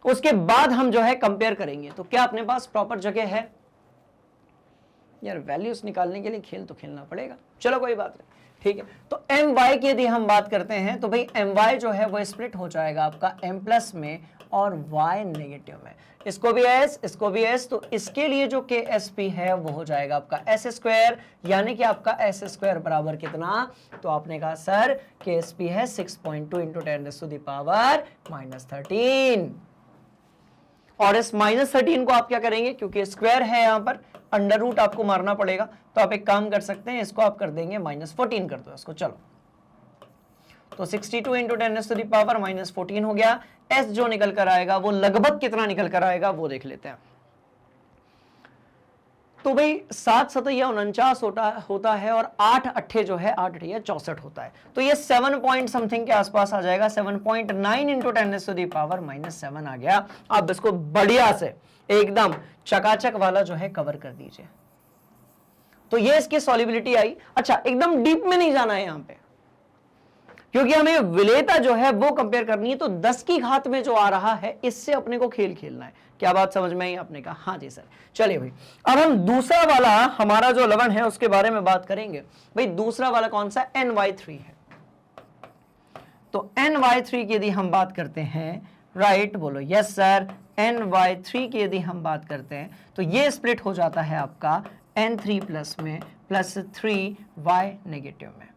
उसके बाद हम जो है कंपेयर करेंगे। तो क्या अपने पास प्रॉपर जगह है यार, वैल्यूज निकालने के लिए खेल तो खेलना पड़ेगा, चलो कोई बात नहीं, ठीक है। तो my की यदि हम बात करते हैं तो भाई my जो है वो स्प्लिट हो जाएगा आपका m प्लस में और y नेगेटिव में, इसको भी s इसको भी s, तो इसके लिए जो Ksp है वो हो जाएगा आपका s स्क्वायर, यानी कि आपका s स्क्वायर बराबर कितना, तो आपने कहा सर Ksp है 6.2 इंटू 10⁻⁻13, और इस -13 को आप क्या करेंगे, क्योंकि स्क्वायर है यहां पर, अंडर रूट आपको मारना पड़ेगा, तो आप एक काम कर सकते हैं, इसको आप कर देंगे -14 कर दो इसको। चलो, तो 62 इंटू 10⁻14 हो गया। s जो निकल कर आएगा वो लगभग कितना निकल कर आएगा वो देख लेते हैं। तो भाई 7 सतैया 49 होता है, और 8 अट्ठे जो है 8 अट्ठे 64 होता है, तो ये 7 पॉइंट समथिंग के आसपास आ जाएगा। 7.9 इंटू 10⁻⁻7 आ गया। अब इसको बढ़िया से एकदम चकाचक वाला जो है कवर कर दीजिए। तो ये इसकी सॉल्युबिलिटी आई। अच्छा, एकदम डीप में नहीं जाना है यहां पे, क्योंकि हमें विलेयता जो है वो कंपेयर करनी है, तो 10 की घात में जो आ रहा है इससे अपने को खेल खेलना है। क्या बात समझ में आई? आपने कहा हाँ जी सर। चलिए भाई, अब हम दूसरा वाला हमारा जो लवण है उसके बारे में बात करेंगे। भाई दूसरा वाला कौन सा? ny3 है। तो ny3 की यदि हम बात करते हैं, राइट बोलो यस सर, ny3 की यदि हम बात करते हैं तो ये स्प्लिट हो जाता है आपका n3 प्लस में प्लस 3y नेगेटिव में,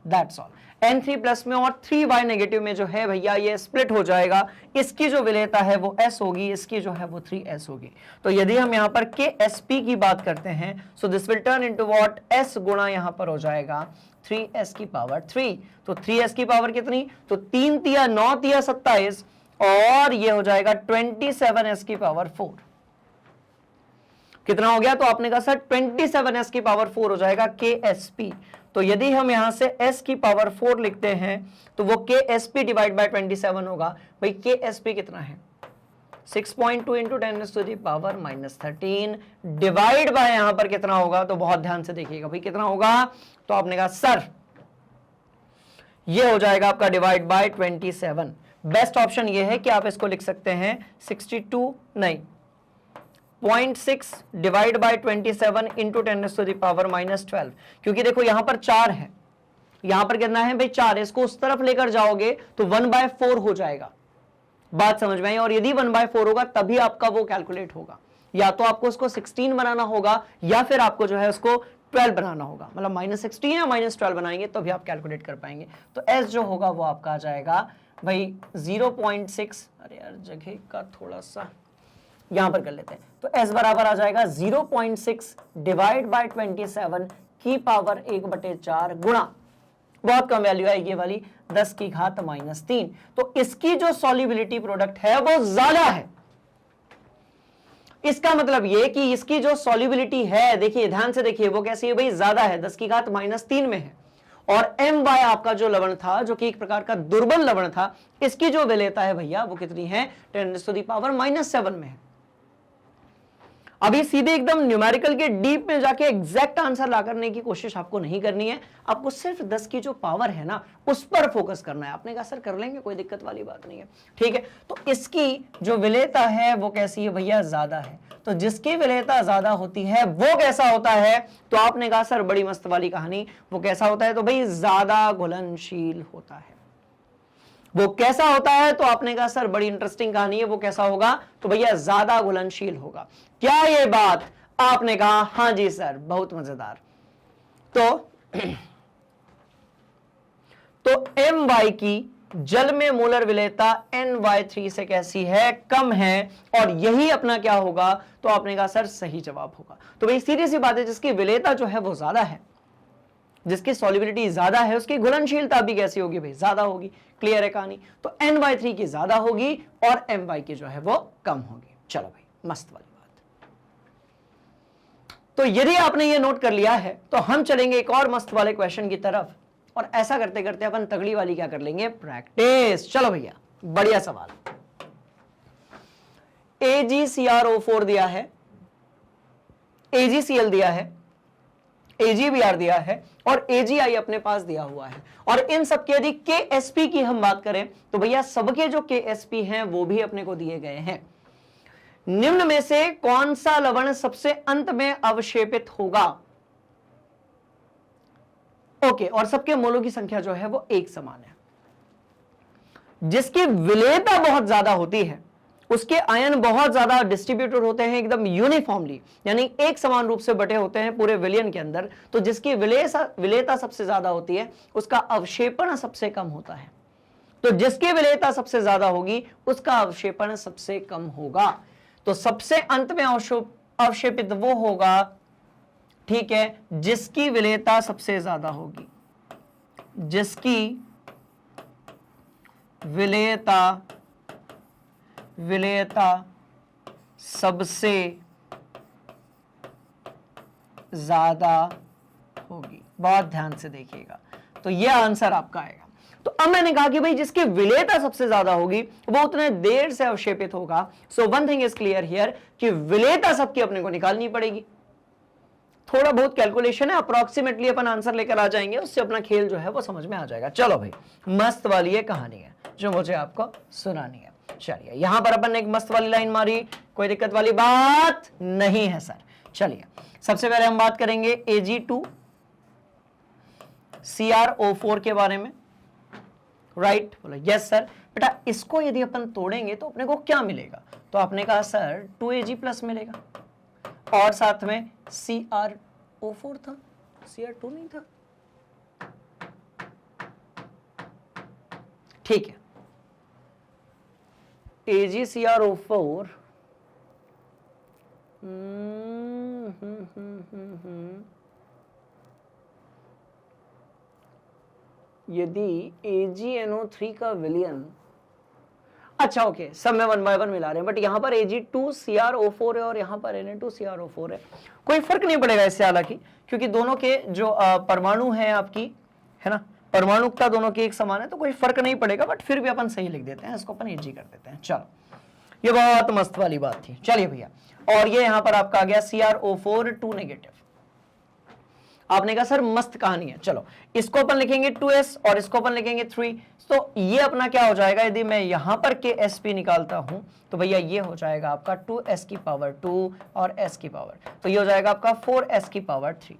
दैट्स ऑल। n3 प्लस में और 3y नेगेटिव में जो है भैया ये स्प्लिट हो जाएगा। इसकी जो विलेयता है वो s होगी, इसकी जो है वो 3s होगी। तो यदि हम यहाँ पर Ksp की बात करते हैं, सो this will turn into what, s गुणा यहाँ पर हो जाएगा 3s की पावर 3। तो 3s की पावर कितनी? तो 3 तिया 9 तिया 27, और ये हो जाएगा 27s की पावर 4। कितना हो गया? तो आपने कहा सर 27s की पावर 4 हो जाएगा Ksp। तो यदि हम यहां से s की पावर 4 लिखते हैं तो वो Ksp डिवाइड बाय 27 होगा। भाई Ksp कितना है? 6.2 इंटू 10⁻⁻13 डिवाइड बाय यहां पर कितना होगा, तो बहुत ध्यान से देखिएगा भाई कितना होगा। तो आपने कहा सर ये हो जाएगा आपका डिवाइड बाय 27। बेस्ट ऑप्शन ये है कि आप इसको लिख सकते हैं 0.6 डिवाइड बाय 27 इंटू 10⁻⁻12, क्योंकि देखो यहां पर 4 है, यहां पर कितना है भाई 4, इसको उस तरफ लेकर जाओगे तो 1/4 हो जाएगा। बात समझ में आई? और यदि 1/4 होगा तभी आपका वो कैलकुलेट होगा, या तो आपको उसको 16 बनाना होगा या फिर आपको जो है उसको 12 बनाना होगा, मतलब -16 या -12 बनाएंगे तो भी आप कैलकुलेट कर पाएंगे। तो s जो होगा वो आपका आ जाएगा भाई 0.6, अरे यार जगह का थोड़ा सा यहां पर कर लेते हैं, तो s बराबर आ जाएगा 0.6 डिवाइड बाय 27 की पावर 1/4 गुणा, बहुत कम वैल्यू आएगी वाली, 10 की घात -3। तो इसकी जो सॉल्युबिलिटी प्रोडक्ट है वो ज्यादा है। इसका मतलब ये कि इसकी जो सॉल्युबिलिटी है, देखिए ध्यान से देखिए, वो कैसी है भाई? ज्यादा है, 10 की घात -3 में है। और my आपका जो लवण था, जो कि एक प्रकार का दुर्बल लवण था, इसकी जो विलेयता है भैया वो कितनी है? 10⁻⁻7 में है। अभी सीधे एकदम न्यूमेरिकल के डीप में जाके एग्जैक्ट आंसर ला करने की कोशिश आपको नहीं करनी है, आपको सिर्फ 10 की जो पावर है ना उस पर फोकस करना है। आपने कहा सर कर लेंगे, कोई दिक्कत वाली बात नहीं है, ठीक है। तो इसकी जो विलेयता है वो कैसी है भैया, ज्यादा है। तो जिसकी विलेयता ज्यादा होती है वो कैसा होता है, तो आपने कहा सर बड़ी मस्त वाली कहानी, वो कैसा होता है, तो भाई ज्यादा घुलनशील होता है। वो कैसा होता है, तो आपने कहा सर बड़ी इंटरेस्टिंग कहानी है, वो कैसा होगा, तो भैया ज्यादा घुलनशील होगा। क्या ये बात, आपने कहा हां जी सर, बहुत मजेदार। तो My की जल में मोलर विलेयता NY3 से कैसी है, कम है, और यही अपना क्या होगा, तो आपने कहा सर सही जवाब होगा। तो भाई सीधी सी बात है, जिसकी विलेयता जो है वो ज्यादा है, जिसकी सॉल्युबिलिटी ज्यादा है, उसकी घुलनशीलता भी कैसी होगी भाई, ज्यादा होगी। क्लियर है कहानी। तो NY3 की ज्यादा होगी और My की जो है वो कम होगी। चलो भाई मस्त वाली बात। तो यदि आपने ये नोट कर लिया है तो हम चलेंगे एक और मस्त वाले क्वेश्चन की तरफ, और ऐसा करते करते अपन तगड़ी वाली क्या कर लेंगे, प्रैक्टिस। चलो भैया बढ़िया सवाल। AgCrO4 दिया है, AgCl दिया है, AgBr दिया है और AgI अपने पास दिया हुआ है। और इन सबके यदि KSP की हम बात करें तो भैया सबके जो KSP हैं वो भी अपने को दिए गए हैं। निम्न में से कौन सा लवण सबसे अंत में अवशेपित होगा, ओके, और सबके मोलों की संख्या जो है वो एक समान है। जिसकी विलेयता बहुत ज्यादा होती है, उसके आयन बहुत ज्यादा डिस्ट्रीब्यूटेड होते हैं एकदम यूनिफॉर्मली, यानी एक समान रूप से बटे होते हैं पूरे विलियन के अंदर, तो जिसकी विलेयता सबसे ज्यादा होती है उसका अवशेपण सबसे कम होता है। तो जिसकी विलेयता सबसे ज्यादा होगी उसका अवशेपण सबसे कम होगा। तो सबसे अंत में अवशेपित वो होगा, ठीक है, जिसकी विलेयता सबसे ज्यादा होगी, जिसकी विलेयता सबसे ज्यादा होगी। बहुत ध्यान से देखिएगा, तो यह आंसर आपका आएगा। तो अब मैंने कहा कि भाई जिसकी विलेयता सबसे ज्यादा होगी वो उतने देर से अवशेपित होगा। So one thing is clear here कि विलेयता सबकी अपने को निकालनी पड़ेगी। थोड़ा बहुत कैलकुलेशन है, अप्रोक्सीमेटली अपन आंसर लेकर आ जाएंगे, उससे अपना खेल जो है वो समझ में आ जाएगा। चलो भाई मस्त वाली ये कहानी है जो मुझे आपको सुनानी है। चलिए यहां पर अपन ने एक मस्त वाली लाइन मारी, कोई दिक्कत वाली बात नहीं है सर। चलिए सबसे पहले हम बात करेंगे Ag2CrO4 के बारे में, राइट? बोलो यस सर। बेटा इसको यदि अपन तोड़ेंगे तो अपने को क्या मिलेगा, तो आपने कहा सर 2Ag+ मिलेगा, और साथ में CrO4 था, Cr2 नहीं था, ठीक है। AgCrO4 यदि AgNO3 का विलियन, अच्छा ओके, सब में 1 बाय 1 मिला रहे हैं, बट यहां पर Ag2CrO4 है और यहां पर Na2CrO4 है। कोई फर्क नहीं पड़ेगा इससे हालांकि, क्योंकि दोनों के जो परमाणु हैं आपकी, है ना, परमाणुकता दोनों की एक समान है, तो कोई फर्क नहीं पड़ेगा, बट फिर भी अपन सही लिख देते हैं, इसको अपन Ag कर देते हैं। चलो ये बहुत मस्त वाली बात थी। चलिए भैया, और ये यहां पर आपका आ गया CrO4 2 नेगेटिव। आपने कहा सर मस्त कहानी है, चलो इसको अपन लिखेंगे 2s और इसको अपन लिखेंगे 3। तो ये अपना क्या हो जाएगा, यदि मैं यहां पर KSP निकालता हूं तो भैया ये हो जाएगा आपका 2s की पावर 2 और s की पावर, तो ये हो जाएगा आपका 4s की पावर 3।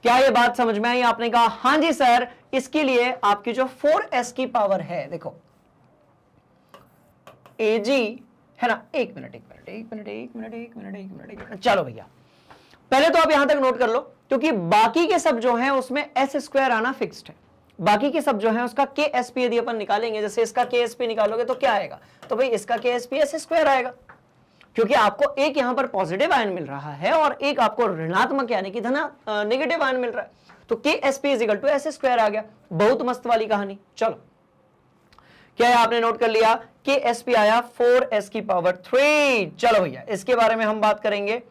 क्या ये बात समझ में आई? आपने कहा हां जी सर। इसके लिए आपकी जो 4s की पावर है, देखो Ag है ना, एक मिनट, चलो भैया पहले तो आप यहां तक नोट कर लो, क्योंकि बाकी के सब जो हैं उसमें s² आना फिक्स्ड है। बाकी के सब जो है उसका KSP यदि अपन निकालेंगे, जैसे इसका KSP निकालोगे तो क्या आएगा, तो भाई इसका KSP s² आएगा, क्योंकि आपको एक यहां पर पॉजिटिव आयन मिल रहा है और एक आपको ऋणात्मक यानी कि नेगेटिव आयन मिल रहा है, तो KSP = s² आ गया। बहुत मस्त वाली कहानी। चलो क्या है, आपने नोट कर लिया, KSP आया 4s की पावर 3। चलो भैया इसके बारे में हम बात करेंगे।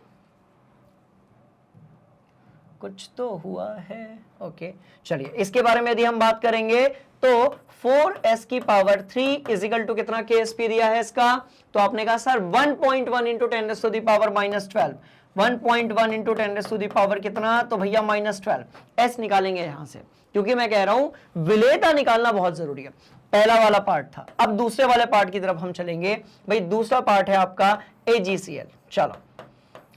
कुछ तो हुआ है। ओके चलिए, इसके बारे में यदि हम बात करेंगे तो 4s की पावर 3 इजिकल टू कितना KSP दिया है इसका, तो आपने कहा sir 1.1 into 10 to the power -12, 1.1 into 10 to the power कितना, तो भैया -12। s निकालेंगे यहां से, क्योंकि मैं कह रहा हूं विलेयता निकालना बहुत जरूरी है। पहला वाला पार्ट था, अब दूसरे वाले पार्ट की तरफ हम चलेंगे। भाई दूसरा पार्ट है आपका AgCl। चलो,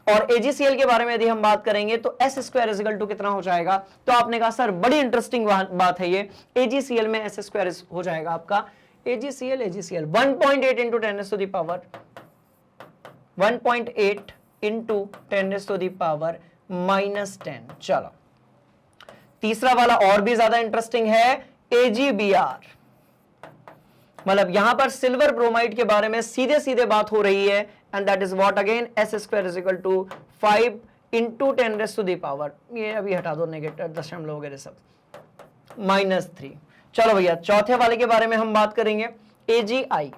और AgCl के बारे में यदि हम बात करेंगे तो S² इजिकल टू कितना हो जाएगा, तो आपने कहा सर बड़ी इंटरेस्टिंग बात है ये, AgCl में S² हो जाएगा आपका AgCl 1.8 into 10 to the power 1.8 into 10 to the power -10। चलो, तीसरा वाला और भी ज्यादा इंटरेस्टिंग है, AgBr, मतलब यहां पर सिल्वर ब्रोमाइड के बारे में सीधे सीधे बात हो रही है, and that is what again S² is equal to 5 into 10 to the power, ये अभी हटा दो नेगेटिव दशमलव वगैरह सब, -3। चलो भैया, चौथे वाले के बारे में हम बात करेंगे, AgI।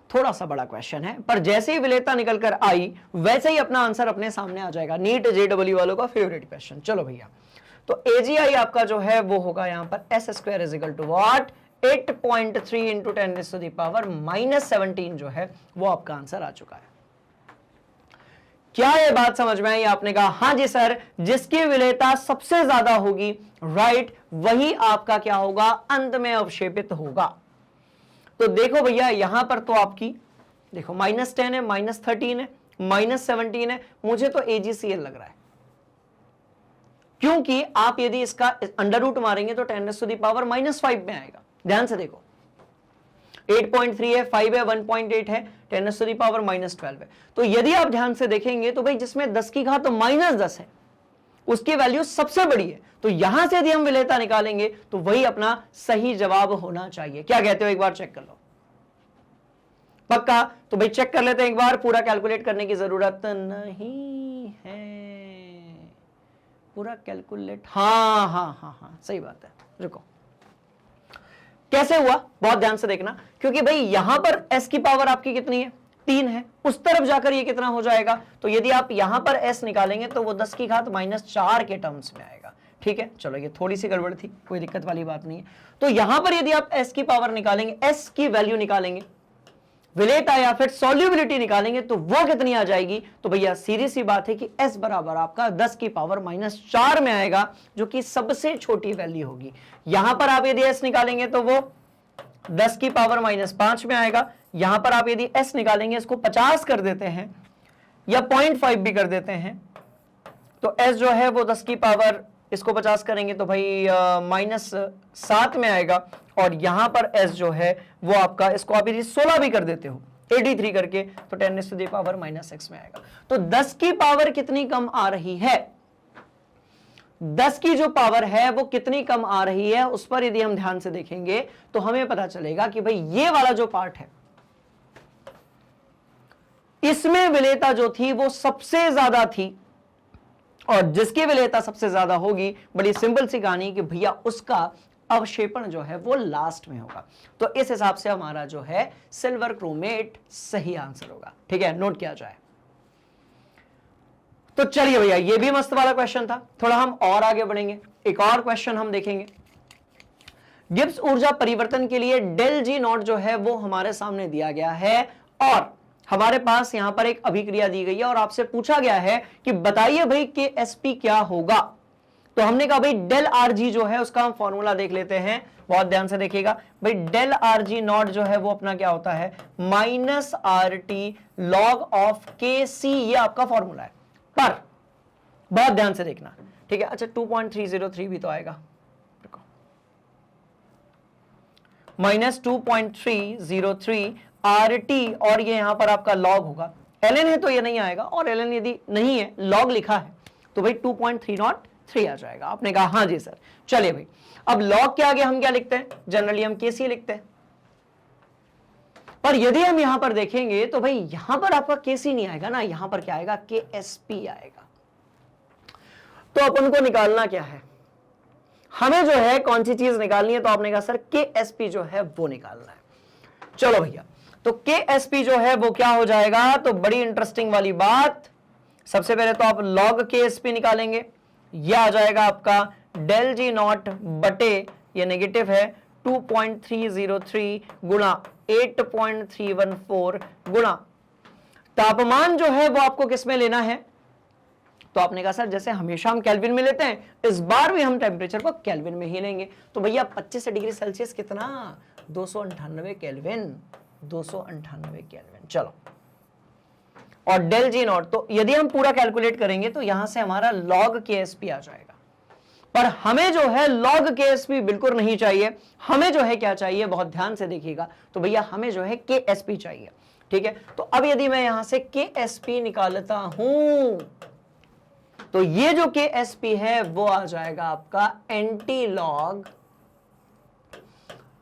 थोड़ा सा बड़ा क्वेश्चन है, पर जैसे ही विलेयता निकलकर आई वैसे ही अपना आंसर अपने सामने आ जाएगा। नीट JEE वालों का फेवरेट क्वेश्चन। चलो भैया, तो AgI आपका जो है वो होगा यहां पर S² is equal to what 8.3 into 10 to the power -17 जो है वो आपका आंसर आ चुका है। क्या ये बात समझ में आई? आपने कहा हां जी सर, जिसकी विलेयता सबसे ज्यादा होगी, राइट, वही आपका क्या होगा, अंत में अवशेपित होगा। तो देखो भैया, यहां पर तो आपकी देखो -10 है, -13 है, -17 है, मुझे तो AgCl लग रहा है, क्योंकि आप यदि इसका अंडर रूट मारेंगे तो 10 टू द पावर -5 में आएगा। ध्यान से देखो, 8.3 है, 5 है, 1.8 है, 10 टू द पावर -12 है। तो यदि आप ध्यान से देखेंगे तो भाई जिसमें 10 की घात तो -10 है, उसकी वैल्यू सबसे बड़ी है, तो यहां से यदि हम विलेयता निकालेंगे तो वही अपना सही जवाब होना चाहिए। क्या कहते हो? एक बार चेक कर लो। पक्का? तो भाई चेक कर लेते हैं एक बार, पूरा कैलकुलेट करने की जरूरत नहीं है, पूरा कैलकुलेट, हाँ, सही बात है। रुको, कैसे हुआ बहुत ध्यान से देखना, क्योंकि भाई यहां पर s की पावर आपकी कितनी है, 3 है, उस तरफ जाकर ये कितना हो जाएगा, तो यदि आप यहां पर s निकालेंगे तो वो 10 की घात -4 के टर्म्स में आएगा। ठीक है, चलो ये थोड़ी सी गड़बड़ थी, कोई दिक्कत वाली बात नहीं है। तो यहां पर यदि आप s की पावर निकालेंगे, s की वैल्यू निकालेंगे, विलेयता या फिर सॉल्युबिलिटी निकालेंगे, तो वो कितनी आ जाएगी, तो भैया सीधी सी बात है कि s बराबर आपका 10 की पावर -4 में आएगा, जो कि सबसे छोटी वैल्यू होगी। यहां पर आप यदि s निकालेंगे तो वो 10 की पावर -5 में आएगा। यहां पर आप यदि s निकालेंगे, इसको 50 कर देते हैं या 0.5 भी कर देते हैं, तो s जो है वो 10 की पावर, इसको 50 करेंगे तो भाई -7 में आएगा, और यहां पर s जो है वो आपका, इसको आप यदि 16 भी कर देते हो 83 करके, तो 10 टू द पावर -6 में आएगा। तो 10 की पावर कितनी कम आ रही है, 10 की जो पावर है वो कितनी कम आ रही है, उस पर यदि हम ध्यान से देखेंगे तो हमें पता चलेगा कि भाई ये वाला जो पार्ट है, इसमें विलेयता जो थी वो सबसे ज्यादा थी, और जिसकी विलेयता सबसे ज्यादा होगी, बड़ी सिंपल सी कहानी कि भैया उसका अवशेपण जो है वो लास्ट में होगा। तो इस हिसाब से हमारा जो है सिल्वर क्रोमेट सही आंसर होगा। ठीक है, नोट किया जाए। तो चलिए भैया, ये भी मस्त वाला क्वेश्चन था। थोड़ा हम और आगे बढ़ेंगे, एक और क्वेश्चन हम देखेंगे। गिब्स ऊर्जा परिवर्तन के लिए डेल जी नॉट जो है वो हमारे सामने दिया गया है, और हमारे पास यहां पर एक अभिक्रिया दी गई है, और आपसे पूछा गया है कि बताइए भाई KSP क्या होगा। तो हमने कहा भाई डेल RG जो है उसका हम फॉर्मूला देख लेते हैं, बहुत ध्यान से देखिएगा। भाई डेल RG नॉट जो है वो अपना क्या होता है, -RT log ऑफ KC, ये आपका फॉर्मूला है, पर बहुत ध्यान से देखना। ठीक है, अच्छा 2.303 भी तो आएगा, -2.303 RT, और ये यहां पर आपका log होगा, ln है तो ये नहीं आएगा, और ln यदि नहीं है, log लिखा है, तो भाई 2.303 आ जाएगा। आपने कहा हाँ जी सर। चलिए भाई, अब log के आगे हम क्या लिखते हैं, जनरली हम KC लिखते हैं, पर यदि हम यहां पर देखेंगे तो भाई यहां पर आपका KC नहीं आएगा ना, यहां पर क्या आएगा, KSP आएगा। तो अपन को निकालना क्या है, हमें जो है कौन सी चीज निकालनी है, तो आपने कहा सर KSP जो है वो निकालना है। चलो भैया, तो KSP जो है वो क्या हो जाएगा, तो बड़ी इंटरेस्टिंग वाली बात, सबसे पहले तो आप log KSP निकालेंगे, यह आ जाएगा आपका डेल जी नॉट बटे, ये नेगेटिव है, 2.303 गुणा 8.314 गुणा तापमान जो है वो आपको किस में लेना है, तो आपने कहा सर जैसे हमेशा हम केल्विन में लेते हैं, इस बार भी हम टेम्परेचर को केल्विन में ही लेंगे। तो भैया 25 डिग्री सेल्सियस कितना, 298 केल्विन, 298 केल्विन। चलो, और डेल जी नॉट, तो यदि हम पूरा कैलकुलेट करेंगे तो यहां से हमारा log KSP आ जाएगा, पर हमें जो है log KSP बिल्कुल नहीं चाहिए, हमें जो है क्या चाहिए, बहुत ध्यान से देखिएगा, तो भैया हमें जो है KSP चाहिए। ठीक है, तो अब यदि मैं यहां से KSP निकालता हूं तो ये जो KSP है वो आ जाएगा आपका एंटी लॉग,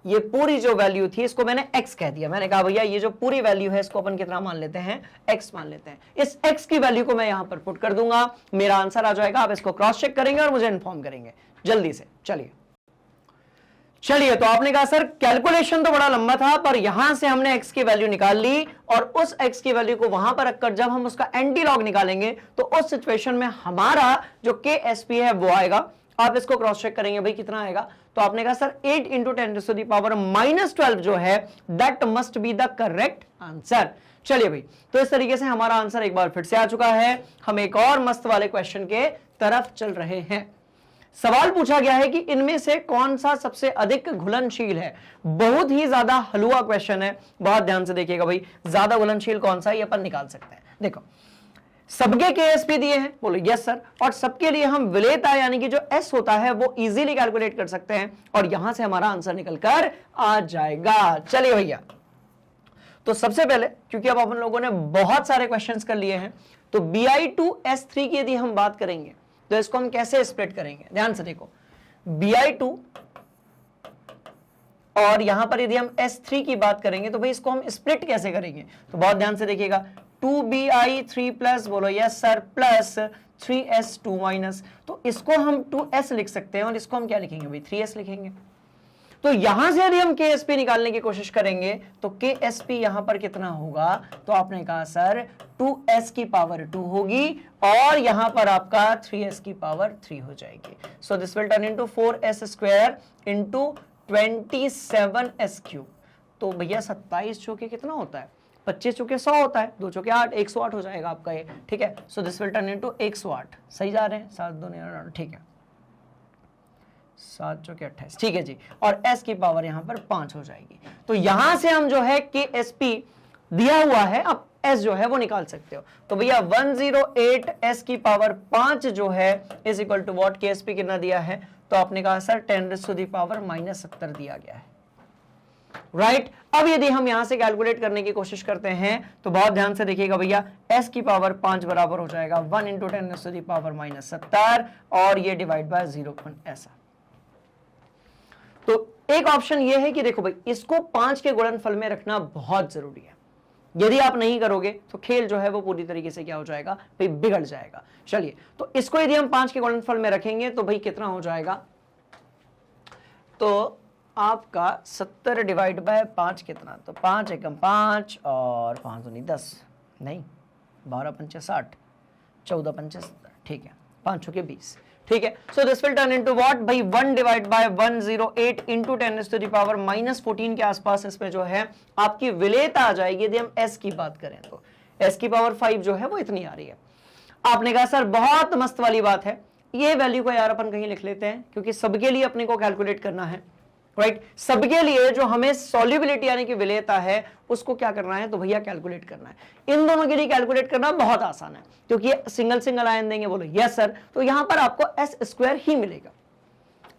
ये पूरी जो वैल्यू थी इसको मैंने x कह दिया, मैंने कहा भैया ये जो पूरी वैल्यू है इसको अपन कितना मान लेते हैं, x मान लेते हैं। इस x की वैल्यू को मैं यहां पर पुट कर दूंगा, मेरा आंसर आ जाएगा। आप इसको क्रॉस चेक करेंगे और मुझे इन्फॉर्म करेंगे जल्दी से। चलिए, तो आपने कहा सर कैलकुलेशन तो बड़ा लंबा था, पर यहां से हमने x की वैल्यू निकाल ली और उस x की वैल्यू को वहां पर रखकर जब हम उसका एंटी लॉग निकालेंगे तो उस सिचुएशन में हमारा जो KSP है वो आएगा। आप इसको क्रॉस चेक करेंगे भाई कितना आएगा, तो आपने कहा सर 8 × 10⁻⁻12 जो है that must be the correct answer. चलिए भाई, तो इस तरीके से हमारा आंसर एक बार फिर से आ चुका है। हम एक और मस्त वाले क्वेश्चन के तरफ चल रहे हैं। सवाल पूछा गया है कि इनमें से कौन सा सबसे अधिक घुलनशील है। बहुत ही ज्यादा हलवा क्वेश्चन है, बहुत ध्यान से देखिएगा भाई, ज्यादा घुलनशील कौन सा है ये अपन निकाल सकते हैं। देखो, सबके KSP दिए हैं, बोलो यस सर, और सबके लिए हम विलेयता यानी कि जो S होता है वो इजीली कैलकुलेट कर सकते हैं और यहां से हमारा आंसर निकल कर आ जाएगा। चलिए भैया, तो सबसे पहले क्योंकि अब अपन लोगों ने बहुत सारे क्वेश्चंस कर लिए हैं, तो Bi2S3 की यदि हम बात करेंगे तो इसको हम कैसे स्प्लिट करेंगे, ध्यान से देखो, Bi2 और यहां पर यदि हम S3 की बात करेंगे तो भाई इसको हम स्प्लिट कैसे करेंगे, तो बहुत ध्यान से देखिएगा, 2Bi3 प्लस, बोलो yes sir, plus 3S2 minus, तो इसको हम 2S लिख सकते हैं और इसको हम क्या लिखेंगे भाई, 3S लिखेंगे। तो यहां से यदि हम KSP निकालने की कोशिश करेंगे तो KSP यहां पर कितना होगा, तो आपने कहा सर 2S की पावर 2 होगी और यहां पर आपका 3S की पावर 3 हो जाएगी। सो this will turn into 4S square into 27S cube. तो भैया 27 चौके कितना होता है, 25 चौके 100 होता है, 2 चौके 8, 108 हो जाएगा आपका ये। ठीक है, सो दिस विल टर्न इनटू 108, सही जा रहे हैं, 7 2 9, ठीक है, 7 चौके 28, ठीक है जी, और S की पावर यहां पर 5 हो जाएगी। तो यहां से हम जो है KSP दिया हुआ है, अब S जो है वो निकाल सकते हो। तो भैया 108 S की पावर 5 जो है is equal to what, KSP कितना दिया है, तो आपने कहा सर 10⁻⁻70 दिया गया है, राइट। अब यदि हम यहां से कैलकुलेट करने की कोशिश करते हैं तो बहुत ध्यान से देखिएगा भैया, S की पावर 5 बराबर हो जाएगा 1 × 10⁻⁻70 और ये डिवाइड बाय 0 ऐसा। तो एक ऑप्शन ये है कि देखो भाई, इसको 5 के गुणनफल में रखना बहुत जरूरी है, यदि आप नहीं करोगे तो खेल जो है वो पूरी तरीके से क्या हो जाएगा भाई, बिगड़ जाएगा। चलिए, तो इसको यदि हम 5 के गुणनफल में रखेंगे तो भाई कितना हो जाएगा, तो आपका 70 डिवाइड बाय 5 कितना, तो 5 एकम 5 और 5 दूनी 10, नहीं 12 पंचे 60, 14 पंचे 70, ठीक है, 5 चौके 20, ठीक है। सो this will turn into what भाई, 1 डिवाइड बाय 108 इनटू 10⁻⁻14 के आसपास इसमें जो है आपकी विलेयता आ जाएगी। यदि हम S की बात करें तो S की पावर 5 जो है वो इतनी आ रही है। आपने कहा सर बहुत मस्त वाली बात है, ये वैल्यू को यार अपन कहीं लिख लेते हैं क्योंकि सबके लिए अपने को कैलकुलेट करना है, राइट। सबके लिए जो हमें सॉल्युबिलिटी यानी कि विलेयता है उसको क्या करना है, तो भैया कैलकुलेट करना है। इन दोनों के लिए कैलकुलेट करना बहुत आसान है क्योंकि सिंगल सिंगल आयन देंगे, बोलो यस सर, तो यहां पर आपको S² ही मिलेगा।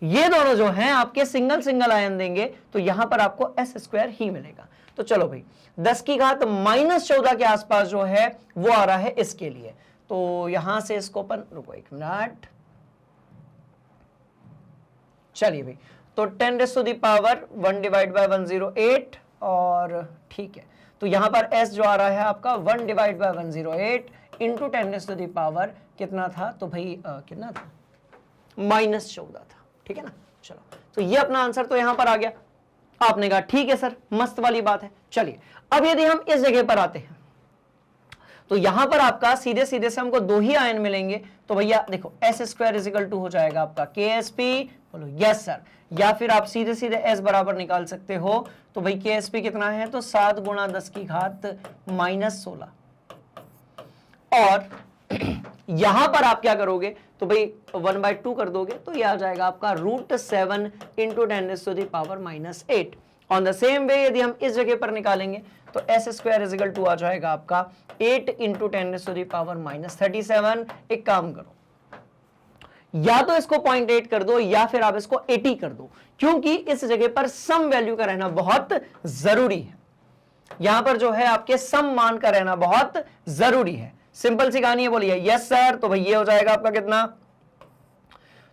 ये दोनों जो हैं आपके सिंगल सिंगल आयन देंगे तो यहां पर आपको S² ही मिलेगा। तो चलो भाई, 10 की घात -14 के आसपास जो है वो आ रहा है इसके लिए। तो यहां से इसको अपन, रुको 1 मिनट, चलिए भाई, तो 10⁻1 डिवाइड बाय 108 और ठीक है, तो यहां पर S जो आ रहा है आपका 1 डिवाइड बाय 108 इंटू 10⁻, कितना था, तो भाई कितना था, -14 था, ठीक है ना। चलो, तो ये अपना आंसर तो यहां पर आ गया। आपने कहा ठीक है सर, मस्त वाली बात है। चलिए, अब यदि हम इस जगह पर आते हैं तो यहां पर आपका सीधे सीधे से हमको 2 ही आयन मिलेंगे, तो भैया देखो s square is equal to हो जाएगा आपका KSP, बोलो यस सर। या फिर आप सीधे सीधे s बराबर निकाल सकते हो, तो भाई KSP कितना है, तो 7 गुणा 10 की घात -16। और यहां पर आप क्या करोगे, तो भाई 1/2 कर दोगे, तो ये आ जाएगा आपका √7 into 10⁻⁻8। On the same way यदि हम इस जगह पर निकालेंगे तो s square is equal to आ जाएगा आपका 8 इंटू 10⁻⁻37। एक काम करो, या तो इसको 0.8 कर दो या फिर आप इसको 80 कर दो, क्योंकि इस जगह पर सम वैल्यू का रहना बहुत जरूरी है। यहां पर जो है आपके सम मान का रहना बहुत जरूरी है। सिंपल सी कहानी है, बोलिए यस सर। तो भाई ये हो जाएगा आपका कितना,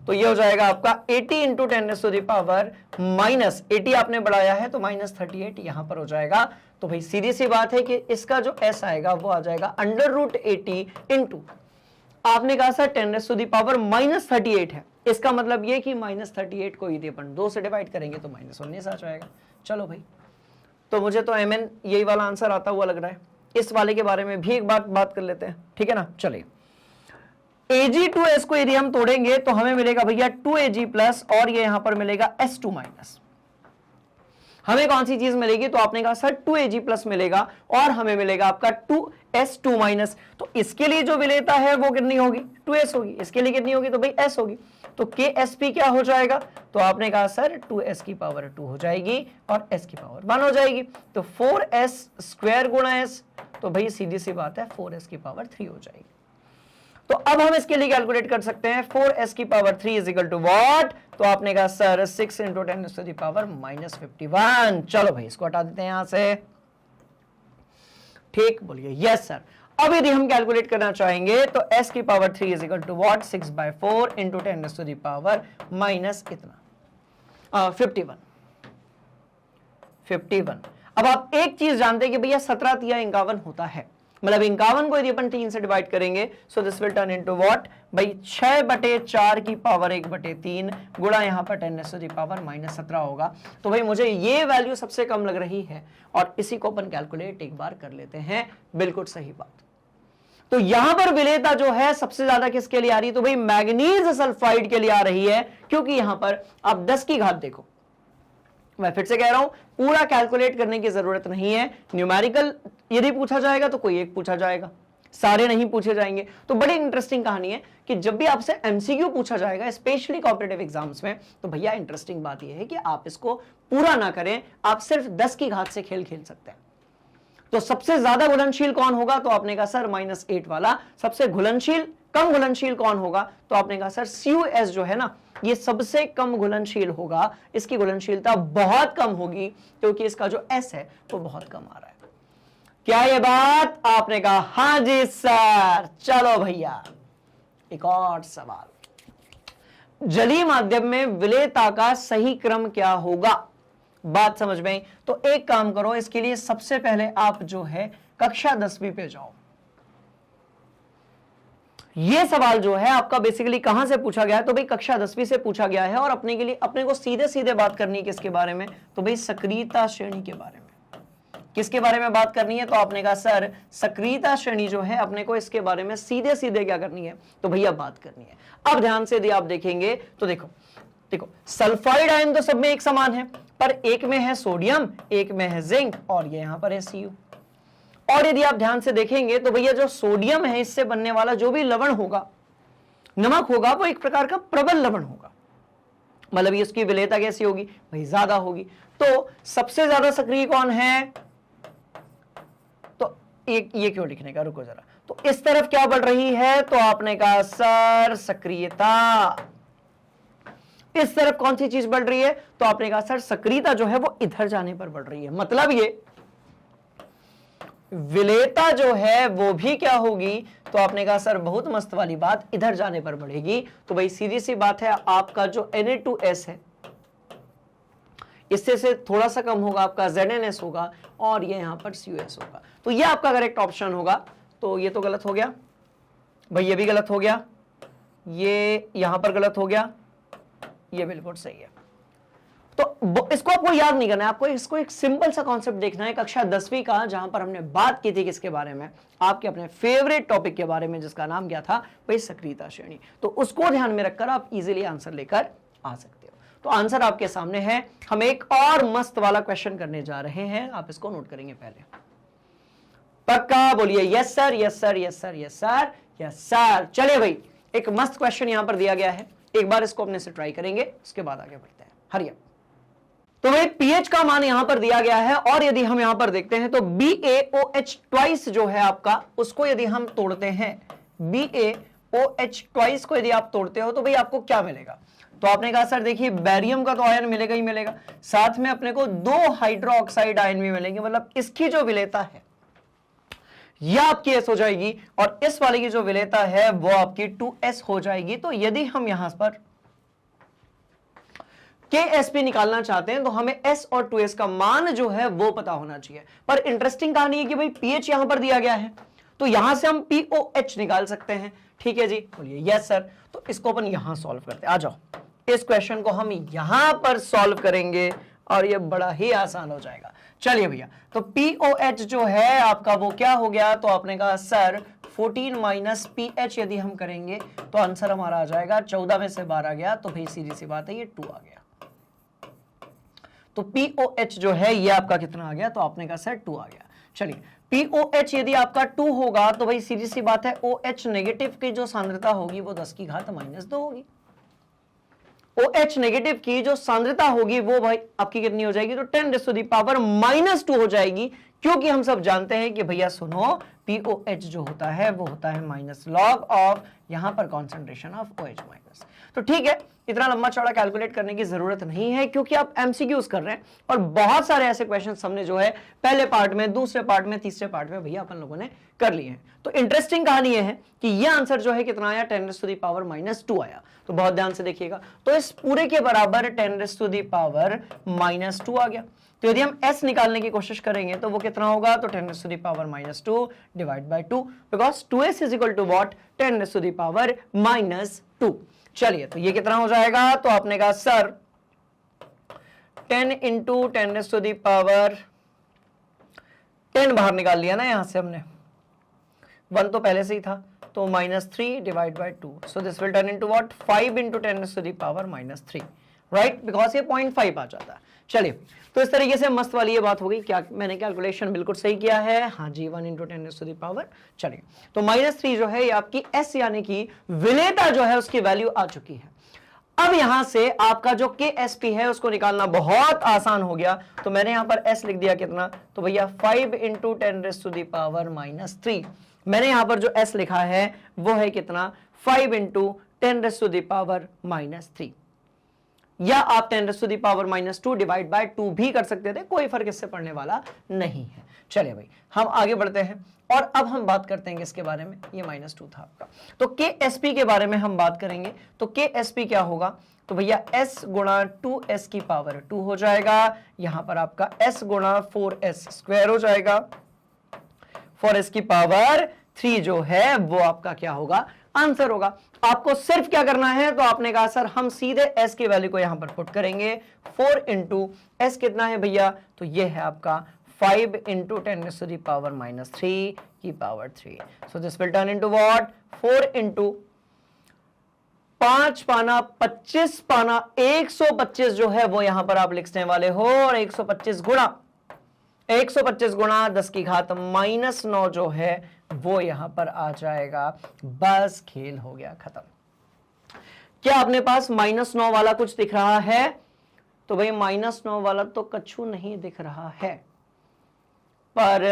तो ये हो जाएगा आपका 80 इंटू 10⁻⁻80 आपने बढ़ाया है तो -38 यहां पर हो जाएगा। तो भाई सीधी सी बात है कि इसका जो s आएगा वो आ जाएगा √80 इंटू, आपने कहा सर 10⁻38 है, इसका मतलब ये कि -38 को यदि अपन 2 से डिवाइड करेंगे तो -19 आ जाएगा। चलो भाई, तो मुझे तो MN यही वाला आंसर आता हुआ लग रहा है। इस वाले के बारे में भी एक बात कर लेते हैं, ठीक है ना। चलिए, Ag2s को यदि हम तोड़ेंगे तो हमें मिलेगा भैया 2Ag प्लस, और ये यहां पर मिलेगा S2 माइनस। हमें कौन सी चीज मिलेगी, तो आपने कहा सर 2Ag प्लस मिलेगा और हमें मिलेगा आपका 2S2 माइनस। तो इसके लिए जो विलेयता है वो कितनी होगी, 2s होगी। इसके लिए कितनी होगी, तो भाई s होगी। तो KSP क्या हो जाएगा, तो आपने कहा सर 2s की पावर 2 हो जाएगी और s की पावर 1 हो जाएगी। तो 4s स्क्वायर गुणा s, तो भाई सीधी सी बात है 4s की पावर 3 हो जाएगी। तो अब हम इसके लिए कैलकुलेट कर सकते हैं 4s की power 3 is equal to what, तो आपने कहा sir 6 into 10 to the power -51। चलो भाई इसको हटा देते हैं यहां से, ठीक, बोलिए यस सर। अब यदि हम कैलकुलेट करना चाहेंगे तो s की power 3 is equal to what, 6/4 into 10 to the power minus इतना 51। अब आप एक चीज जानते हैं कि भैया 17 तिया 51 होता है, मतलब 51 को यदि अपन 3 से डिवाइड करेंगे सो this will turn into what, भाई 6/4 की पावर 1/3 गुणा यहां पर 10 टू द पावर -17 होगा। तो भाई मुझे ये वैल्यू सबसे कम लग रही है और इसी को अपन कैलकुलेट एक बार कर लेते हैं। बिल्कुल सही बात। तो यहां पर विलेयता जो है सबसे ज्यादा किसके लिए आ रही है, तो भाई मैग्नीज सल्फाइड के लिए आ रही है, क्योंकि यहां पर आप 10 की घात देखो, मैं फिर से कह रहा हूं पूरा कैलकुलेट करने की जरूरत नहीं है। न्यूमेरिकल यदि पूछा जाएगा तो कोई एक पूछा जाएगा, सारे नहीं पूछे जाएंगे। तो बड़ी इंटरेस्टिंग कहानी है कि जब भी आपसे एमसीक्यू पूछा जाएगा स्पेशली कॉम्पिटिटिव एग्जाम्स में, तो भैया इंटरेस्टिंग बात यह है कि आप इसको पूरा ना करें, आप सिर्फ 10 की घात से खेल खेल सकते हैं। तो सबसे ज्यादा घुलनशील कौन होगा, तो आपने कहा सर -8 वाला। सबसे घुलनशील कम घुलनशील कौन होगा, तो आपने कहा सर CuS जो है ना ये सबसे कम घुलनशील होगा, इसकी घुलनशीलता बहुत कम होगी क्योंकि इसका जो S है वो बहुत कम आ रहा है। क्या ये बात, आपने कहा हां जी सर। चलो भैया एक और सवाल, जलीय माध्यम में विलेयता का सही क्रम क्या होगा, बात समझ में आई। तो एक काम करो, इसके लिए सबसे पहले आप जो है कक्षा 10वीं पे जाओ। ये सवाल जो है आपका बेसिकली कहां से पूछा गया है, तो भाई कक्षा 10वीं से पूछा गया है। और अपने के लिए अपने को सीधे सीधे बात करनी है किसके बारे में, तो भाई सक्रियता श्रेणी के बारे में। किसके बारे में बात करनी है, तो आपने कहा सर सक्रियता श्रेणी जो है अपने को इसके बारे में सीधे सीधे क्या करनी है, तो भैया बात करनी है। अब ध्यान से यदि आप देखेंगे तो देखो सल्फाइड आयन तो सब में एक समान है, पर एक में है सोडियम, एक में है जिंक और ये यहां पर है Cu। और यदि आप ध्यान से देखेंगे तो भैया जो सोडियम है इससे बनने वाला जो भी लवण होगा, नमक होगा, वो एक प्रकार का प्रबल लवण होगा, मतलब ये उसकी विलेयता कैसी होगी, भाई ज्यादा होगी। तो सबसे ज्यादा सक्रिय कौन है, तो ये क्यों लिखने का, रुको जरा। तो इस तरफ क्या बढ़ रही है, तो आपने कहा सर सक्रियता। इस तरफ कौन सी चीज बढ़ रही है, तो आपने कहा सर सक्रियता जो है वो इधर जाने पर बढ़ रही है। मतलब ये विलेयता जो है वो भी क्या होगी, तो आपने कहा सर बहुत मस्त वाली बात, इधर जाने पर बढ़ेगी। तो भाई सीधी सी बात है, आपका जो Na2S है इससे से थोड़ा सा कम होगा, आपका ZnS होगा और ये यहां पर CuS होगा। तो ये आपका करेक्ट ऑप्शन होगा। तो ये तो गलत हो गया भाई, ये भी गलत हो गया, ये यहां पर गलत हो गया, ये बिल्कुल सही है। तो इसको आपको याद नहीं करना है, आपको इसको एक सिंपल सा कॉन्सेप्ट देखना है कक्षा 10वीं का, जहां पर हमने बात की थी किसके बारे में, आपके अपने फेवरेट टॉपिक के बारे में, जिसका नाम क्या था भाई सक्रियता श्रेणी। तो उसको ध्यान में रखकर आप इजीली आंसर लेकर आ सकते हो। तो आंसर आपके सामने है। हम एक और मस्त वाला क्वेश्चन करने जा रहे हैं, आप इसको नोट करेंगे पहले, पक्का बोलिए yes sir, yes sir, yes sir, yes sir, yes sir. चलिए भाई, एक मस्त क्वेश्चन यहां पर दिया गया है, एक बार इसको अपने से ट्राई करेंगे, उसके बाद आगे बढ़ते हैं। हरिया। तो भाई पीएच का मान यहां पर दिया गया है, और यदि हम यहां पर देखते हैं तो BaOH ट्वाइस जो है आपका, उसको यदि हम तोड़ते हैं, BaOH ट्वाइस को यदि आप तोड़ते हो तो भाई आपको क्या मिलेगा? तो आपने कहा सर देखिए बैरियम का तो आयन मिलेगा ही मिलेगा, साथ में अपने को 2 हाइड्रोक्साइड आयन भी मिलेंगे, मतलब इसकी जो विलेयता है यह आपकी S हो जाएगी, और इस वाले की जो विलेयता है वो आपकी 2S हो जाएगी। तो यदि हम यहां पर KSP निकालना चाहते हैं तो हमें S और 2S का मान जो है वो पता होना चाहिए। पर इंटरेस्टिंग कहानी है कि भाई pH यहां पर दिया गया है, तो यहां से हम POH निकाल सकते हैं। ठीक है जी, बोलिए यस सर। तो इसको अपन यहां सॉल्व करते हैं, आ जाओ, इस क्वेश्चन को हम यहां पर सॉल्व करेंगे और ये बड़ा ही आसान हो जाएगा। चलिए भैया, तो POH जो है आपका वो क्या हो गया? तो आपने कहा सर 14 माइनस PH यदि हम करेंगे तो आंसर हमारा आ जाएगा 14 में से 12 गया, तो भाई सीधी सी बात है ये 2 आ गया। तो POH जो है ये आपका कितना आ गया? तो आपने कहा सर 2 आ गया। चलिए, POH यदि आपका 2 होगा तो भाई सीधी सी बात है OH नेगेटिव की जो सांद्रता होगी वो 10 की घात -2 होगी। OH नेगेटिव की जो सांद्रता होगी वो भाई आपकी कितनी हो जाएगी? तो 10⁻⁻² हो जाएगी, क्योंकि हम सब जानते हैं कि भैया सुनो, POH जो होता है वो होता है -log ऑफ यहां पर कॉन्सेंट्रेशन ऑफ OH माइनस। तो ठीक है, इतना लंबा चौड़ा कैलकुलेट करने की जरूरत नहीं है, क्योंकि आप MCQs कर रहे हैं, और बहुत सारे ऐसे क्वेश्चन हमने जो है पहले पार्ट में, दूसरे पार्ट में, तीसरे पार्ट में भैया अपन लोगों ने कर लिए हैं। तो इंटरेस्टिंग कहानी यह है कि यह आंसर जो है कितना आया? 10⁻⁻² आया। तो बहुत ध्यान से देखिएगा, तो इस पूरे के बराबर 10⁻⁻² आ गया। तो यदि हम S निकालने की कोशिश करेंगे तो वो कितना होगा? तो 10⁻⁻² divide by 2, because 2S is equal to what? 10⁻⁻²। चलिए, तो ये कितना हो जाएगा? तो आपने कहा सर 10 इंटू 10 बाहर निकाल लिया ना, यहां से हमने 1 तो पहले से ही था, तो -3 divide by 2, so this will turn into what? 5 into 10⁻⁻3, right, because ये 0.5 आ जाता है। चलिए, तो इस तरीके से मस्त वाली ये बात हो गई। क्या मैंने कैलकुलेशन बिल्कुल सही किया है? हाँ जी, 1 इंटू 10⁻। चलिए, तो -3 जो है ये आपकी S यानी कि विलेयता जो है उसकी वैल्यू आ चुकी है। अब यहां से आपका जो KSP है उसको निकालना बहुत आसान हो गया। तो मैंने यहां पर S लिख दिया कितना? तो भैया 5 इंटू 10⁻⁻3। मैंने यहां पर जो S लिखा है वो है कितना? 5 इंटू 10⁻⁻3, या आप 10⁻⁻² डिवाइड बाय 2 भी कर सकते थे, कोई फर्क इससे पड़ने वाला नहीं है। चलिए भाई, हम आगे बढ़ते हैं और अब हम बात करते हैं किसके बारे में? ये -2 था आपका, तो KSP के बारे में हम बात करेंगे। तो KSP क्या होगा? तो भैया S गुणा 2S की पावर 2 हो जाएगा, यहां पर आपका S गुणा 4S² हो जाएगा, 4S की पावर 3 जो है वो आपका क्या होगा? आंसर होगा। आपको सिर्फ क्या करना है? तो आपने कहा सर हम सीधे S की वैल्यू को यहां पर पुट करेंगे। 4 इंटू S कितना है भैया? तो ये है आपका 5 इंटू 10⁻⁻3 की power 3, so this will turn into what? 4 into 5 पाना 25 पाना 125 जो है वो यहां पर आप लिखने वाले हो, और 125 गुणा 10 की घात -9 जो है वो यहां पर आ जाएगा। बस खेल हो गया खत्म। क्या अपने पास -9 वाला कुछ दिख रहा है? तो भाई -9 वाला तो कछु नहीं दिख रहा है, पर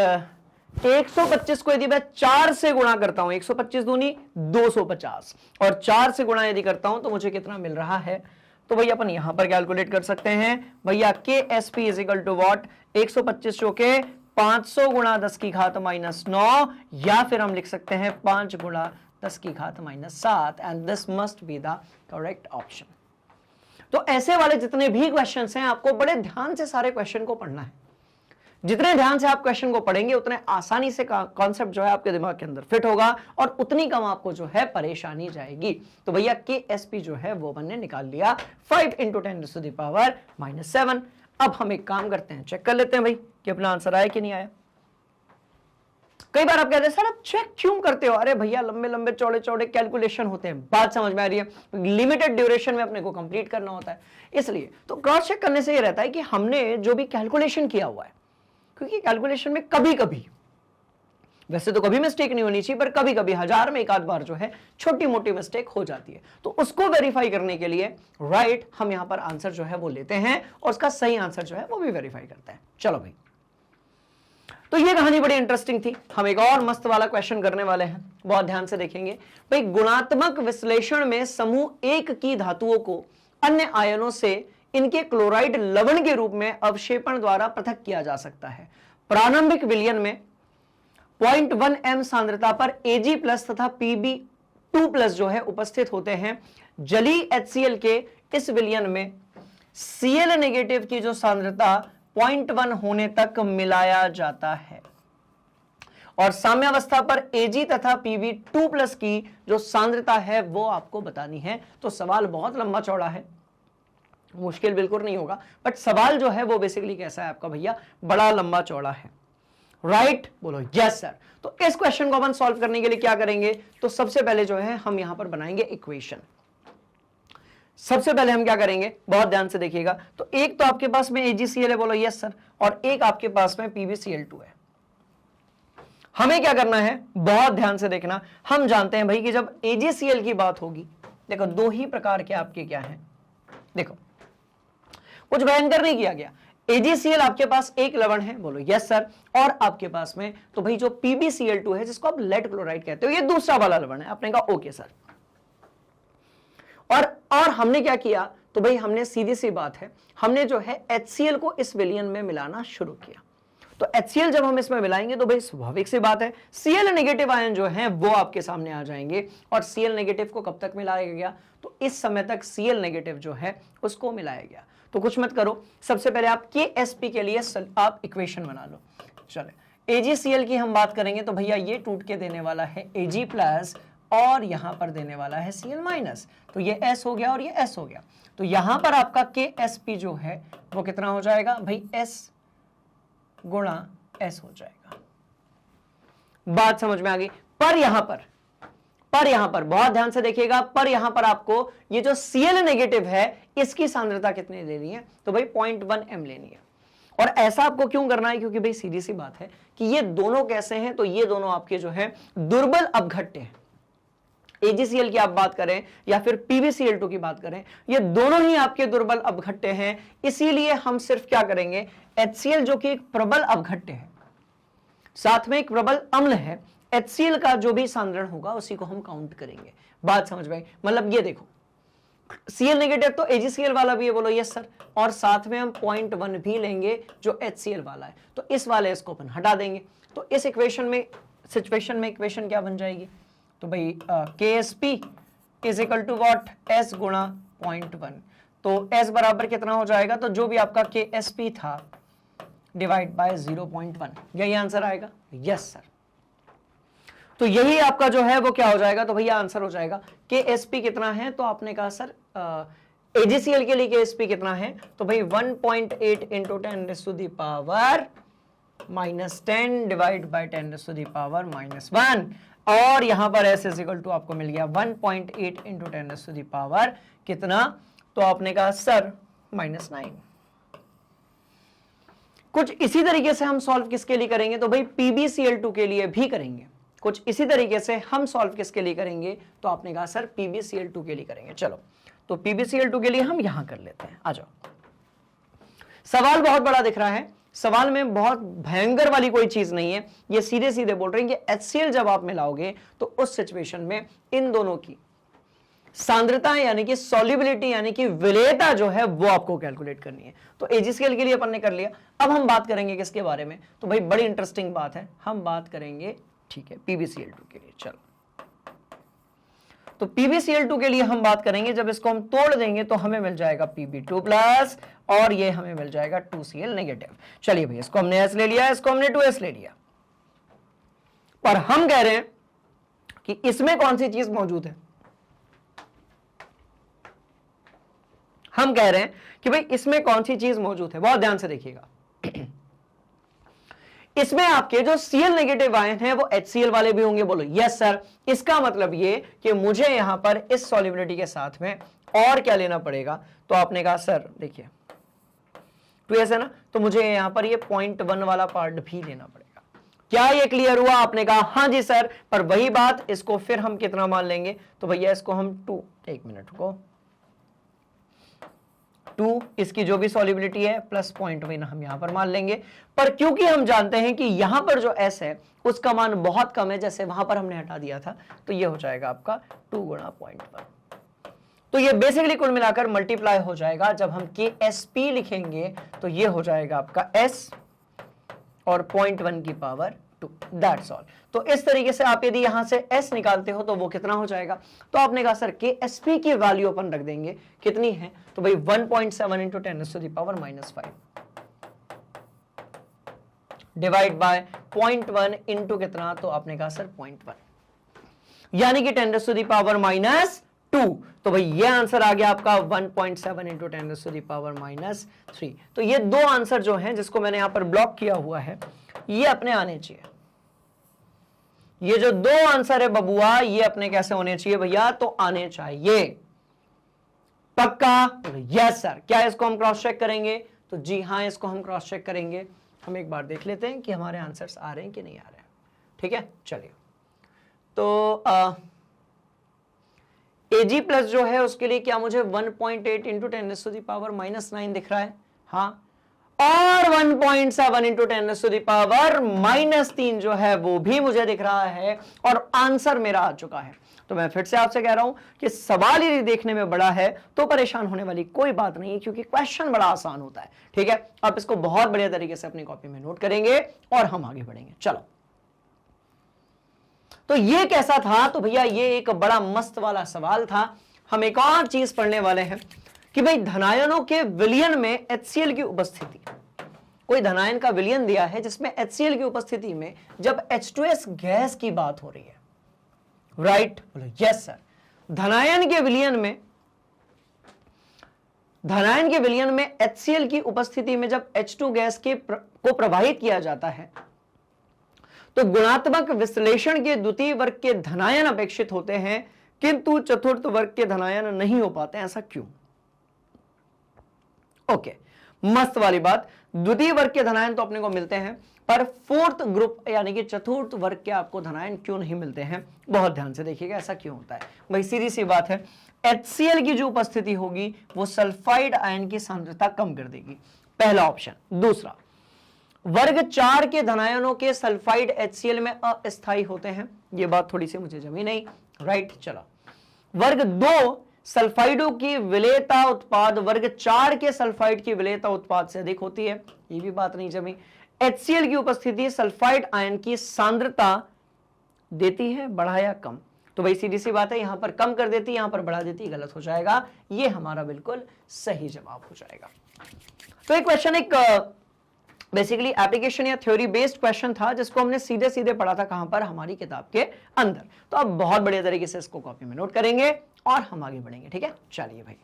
125 को यदि मैं 4 से गुणा करता हूं, 125 दूनी 250, और 4 से गुणा यदि करता हूं तो मुझे कितना मिल रहा है? तो भैया अपन यहां पर कैलकुलेट कर सकते हैं। भैया KSP is equal to what? 125 जो के 500 गुणा 10 की घात -9, या फिर हम लिख सकते हैं 5 गुणा 10 की घात -7, and this must be the correct option. तो ऐसे वाले जितने भी क्वेश्चंस हैं आपको बड़े ध्यान से सारे क्वेश्चन को पढ़ना है, जितने ध्यान से आप क्वेश्चन को पढ़ेंगे उतने आसानी से कॉन्सेप्ट जो है आपके दिमाग के अंदर फिट होगा और उतनी कम आपको जो है परेशानी जाएगी। तो भैया KSP जो है वो हमने निकाल लिया 5 × 10⁻⁻7। अब हम एक काम करते हैं, चेक कर लेते हैं भाई कि अपना आंसर आया कि नहीं आया। कई बार आप कहते हैं सर आप चेक क्यों करते हो? अरे भैया लंबे लंबे चौड़े चौड़े कैलकुलेशन होते हैं, बात समझ में आ रही है, लिमिटेड ड्यूरेशन में अपने को कंप्लीट करना होता है, इसलिए तो क्रॉस चेक करने से ये रहता है कि हमने जो भी कैलकुलेशन किया हुआ है, क्योंकि कैलकुलेशन में कभी कभी, वैसे तो कभी मिस्टेक नहीं होनी चाहिए, पर कभी कभी 1000 में एक आध बार जो है छोटी मोटी मिस्टेक हो जाती है, तो उसको वेरीफाई करने के लिए राइट हम यहां पर आंसर जो है वो लेते हैं और उसका सही आंसर जो है वो भी वेरीफाई करते हैं। चलो भाई, तो ये कहानी बड़ी इंटरेस्टिंग थी। हम एक और मस्त वाला क्वेश्चन करने वाले हैं, बहुत ध्यान से देखेंगे भाई। गुणात्मक विश्लेषण में समूह 1 की धातुओं को अन्य आयनों से इनके क्लोराइड लवण के रूप में अवक्षेपण द्वारा पृथक किया जा सकता है। प्रारंभिक विलयन में 0.1 m सांद्रता पर Ag+ तथा Pb2+ जो है उपस्थित होते हैं। जलीय HCl के इस विलयन में Cl- की जो सांद्रता 0.1 होने तक मिलाया जाता है और साम्यावस्था पर Ag तथा Pb2+ की जो सांद्रता है वो आपको बतानी है। तो सवाल बहुत लंबा चौड़ा है, मुश्किल बिल्कुल नहीं होगा, बट सवाल जो है वो बेसिकली कैसा है आपका भैया, बड़ा लंबा चौड़ा है। राइट बोलो यस सर। तो इस क्वेश्चन को अपन सॉल्व करने के लिए क्या करेंगे, तो सबसे पहले जो है हम यहां पर बनाएंगे इक्वेशन। सबसे पहले हम क्या करेंगे, बहुत ध्यान से देखिएगा, तो एक तो आपके पास में AgCl है, बोलो यस सर, और एक आपके पास में PbCl2 है। हमें क्या करना है, बहुत ध्यान से देखना, हम जानते हैं भाई कि जब AgCl की बात होगी, देखो दो ही प्रकार के आपके क्या हैं, देखो कुछ भयंकर नहीं किया गया। AgCl आपके पास एक लवण है, बोलो यस सर, और आपके पास में तो भाई जो PbCl2 है जिसको आप लेड क्लोराइड कहते हो, ये दूसरा वाला लवण है। आपने कहा ओके सर, और हमने क्या किया, तो भाई हमने सीधी सी बात है, हमने जो है HCl को इस विलयन में मिलाना शुरू किया। तो HCl जब हम इसमें मिलाएंगे तो भाई स्वाभाविक सी बात है Cl- आयन जो हैं वो आपके सामने आ जाएंगे, और Cl- को कब तक मिलाया गया, तो इस समय तक Cl- जो है उसको मिलाया गया। तो कुछ मत करो, सबसे पहले आप KSP के लिए आप इक्वेशन बना लो। चले AgCl की हम बात करेंगे तो भैया ये टूट के देने वाला है Ag+ और यहां पर देने वाला है Cl-, तो ये S हो गया और ये S हो गया। तो यहां पर आपका KSP जो है वो कितना हो जाएगा भाई, S गुणा S हो जाएगा। बात समझ में आ गई। पर यहां पर बहुत ध्यान से देखिएगा, पर यहां पर आपको ये जो Cl- है इसकी सांद्रता कितनी लेनी है, तो भाई 0.1 m लेनी है। और ऐसा आपको क्यों करना है, क्योंकि भाई सीधी सी बात है कि ये दोनों कैसे हैं, तो ये दोनों आपके जो है दुर्बल अपघट्य हैं। AgCl की आप बात करें या फिर PbCl2 की बात करें, ये दोनों ही आपके दुर्बल अपघट्य हैं। इसीलिए हम सिर्फ क्या करेंगे, HCl जो कि एक प्रबल अपघट्य है, साथ में एक प्रबल अम्ल है, HCl का जो भी सांद्रण होगा उसी को हम काउंट करेंगे। बात समझ में आई, मतलब ये देखो Cl- तो AgCl वाला भी है, बोलो यस सर, और साथ में हम 0.1 भी लेंगे जो HCl वाला है, तो इस वाले इसको अपन हटा देंगे। तो इस इक्वेशन में इक्वेशन क्या बन जाएगी, तो भाई KSP is equal to what, S गुणा 0.1। तो S बराबर कितना हो जाएगा, तो जो भी आपका KSP था डिवाइड बाय 0.1, यही आंसर आएगा। यस सर, तो यही आपका जो है वो क्या हो जाएगा, तो भैया आंसर हो जाएगा KSP कितना है, तो आपने कहा सर AgCl के लिए KSP कितना है, तो भाई 1.8 इंटू 10⁻⁻10 डिवाइड बाय 10⁻⁻1, और यहां पर S इज इक्वल टू आपको मिल गया 1.8 इंटू 10⁻⁻, कितना, तो आपने कहा सर -9। कुछ इसी तरीके से हम सॉल्व किसके लिए करेंगे, तो भाई PbCl2 के लिए भी करेंगे। कुछ इसी तरीके से हम सॉल्व किसके लिए करेंगे, तो आपने कहा सर PbCl2 के लिए करेंगे। चलो, तो PbCl2 के लिए हम यहां कर लेते हैं, आ जाओ। सवाल बहुत बड़ा दिख रहा है, सवाल में बहुत भयंकर वाली कोई चीज नहीं है, ये सीधे सीधे बोल रहे हैं कि HCl जब आप मिलाओगे तो उस सिचुएशन में इन दोनों की सांद्रता यानी कि सॉल्युबिलिटी यानी कि विलेयता जो है वो आपको कैलकुलेट करनी है। तो AgCl के लिए अपन ने कर लिया। अब हम बात करेंगे किसके बारे में, तो भाई बड़ी इंटरेस्टिंग बात है, हम बात करेंगे ठीक है PbCl2 के लिए। चलो, तो PbCl2 के लिए हम बात करेंगे, जब इसको हम तोड़ देंगे तो हमें मिल जाएगा Pb2 प्लस और ये हमें मिल जाएगा 2Cl नेगेटिव। चलिए भाई, इसको हमने S ले लिया, इसको हमने 2S ले लिया, पर हम कह रहे हैं कि इसमें कौन सी चीज मौजूद है। हम कह रहे हैं कि भाई इसमें कौन सी चीज मौजूद है, बहुत ध्यान से देखिएगा। इसमें आपके जो Cl नेगेटिव आयन है वो HCl वाले भी होंगे। बोलो यस सर। इसका मतलब ये कि मुझे यहां पर इस सॉल्युबिलिटी के साथ में और क्या लेना पड़ेगा, तो आपने कहा सर देखिए 2S है ना, तो मुझे यहां पर ये 0.1 वाला पार्ट भी लेना पड़ेगा। क्या ये क्लियर हुआ? आपने कहा हाँ जी सर, पर वही बात, इसको फिर हम कितना मान लेंगे, तो भैया इसको हम 2, एक मिनट को 2 इसकी जो भी सॉल्युबिलिटी है प्लस 0.1 हम यहां पर मान लेंगे। पर क्योंकि हम जानते हैं कि यहां पर जो S है उसका मान बहुत कम है, जैसे वहां पर हमने हटा दिया था, तो ये हो जाएगा आपका 2 गुणा 0.1। तो ये बेसिकली कुल मिलाकर मल्टीप्लाई हो जाएगा। जब हम KSP लिखेंगे तो ये हो जाएगा आपका S और 0.1 की पावर 2, दैट्स ऑल। तो इस तरीके से आप यदि यहां से S निकालते हो तो वो कितना हो जाएगा, तो आपने कहा सर KSP की वैल्यू अपन रख देंगे, कितनी है, तो भाई 1.7 इंटू 10⁻⁻5 डिवाइड बाय 0.1 इंटू कितना, तो आपने कहा सर 0.1, यानी कि 10⁻⁻2। तो भाई ये आंसर आ गया आपका 1.7 इंटू 10⁻⁻3। तो ये दो आंसर जो हैं जिसको मैंने यहां पर ब्लॉक किया हुआ है, ये अपने आने चाहिए। ये जो दो आंसर है बबुआ, ये अपने कैसे होने चाहिए भैया, तो आने चाहिए। पक्का? Yes sir. क्या इसको हम क्रॉस चेक करेंगे, तो जी हाँ, इसको हम क्रॉस चेक करेंगे। हम एक बार देख लेते हैं कि हमारे आंसर्स आ रहे हैं कि नहीं आ रहे हैं। ठीक है, चलिए। तो AG प्लस जो है उसके लिए क्या मुझे 1.8 इंटू 10⁻⁻9 दिख रहा है? हाँ। और 1.7 इंटू 10⁻⁻3 जो है वो भी मुझे दिख रहा है, और आंसर मेरा आ चुका है। तो मैं फिर से आपसे कह रहा हूं कि सवाल यदि देखने में बड़ा है तो परेशान होने वाली कोई बात नहीं है, क्योंकि क्वेश्चन बड़ा आसान होता है। ठीक है, आप इसको बहुत बढ़िया तरीके से अपनी कॉपी में नोट करेंगे और हम आगे बढ़ेंगे। चलो, तो ये कैसा था, तो भैया ये एक बड़ा मस्त वाला सवाल था। हम एक और चीज पढ़ने वाले हैं कि भाई धनायनों के विलयन में HCl की उपस्थिति, कोई धनायन का विलयन दिया है जिसमें HCl की उपस्थिति में जब H2S गैस की बात हो रही है, राइट? बोलो यस सर। धनायन के विलयन में HCl की उपस्थिति में जब H2 गैस को प्रवाहित किया जाता है तो गुणात्मक विश्लेषण के द्वितीय वर्ग के धनायन अपेक्षित होते हैं, किंतु चतुर्थ वर्ग के धनायन नहीं हो पाते। ऐसा क्यों? ओके, मस्त वाली बात। द्वितीय वर्ग के धनायन तो अपने को मिलते हैं, पर फोर्थ ग्रुप यानी कि चतुर्थ वर्ग के आपको धनायन क्यों नहीं मिलते हैं? बहुत ध्यान से देखिएगा, ऐसा क्यों होता है भाई? सीधी सी बात है, HCl की जो उपस्थिति होगी वो सल्फाइड आयन की सांद्रता कम कर देगी, पहला ऑप्शन। दूसरा, वर्ग 4 के धनायनों के सल्फाइड HCl में अस्थायी होते हैं, ये बात थोड़ी सी मुझे जमी नहीं, राइट? चलो, वर्ग 2 सल्फाइडों की विलेयता उत्पाद वर्ग 4 के सल्फाइड की विलेयता उत्पाद से अधिक होती है, ये भी बात नहीं जमी। HCl की उपस्थिति सल्फाइड आयन की सांद्रता देती है बढ़ा या कम, तो भाई सीधी सी बात है, यहां पर कम कर देती, यहां पर बढ़ा देती, गलत हो जाएगा। ये हमारा बिल्कुल सही जवाब हो जाएगा। तो एक क्वेश्चन एक बेसिकली एप्लीकेशन या थ्योरी बेस्ड क्वेश्चन था, जिसको हमने सीधे सीधे पढ़ा था कहां पर, हमारी किताब के अंदर। तो आप बहुत बढ़िया तरीके से इसको कॉपी में नोट करेंगे और हम आगे बढ़ेंगे। ठीक है, चलिए भाई,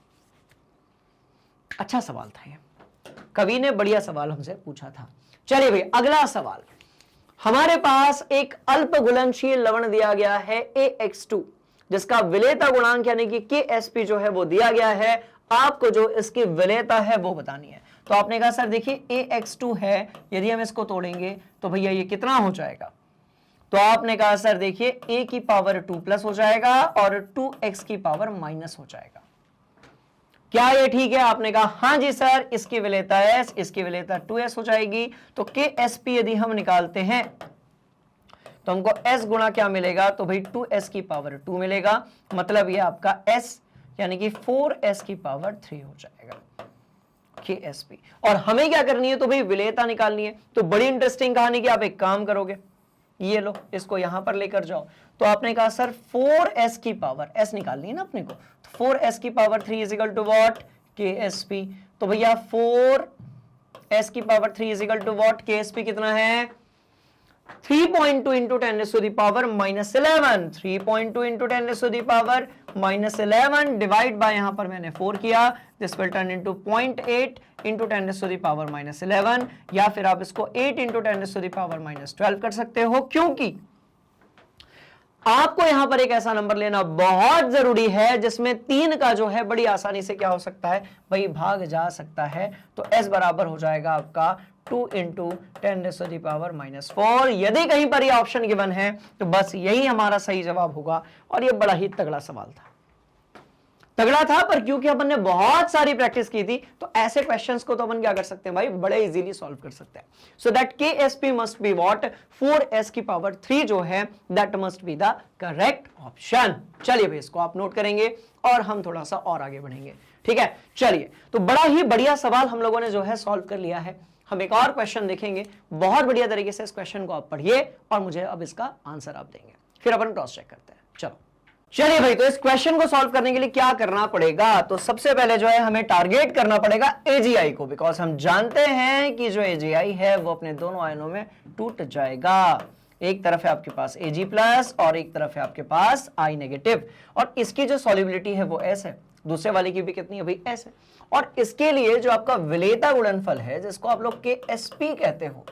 अच्छा सवाल था ये, कवि ने बढ़िया सवाल हमसे पूछा था। चलिए भाई, अगला सवाल, हमारे पास एक अल्प घुलनशील लवण दिया गया है AX2, जिसका विलेयता गुणांक यानी कि KSP जो है वो दिया गया है। आपको जो इसकी विलेयता है वो बतानी है। तो आपने कहा सर देखिए AX2 है, यदि हम इसको तोड़ेंगे तो भैया ये कितना हो जाएगा, तो आपने कहा सर देखिए A की पावर 2 प्लस हो जाएगा और 2x की पावर माइनस हो जाएगा। क्या ये ठीक है? आपने कहा हाँ जी सर, इसकी विलेयता S, इसकी विलेयता 2s हो जाएगी। तो KSP यदि हम निकालते हैं तो हमको S गुणा क्या मिलेगा, तो भाई 2s की पावर 2 मिलेगा, मतलब ये आपका S यानी कि 4s की पावर 3 हो जाएगा KSP। और हमें क्या करनी है, तो भाई विलेयता निकालनी है। तो बड़ी इंटरेस्टिंग कहानी कि आप एक काम करोगे, ये लो इसको यहां पर लेकर जाओ, तो आपने कहा सर 4s की पावर, s निकालनी है ना अपने को, तो 4s की power 3 is equal to what, KSP। तो भैया 4s की power 3 is equal to what, KSP कितना है 3.2 into 10 to the power -11, 3.2 into 10 to the power -11 divide by यहां पर मैंने 4 किया, this will turn into 0.8 into 10 to the power -11, या फिर आप इसको 8 इंटू 10 टू द पावर -12 कर सकते हो, क्योंकि आपको यहां पर एक ऐसा नंबर लेना बहुत जरूरी है जिसमें 3 का जो है बड़ी आसानी से क्या हो सकता है भाई भाग जा सकता है। तो s बराबर हो जाएगा आपका 2 इंटू 10 टू द पावर -4। यदि कहीं पर ये ऑप्शन गिवन है तो बस यही हमारा सही जवाब होगा, और ये बड़ा ही तगड़ा सवाल था, तगड़ा था, पर क्योंकि अपन ने बहुत सारी प्रैक्टिस की थी तो ऐसे क्वेश्चंस को तो अपन क्या कर सकते हैं भाई, बड़े इजीली सॉल्व कर सकते हैं। So that KSP must be what, 4s की पावर 3 जो है that must be the correct option. चलिए भाई इसको आप नोट करेंगे और हम थोड़ा सा और आगे बढ़ेंगे, ठीक है। चलिए, तो बड़ा ही बढ़िया सवाल हम लोगों ने जो है सॉल्व कर लिया है। हम एक और क्वेश्चन देखेंगे, बहुत बढ़िया तरीके से इस क्वेश्चन को आप पढ़िए और मुझे अब इसका आंसर आप देंगे, फिर अपन क्रॉस चेक करते हैं। चलो चलिए भाई, तो इस क्वेश्चन को सॉल्व करने के लिए क्या करना पड़ेगा, तो सबसे पहले जो है हमें टारगेट करना पड़ेगा AGI को, बिकॉज हम जानते हैं कि जो AGI है वो अपने दोनों आयनों में टूट जाएगा। एक तरफ है आपके पास Ag प्लस और एक तरफ है आपके पास I नेगेटिव, और इसकी जो सॉल्युबिलिटी है वो S है, दूसरे वाले की भी कितनी है भाई S है, और इसके लिए जो आपका विलेयता गुणनफल है जिसको आप लोग KSP कहते हो,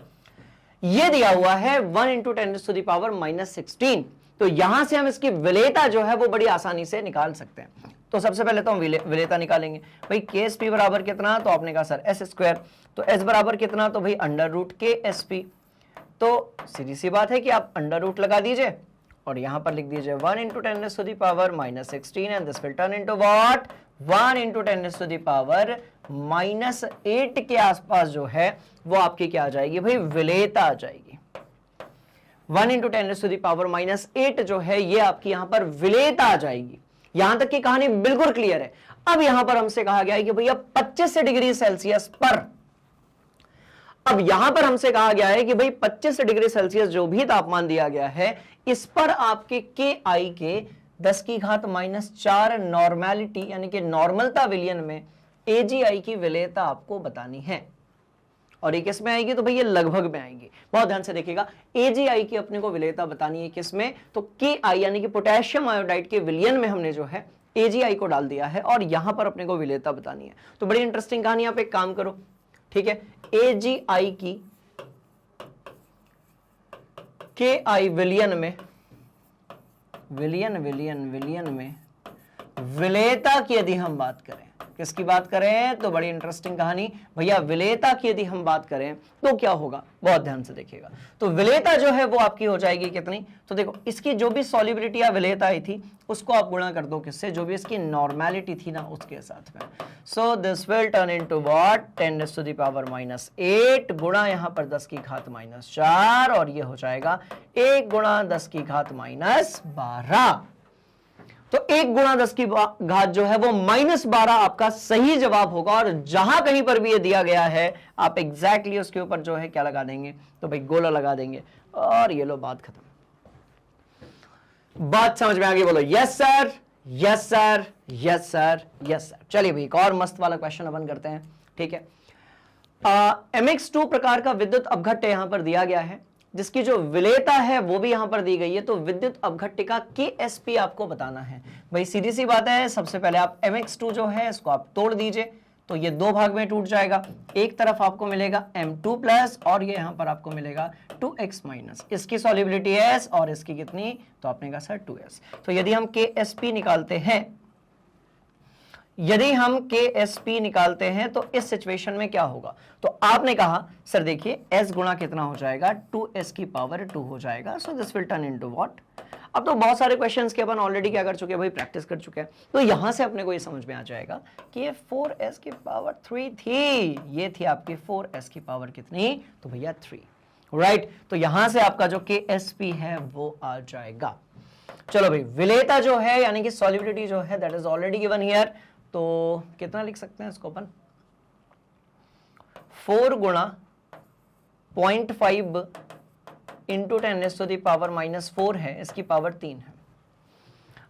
ये दिया हुआ है 1 इंटू 10 टू द पावर -16। तो यहां से हम इसकी विलेयता जो है वो बड़ी आसानी से निकाल सकते हैं। तो सबसे पहले तो हम विलेयता निकालेंगे भाई, KSP बराबर कितना, तो आपने कहा सर S², तो S बराबर कितना, तो भाई अंडर रूट KSP। तो सीधी सी बात है कि आप अंडर रूट लगा दीजिए और यहां पर लिख दीजिए 1 into 10 to the power -16 and this will turn into what, 1 into 10 to the power -8 के आसपास जो है वो आपकी क्या आ जाएगी भाई, विलेयता आ जाएगी। 1 इंटू 10 टू द पावर -8 जो है ये आपकी यहां पर विलेयता आ जाएगी। यहां तक की कहानी बिल्कुल क्लियर है। अब यहां पर हमसे कहा गया है कि भैया 25 डिग्री सेल्सियस पर, अब यहां पर हमसे कहा गया है कि भाई 25 डिग्री सेल्सियस जो भी तापमान दिया गया है इस पर आपके KI के 10 की घात -4 नॉर्मेलिटी यानी कि नॉर्मलता विलयन में AGI की विलेयता आपको बतानी है। और ये किस में आएगी, तो भाई ये लगभग में आएगी। बहुत ध्यान से देखिएगा, AGI की अपने को विलेयता बतानी है किस में, तो KI यानी कि पोटेशियम आयोडाइड के विलयन में हमने जो है AGI को डाल दिया है और यहां पर अपने को विलेयता बतानी है। तो बड़ी इंटरेस्टिंग कहानी, आप एक काम करो, ठीक है, AGI की KI विलयन में विलेयता की यदि हम बात करें, किसकी बात करें, तो बड़ी इंटरेस्टिंग कहानी भैया, विलेयता की यदि हम बात करें तो क्या होगा, बहुत ध्यान से देखिएगा। तो विलेयता जो है वो आपकी हो जाएगी कितनी, तो देखो इसकी जो भी सॉल्युबिलिटी या विलेयता आई थी उसको आप गुणा कर दो किससे, जो भी इसकी नॉर्मेलिटी थी ना उसके साथ में। So this will turn into what, 10 to the power -8 गुणा यहां पर 10 की घात -4 और ये हो जाएगा 1 गुणा 10 की घात -12। तो 1 गुणा 10 की घात जो है वो -12 आपका सही जवाब होगा। और जहां कहीं पर भी ये दिया गया है आप एग्जैक्टली उसके ऊपर जो है क्या लगा देंगे, तो भाई गोला लगा देंगे और ये लो बात खत्म। बात समझ में आ गई, बोलो yes sir, yes sir, yes sir, yes sir. चलिए भाई एक और मस्त वाला क्वेश्चन अपन करते हैं, ठीक है। MX2 प्रकार का विद्युत अपघट्य यहां पर दिया गया है जिसकी जो विलेयता है वो भी यहां पर दी गई है। तो विद्युत अपघट्य का KSP आपको बताना है। भाई सीधी सी बात है, सबसे पहले आप MX2 जो है इसको आप तोड़ दीजिए तो ये 2 भाग में टूट जाएगा। एक तरफ आपको मिलेगा M2 प्लस और ये यहां पर आपको मिलेगा 2x माइनस। इसकी सॉल्युबिलिटी S और इसकी कितनी, तो आपने कहा सर 2s। तो यदि हम KSP निकालते हैं, यदि हम KSP निकालते हैं तो इस सिचुएशन में क्या होगा, तो आपने कहा सर देखिए S गुणा कितना हो जाएगा, 2s की पावर 2 हो जाएगा। सो this will turn into what, अब तो बहुत सारे क्वेश्चंस के अपन ऑलरेडी क्या कर चुके हैं भाई, प्रैक्टिस कर चुके हैं। तो यहां से अपने को ये समझ में आ जाएगा कि ये 4s की पावर 3 थी, ये थी आपकी 4s की पावर कितनी, तो भैया 3, राइट। तो यहां से आपका जो KSP है वो आ जाएगा। चलो भाई विलेयता जो है यानी कि सॉल्युबिलिटी जो है that is already given here. तो कितना लिख सकते हैं इसको अपन, 4 गुणा 0.5 इंटू 10⁻⁻⁴ है, इसकी पावर 3 है।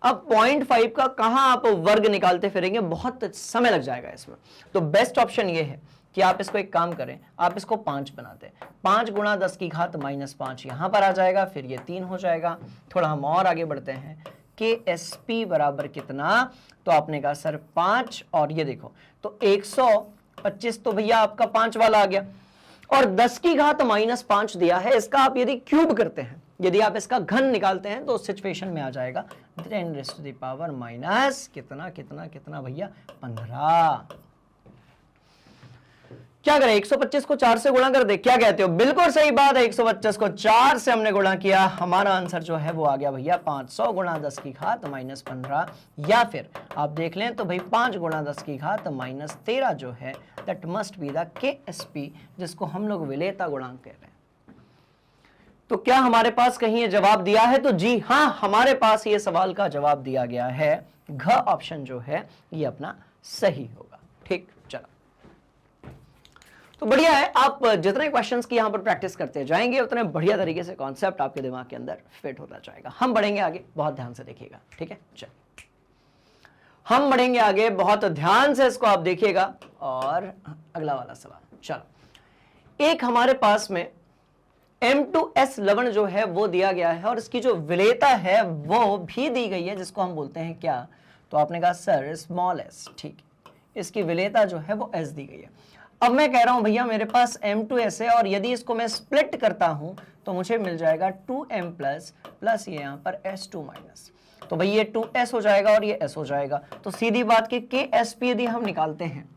अब 0.5 का कहां आप वर्ग निकालते फिरेंगे, बहुत समय लग जाएगा इसमें। तो बेस्ट ऑप्शन ये है कि आप इसको एक काम करें, आप इसको 5 बनाते हैं। 5 गुणा 10 की घात -5 यहां पर आ जाएगा, फिर ये 3 हो जाएगा। थोड़ा हम और आगे बढ़ते हैं, KSP बराबर कितना, तो आपने कहा सर 5, और ये देखो तो 125 तो भैया आपका 5 वाला आ गया, और 10 की घात -5 दिया है, इसका आप यदि क्यूब करते हैं, यदि आप इसका घन निकालते हैं, तो उस सिचुएशन में आ जाएगा 10⁻⁻ कितना कितना कितना भैया 15। क्या करें, 125 को 4 से गुणा कर दे, क्या कहते हो? बिल्कुल सही बात है, 125 को 4 से हमने गुणा किया, हमारा आंसर जो है वो आ गया भैया 500 गुणा 10 की घात -15, या फिर आप देख लें तो भाई 5 गुणा 10 की घात -13 जो है that must be the KSP, जिसको हम लोग विलेयता गुणांक कह रहे हैं। तो क्या हमारे पास कहीं ये जवाब दिया है? तो जी हां, हमारे पास ये सवाल का जवाब दिया गया है, घ ऑप्शन जो है ये अपना सही होगा। ठीक, चलो तो बढ़िया है, आप जितने क्वेश्चंस की यहां पर प्रैक्टिस करते जाएंगे उतने बढ़िया तरीके से कॉन्सेप्ट आपके दिमाग के अंदर फिट होता जाएगा। हम बढ़ेंगे आगे, बहुत ध्यान से देखिएगा, ठीक है? चलिए हम बढ़ेंगे आगे, बहुत ध्यान से इसको आप देखिएगा। और अगला वाला सवाल, चलो एक हमारे पास में M2S लवण जो है वो दिया गया है, और इसकी जो विलेयता है वो भी दी गई है, जिसको हम बोलते हैं क्या? तो आपने कहा सर स्मॉल s, ठीक है, इसकी विलेयता जो है वो s दी गई है। अब मैं कह रहा हूं भैया मेरे पास M2S है, और यदि इसको मैं स्प्लिट करता हूं तो मुझे मिल जाएगा 2m प्लस ये यहां पर S2 माइनस, तो भाई ये 2s हो जाएगा और ये s हो जाएगा। तो सीधी बात कि KSP यदि हम निकालते हैं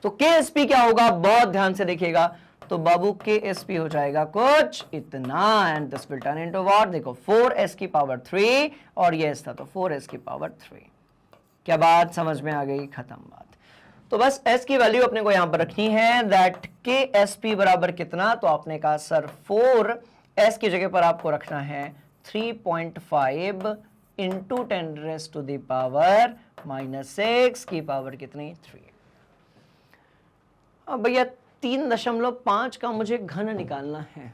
तो KSP क्या होगा, बहुत ध्यान से देखिएगा, तो बाबू KSP हो जाएगा कुछ इतना, and this will turn into what, देखो 4s की पावर 3, और ये s था तो 4s की पावर 3। क्या बात समझ में आ गई? खत्म बात। तो बस s की वैल्यू अपने को यहां पर रखनी है, दैट KSP बराबर कितना, तो आपने कहा सर 4s की जगह पर आपको रखना है 3.5 इंटू 10⁻⁻6 की पावर कितनी, 3। अब भैया 3.5 का मुझे घन निकालना है।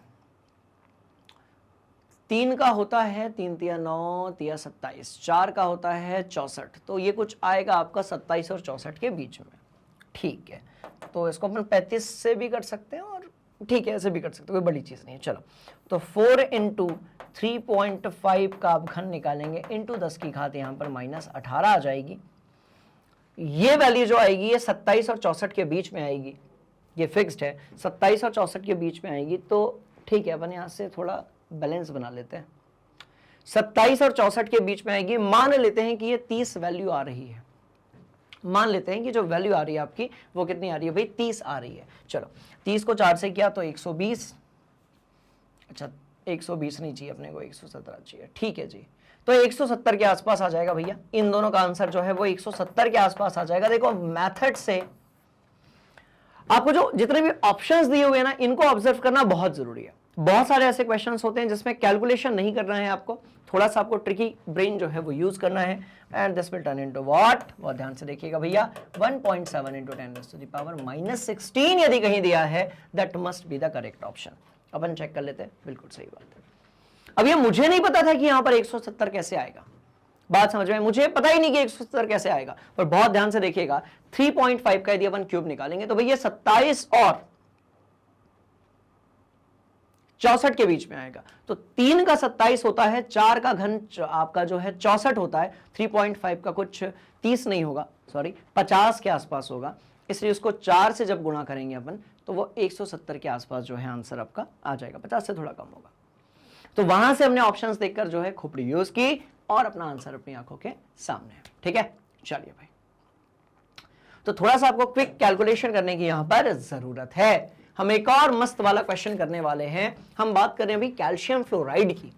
3 का होता है 3 तिया 9 तिया 27, 4 का होता है 64, तो ये कुछ आएगा आपका 27 और 64 के बीच में। ठीक है, तो इसको अपन 35 से भी कर सकते हैं, और ठीक है ऐसे भी कर सकते हैं, कोई बड़ी चीज नहीं है। चलो तो 4 इंटू 3.5 का आप घन निकालेंगे, इंटू 10 की घात यहाँ पर -18 आ जाएगी। ये वैल्यू जो आएगी ये 27 और 64 के बीच में आएगी, ये फिक्स्ड है, 27 और 64 के बीच में आएगी। तो ठीक है, अपन यहाँ से थोड़ा बैलेंस बना लेते हैं, 27 और 64 के बीच में आएगी। मान लेते हैं कि ये 30 वैल्यू आ रही है, मान लेते हैं कि जो वैल्यू आ रही है आपकी वो कितनी आ रही है भाई, 30 आ रही है। चलो 30 को 4 से किया तो 120, अच्छा 120 नहीं चाहिए अपने को, 117 चाहिए, ठीक है जी। तो 170 के आसपास आ जाएगा भैया, इन दोनों का आंसर जो है वो 170 के आसपास आ जाएगा। देखो मेथड से आपको जो जितने भी ऑप्शंस दिए हुए हैं ना, इनको ऑब्जर्व करना बहुत जरूरी है। बहुत सारे ऐसे क्वेश्चंस होते हैं जिसमें कैलकुलेशन नहीं करना है आपको, थोड़ा सा आपको ट्रिकी ब्रेन जो है वो यूज करना है, and this will turn into what, बहुत ध्यान से देखिएगा भैया, 1.7 इंटू 10⁻⁻16 यदि कहीं दिया है that must be the correct option. अपन चेक कर लेते हैं, बिल्कुल सही बात है। अब ये मुझे नहीं पता था कि यहां पर 170 कैसे आएगा, बात समझ में, मुझे पता ही नहीं कि 170 कैसे आएगा, पर बहुत ध्यान से देखिएगा 3.5 का यदि अपन क्यूब निकालेंगे तो भैया 27 और 64 के बीच में आएगा। तो 3 का 27 होता है, 4 का घन आपका जो है 64 होता है, 3.5 का कुछ 30 नहीं होगा, सॉरी 50 के आसपास होगा, इसलिए उसको 4 से जब गुणा करेंगे अपन तो वो 170 के आसपास जो है आंसर आपका आ जाएगा, 50 से थोड़ा कम होगा। तो वहां से हमने ऑप्शंस देखकर जो है खोपड़ी यूज की और अपना आंसर अपनी आंखों के सामने है। ठीक है, चलिए भाई, तो थोड़ा सा आपको क्विक कैलकुलेशन करने की यहां पर जरूरत है। हम एक और मस्त वाला क्वेश्चन करने वाले हैं। हम बात कर रहे हैं अभी कैल्शियम फ्लोराइड की,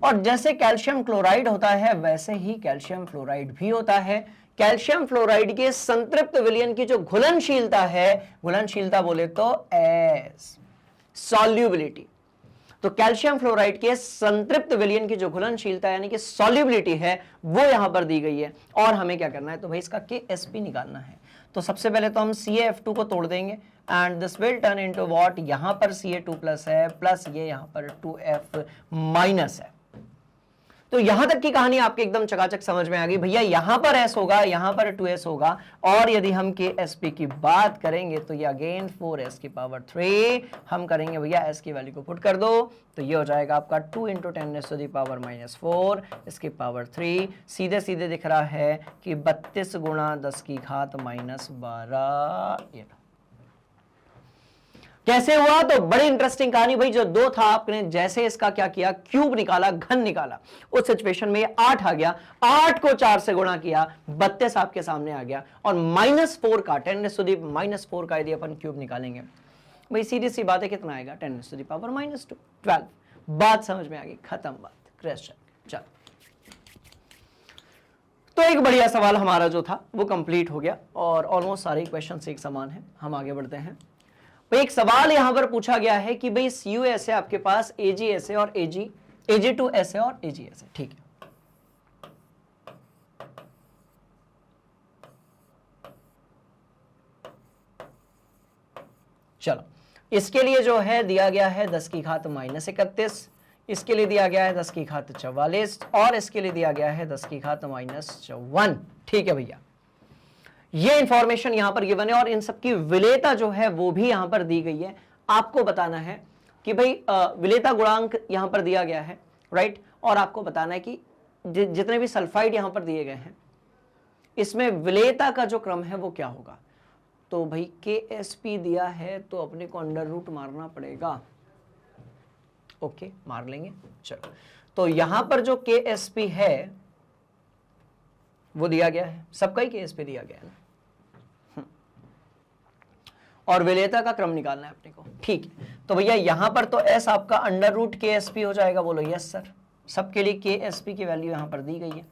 और जैसे कैल्शियम क्लोराइड होता है वैसे ही कैल्शियम फ्लोराइड भी होता है। कैल्शियम फ्लोराइड के संतृप्त विलयन की जो घुलनशीलता है, घुलनशीलता बोले तो एस, सॉल्युबिलिटी, तो कैल्शियम फ्लोराइड के संतृप्त विलयन की जो घुलनशीलता यानी कि सॉल्युबिलिटी है वो यहां पर दी गई है और हमें क्या करना है, तो भाई इसका KSP निकालना है। तो सबसे पहले तो हम CaF2 को तोड़ देंगे and this will turn into what, यहां पर Ca2 प्लस है प्लस ये यहां पर 2F माइनस है। तो यहां तक की कहानी आपके एकदम चकाचक समझ में आ गई भैया, यहां पर S होगा, यहां पर 2S होगा, और यदि हम KSP की बात करेंगे तो ये अगेन 4S की पावर 3 हम करेंगे भैया, S की वैल्यू को पुट कर दो तो ये हो जाएगा आपका 2 × 10⁻⁻⁴ इसकी पावर 3, सीधे सीधे दिख रहा है कि 32 × 10⁻12। ये कैसे हुआ, तो बड़ी इंटरेस्टिंग कहानी भाई। जो 2 था आपने जैसे इसका क्या किया, क्यूब निकाला, घन निकाला, उस सिचुएशन में 8 आ गया, 8 को 4 से गुणा किया, 32 आपके सामने आ गया, और -4 का 10⁻⁻⁴ का यदि अपन क्यूब निकालेंगे भाई सीधी सी बात है कितना आएगा, 10⁻2 12। बात समझ में आ गई, खत्म बात, क्रैश चेक। चल तो एक बढ़िया सवाल हमारा जो था वो कंप्लीट हो गया और ऑलमोस्ट सारे क्वेश्चन एक समान है। हम आगे बढ़ते हैं। एक सवाल यहां पर पूछा गया है कि भाई CU ऐसे आपके पास AG ऐसे और AG2 ऐसे और AG ऐसे, ठीक है। चलो इसके लिए जो है दिया गया है 10⁻31, इसके लिए दिया गया है 10⁻44 और इसके लिए दिया गया है 10⁻54। ठीक है भैया, ये इंफॉर्मेशन यहां पर गिवन है और इन सबकी विलेयता जो है वो भी यहां पर दी गई है। आपको बताना है कि भाई विलेयता गुणांक यहां पर दिया गया है, राइट, और आपको बताना है कि जितने भी सल्फाइड यहां पर दिए गए हैं इसमें विलेयता का जो क्रम है वो क्या होगा। तो भाई KSP दिया है तो अपने को अंडर रूट मारना पड़ेगा। ओके, मार लेंगे। चलो तो यहां पर जो KSP है वो दिया गया है, सबका ही KSP दिया गया है ना, और विलेयता का क्रम निकालना है अपने को। ठीक है, तो भैया यहां पर तो S आपका अंडर रूट KSP हो जाएगा। बोलो यस सर, सबके लिए KSP की वैल्यू यहां पर दी गई है।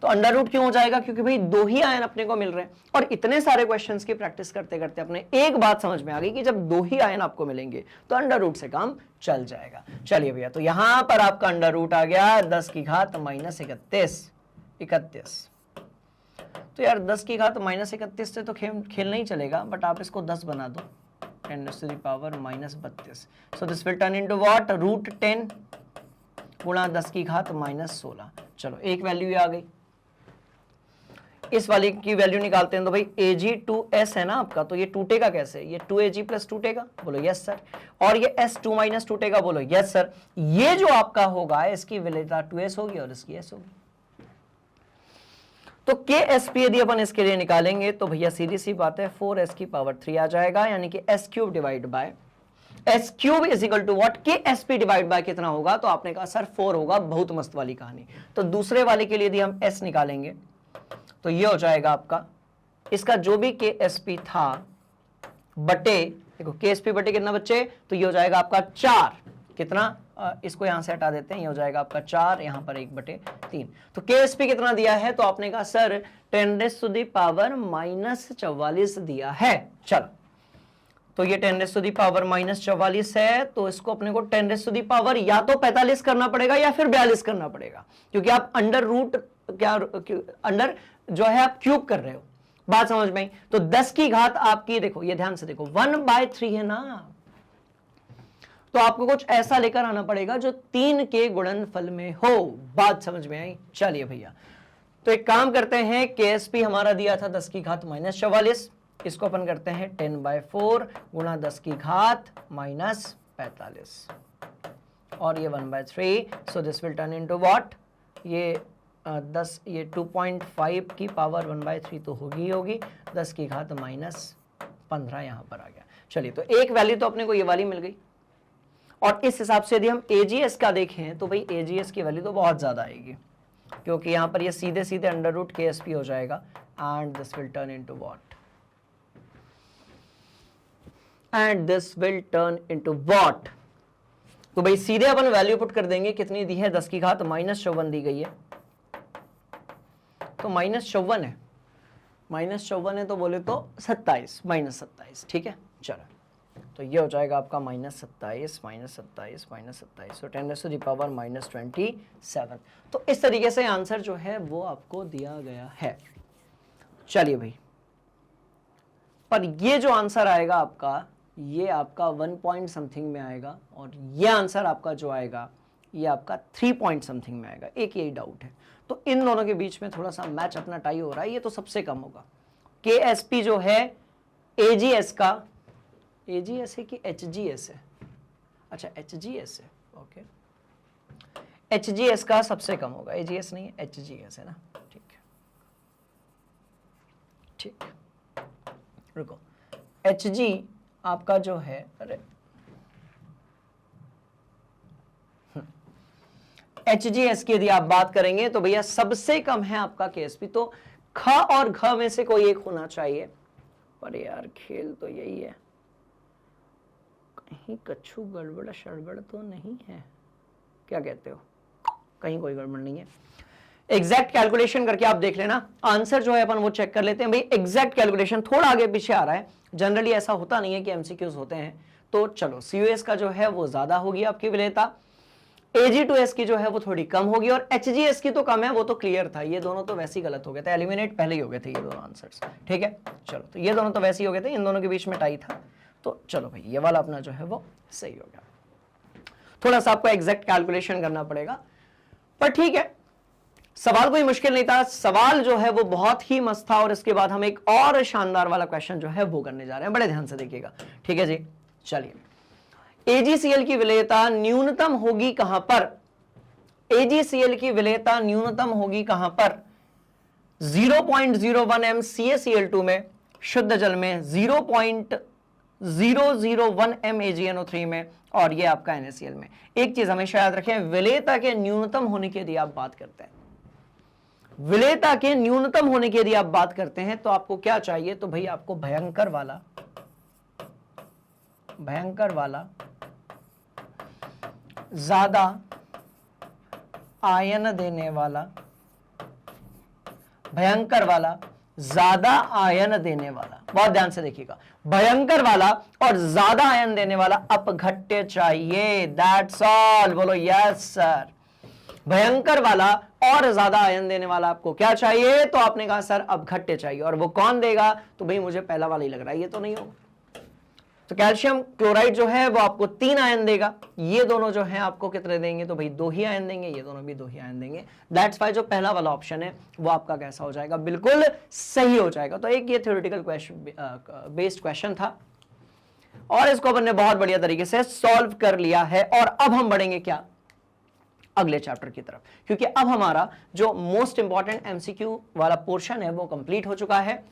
तो अंडर रूट क्यों हो जाएगा, क्योंकि भाई 2 ही आयन अपने को मिल रहे हैं और इतने सारे क्वेश्चंस की प्रैक्टिस करते करते अपने एक बात समझ में आ गई कि जब 2 ही आयन आपको मिलेंगे तो अंडर रूट से काम चल जाएगा। चलिए भैया, तो यहां पर आपका अंडर रूट आ गया 10⁻31। तो यार 10⁻31 से तो खेल नहीं चलेगा, बट आप इसको 10 बना दो, 10⁻32। सो this will turn into what, √10 गुणा 10⁻16। चलो एक वैल्यू ये आ गई। इस वाली की वैल्यू निकालते हैं तो भाई AG2S है ना आपका, तो ये टूटेगा कैसे, ये 2AG प्लस टूटेगा। बोलो यस सर। और ये S2 माइनस टूटेगा। बोलो यस सर। ये जो आपका होगा इसकी विलेयता 2S होगी और इसकी S होगी। तो KSP यदि अपन इसके लिए निकालेंगे तो भैया सीधी सी बात है 4S की पावर 3 आ जाएगा, यानी कि S³ divide by S³ is equal to what, KSP divide by कितना होगा। तो आपने कहा सर 4 होगा, बहुत मस्त वाली कहानी। तो दूसरे वाले के लिए यदि हम S निकालेंगे तो ये हो जाएगा आपका, इसका जो भी KSP था बटे, देखो KSP बटे कितना बच्चे, तो ये हो जाएगा आपका 4, कितना, इसको यहां से हटा देते हैं, ये हो जाएगा आपका 4, यहां पर 1/3। तो KSP कितना दिया है, तो आपने कहा सर 10⁻⁻44 दिया है। चलो तो ये 10⁻⁻44 है, तो इसको अपने को 10⁻⁻ या तो 45 करना पड़ेगा या फिर 42 करना पड़ेगा, क्योंकि आप अंडर रूट अंडर जो है आप क्यूब कर रहे हो। बात समझ में आई। तो 10 की घात आपकी, देखो ये ध्यान से देखो 1/3 है ना, तो आपको कुछ ऐसा लेकर आना पड़ेगा जो 3 के गुणनफल में हो। बात समझ में आई। चलिए भैया, तो एक काम करते हैं, KSP हमारा दिया था 10⁻⁻44, इसको अपन करते हैं 10/4 गुणा 10⁻⁻45 और ये 1/3। सो this will turn into what, ये 10, ये 2.5 की पावर 1/3 तो होगी 10⁻⁻15 यहां पर आ गया। चलिए, तो एक वैल्यू तो अपने को ये वाली मिल गई, और इस हिसाब से यदि हम AGS का देखें तो भाई AGS की वैल्यू तो बहुत ज्यादा आएगी, क्योंकि यहां पर ये सीधे सीधे अंडर रूट KSP हो जाएगा and this will turn into what, and this will turn into what. तो भाई सीधे अपन वैल्यू पुट कर देंगे, कितनी दी है, 10⁻54 दी गई है, तो -54 है, -54 है तो बोले तो 27, -27। ठीक है, चलो तो ये हो जाएगा आपका -27 -27 तो 10⁻⁻27। तो इस तरीके से आंसर जो है वो आपको दिया गया है। चलिए भाई, पर ये जो आंसर आएगा आपका, ये आपका 1 पॉइंट समथिंग में आएगा, और ये आंसर आपका जो आएगा ये आपका 3 पॉइंट समथिंग में आएगा। एक यही डाउट है, तो इन दोनों के बीच में थोड़ा सा मैच अपना टाई हो रहा है। ये तो सबसे कम होगा। KSP जो है AGS का, AGS है कि HGS है? अच्छा HGS है, ओके। HGS का सबसे कम होगा, AGS नहीं है, HGS है ना, ठीक है, ठीक। रुको, HG आपका जो है, अरे HGS की यदि आप बात करेंगे तो भैया सबसे कम है आपका KSP। तो ख और घ में से कोई एक होना चाहिए, पर यार खेल तो यही है, कहीं कछु गड़बड़ शड़बड़ तो नहीं है? क्या कहते हो? कहीं कोई गड़बड़ नहीं है। एग्जैक्ट कैलकुलेशन करके आप देख लेना, आंसर जो है अपन वो चेक कर लेते हैं। भाई एग्जैक्ट कैलकुलेशन थोड़ा आगे पीछे आ रहा है, जनरली ऐसा होता नहीं है कि MCQs होते हैं। तो चलो CUS का जो है वो ज्यादा होगी आपकी विलेयता, AG2S की जो है वो थोड़ी कम होगी, और HGS की तो कम है, वो तो क्लियर था। ये दोनों तो वैसे ही गलत हो गए थे, एलिमिनेट पहले ही हो गए थे ये दोनों आंसर्स, ठीक है। चलो, तो ये दोनों तो वैसे ही हो गए थे, इन दोनों के बीच में टाई था। तो चलो भाई, ये वाला अपना जो है वो सही हो गया। थोड़ा सा आपको एग्जैक्ट कैलकुलेशन करना पड़ेगा, पर ठीक है, सवाल कोई मुश्किल नहीं था, सवाल जो है वो बहुत ही मस्त था। और इसके बाद हम एक और शानदार वाला क्वेश्चन जो है वो करने जा रहे हैं, बड़े ध्यान से देखिएगा, ठीक है जी। चलिए, AgCl की विलेयता न्यूनतम होगी कहां पर? AgCl की विलेयता न्यूनतम होगी कहां पर? 0.01 m CaCl2 में, शुद्ध जल में 0.001 m AgNO3 में, और ये आपका NaCl में। एक चीज हमेशा याद रखें, विलेयता के न्यूनतम होने की यदि आप बात करते हैं, विलेयता के न्यूनतम होने की यदि आप बात करते हैं, तो आपको क्या चाहिए? तो भाई आपको भयंकर वाला ज्यादा आयन देने वाला, भयंकर वाला ज्यादा आयन देने वाला, बहुत ध्यान से देखिएगा, भयंकर वाला और ज्यादा आयन देने वाला अपघट्य चाहिए। दैट्स ऑल, बोलो यस सर। भयंकर वाला और ज्यादा आयन देने वाला आपको क्या चाहिए? तो आपने कहा सर अपघट्य चाहिए, और वो कौन देगा? तो भाई मुझे पहला वाला ही लग रहा है, ये तो नहीं होगा। तो कैल्शियम क्लोराइड जो है वो आपको 3 आयन देगा, ये दोनों जो है आपको कितने देंगे? तो भाई 2 ही आयन देंगे, ये दोनों भी 2 ही आयन देंगे। दैट्स वाई जो पहला वाला ऑप्शन है वो आपका कैसा हो जाएगा? बिल्कुल सही हो जाएगा। तो एक ये थ्योरेटिकल क्वेश्चन बेस्ड क्वेश्चन था, और इसको अपन ने बहुत बढ़िया तरीके से सॉल्व कर लिया है। और अब हम बढ़ेंगे क्या? अगले चैप्टर की तरफ, क्योंकि अब हमारा जो मोस्ट इंपॉर्टेंट MCQ वाला पोर्शन है वो कंप्लीट हो चुका है,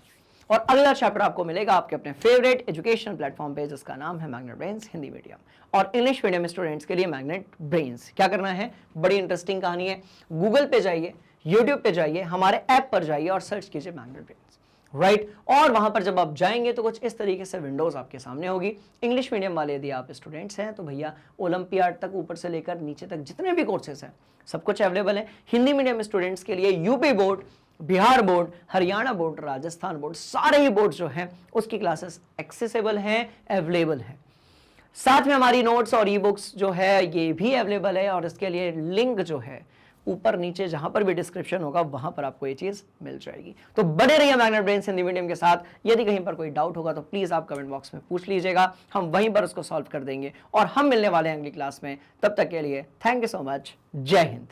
और अगला चैप्टर आपको मिलेगा आपके अपने फेवरेट एजुकेशन प्लेटफॉर्म पे, जिसका नाम है मैग्नेट ब्रेन्स हिंदी मीडियम, और इंग्लिश मीडियम स्टूडेंट्स के लिए मैग्नेट ब्रेन्स। क्या करना है? बड़ी इंटरेस्टिंग कहानी है। गूगल पे जाइए, यूट्यूब पे जाइए, हमारे ऐप पर जाइए और सर्च कीजिए मैग्नेट ब्रेन्स, राइट। और वहां पर जब आप जाएंगे तो कुछ इस तरीके से विंडोज आपके सामने होगी। इंग्लिश मीडियम वाले यदि आप स्टूडेंट्स हैं तो भैया ओलंपियाड तक ऊपर से लेकर नीचे तक जितने भी कोर्सेस हैं सब कुछ अवेलेबल है। हिंदी मीडियम स्टूडेंट्स के लिए UP board, Bihar board, Haryana board, Rajasthan board, सारे ही बोर्ड जो हैं उसकी क्लासेस एक्सेसिबल हैं, अवेलेबल है। साथ में हमारी नोट्स और ई बुक्स जो है ये भी अवेलेबल है, और इसके लिए लिंक जो है ऊपर नीचे जहां पर भी डिस्क्रिप्शन होगा वहां पर आपको ये चीज मिल जाएगी। तो बने रहिए मैग्नेट ब्रेन्स हिंदी मीडियम के साथ। यदि कहीं पर कोई डाउट होगा तो प्लीज आप कमेंट बॉक्स में पूछ लीजिएगा, हम वहीं पर उसको सॉल्व कर देंगे, और हम मिलने वाले हैं अगली क्लास में। तब तक के लिए थैंक यू सो मच, जय हिंद।